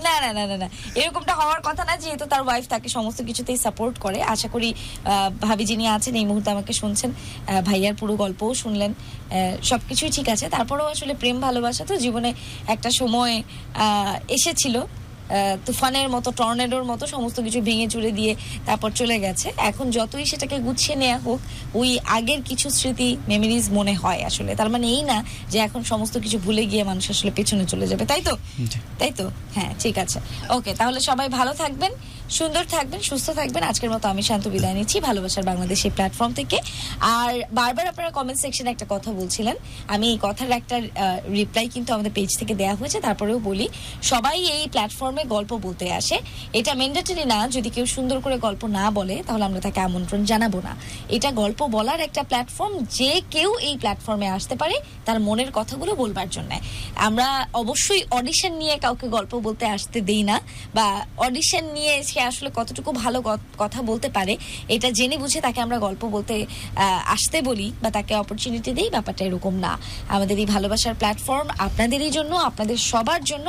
না না না না না, এরকমটা হওয়ার কথা না, যেহেতু তার ওয়াইফ তাকে সমস্ত কিছুতেই সাপোর্ট করে। আশা করি ভাবি যিনি আছেন এই মুহূর্তে আমাকে শুনছেন, ভাইয়ার পুরো গল্পও শুনলেন, সবকিছুই ঠিক আছে। তারপরেও আসলে প্রেম ভালোবাসা তো জীবনে একটা সময় এসেছিল, তুফানের মতো, টর্নেডোর মতো সমস্ত কিছু ভেঙে চুরে দিয়ে তারপর চলে গেছে। এখন যতই সেটাকে গুছিয়ে নেওয়া হোক, ওই আগের কিছু স্মৃতি, মেমোরিজ মনে হয় আসলে। তার মানে এই না যে এখন সমস্ত কিছু ভুলে গিয়ে মানুষ আসলে পেছনে চলে যাবে, তাই তো? তাই তো, হ্যাঁ ঠিক আছে। ওকে, তাহলে সবাই ভালো থাকবেন, সুন্দর থাকবেন, সুস্থ থাকবেন। আজকের মতো আমি শান্ত বিদায় নিচ্ছি ভালোবাসার বাংলাদেশ এই প্ল্যাটফর্ম থেকে। আর বারবার আপনারা কমেন্ট সেকশনে একটা কথা বলছিলেন, আমি এই কথার একটা রিপ্লাই কিন্তু আমাদের পেজ থেকে দেওয়া হয়েছে। তারপরেও বলি, সবাই এই প্ল্যাটফর্মে গল্প বলতে আসে, এটা ম্যান্ডেটরি না। যদি কেউ সুন্দর করে গল্প না বলে তাহলে আমরা তাকে আমন্ত্রণ জানাবো না। এটা গল্প বলার একটা প্ল্যাটফর্ম, যে কেউ এই প্ল্যাটফর্মে আসতে পারে তার মনের কথাগুলো বলবার জন্য। আমরা অবশ্যই অডিশন নিয়ে কাউকে গল্প বলতে আসতে দেই না, বা অডিশন নিয়ে সে আসলে কতটুকু ভালো কথা বলতে পারে এটা জেনে বুঝে তাকে আমরা গল্প বলতে আসতে বলি বা তাকে অপরচুনিটি দিই। ব্যাপারটা এরকম না। আমাদের এই ভালোবাসার প্ল্যাটফর্ম আপনাদেরই জন্য, আপনাদের সবার জন্য।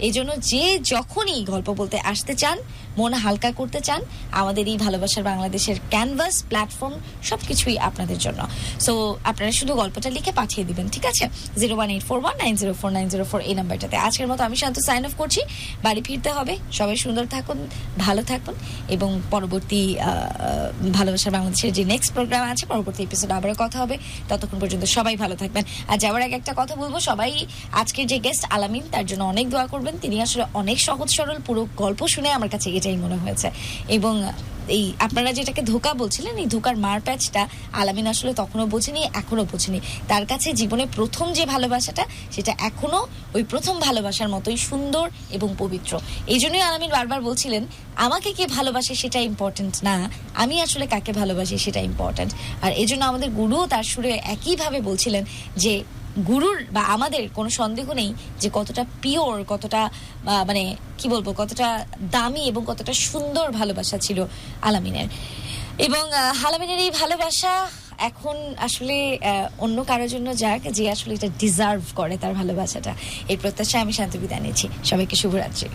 এই জন্য যে যখনই গল্প বলতে আসতে চান, মন হালকা করতে চান, আমাদের এই ভালোবাসার বাংলাদেশের ক্যানভাস প্ল্যাটফর্ম সবকিছুই আপনাদের জন্য। সো আপনারা শুধু গল্পটা লিখে পাঠিয়ে দিবেন, ঠিক আছে? 01841904904 এই নাম্বারটাতে। আজকের মতো আমি শান্ত সাইন অফ করছি, বাড়ি ফিরতে হবে। সবাই সুন্দর থাকুন, ভালো থাকুন, এবং পরবর্তী ভালোবাসার বাংলাদেশের যে নেক্সট প্রোগ্রাম আছে, পরবর্তী এপিসোড আবার কথা হবে। ততক্ষণ পর্যন্ত সবাই ভালো থাকবেন। আর যাওয়ার আগে একটা কথা বলবো, সবাই আজকের যে গেস্ট আলামিন, তার জন্য অনেক দোয়া করবেন। তিনি আসলে অনেক সহজ সরল, পুরো গল্প শুনে আমার কাছে এটাই মনে হয়েছে। এবং এই আপনারা যেটাকে ধোঁকা বলছিলেন, এই ধোঁকার মার প্যাচটা আলামিন আসলে তখনও বোঝেনি, এখনো বোঝেনি। তার কাছে জীবনে প্রথম যে ভালোবাসাটা, সেটা এখনো ওই প্রথম ভালোবাসার মতোই সুন্দর এবং পবিত্র। এই জন্যই আলামিন বারবার বলছিলেন, আমাকে কে ভালোবাসে সেটা ইম্পর্টেন্ট না, আমি আসলে কাকে ভালোবাসি সেটা ইম্পর্টেন্ট। আর এই জন্য আমাদের গুরুও তার সুরে একইভাবে বলছিলেন যে গুরুর বা আমাদের কোনো সন্দেহ নেই যে কতটা পিওর, কতটা মানে কি বলবো, কতটা দামি এবং কতটা সুন্দর ভালোবাসা ছিল আলামিনের। এবং আলামিনের এই ভালোবাসা এখন আসলে অন্য কারোর জন্য যাক, যে আসলে এটা ডিজার্ভ করে তার ভালোবাসাটা। এই প্রত্যাশায় আমি শান্ত বিদায় নিচ্ছি। সবাইকে শুভরাত্রি।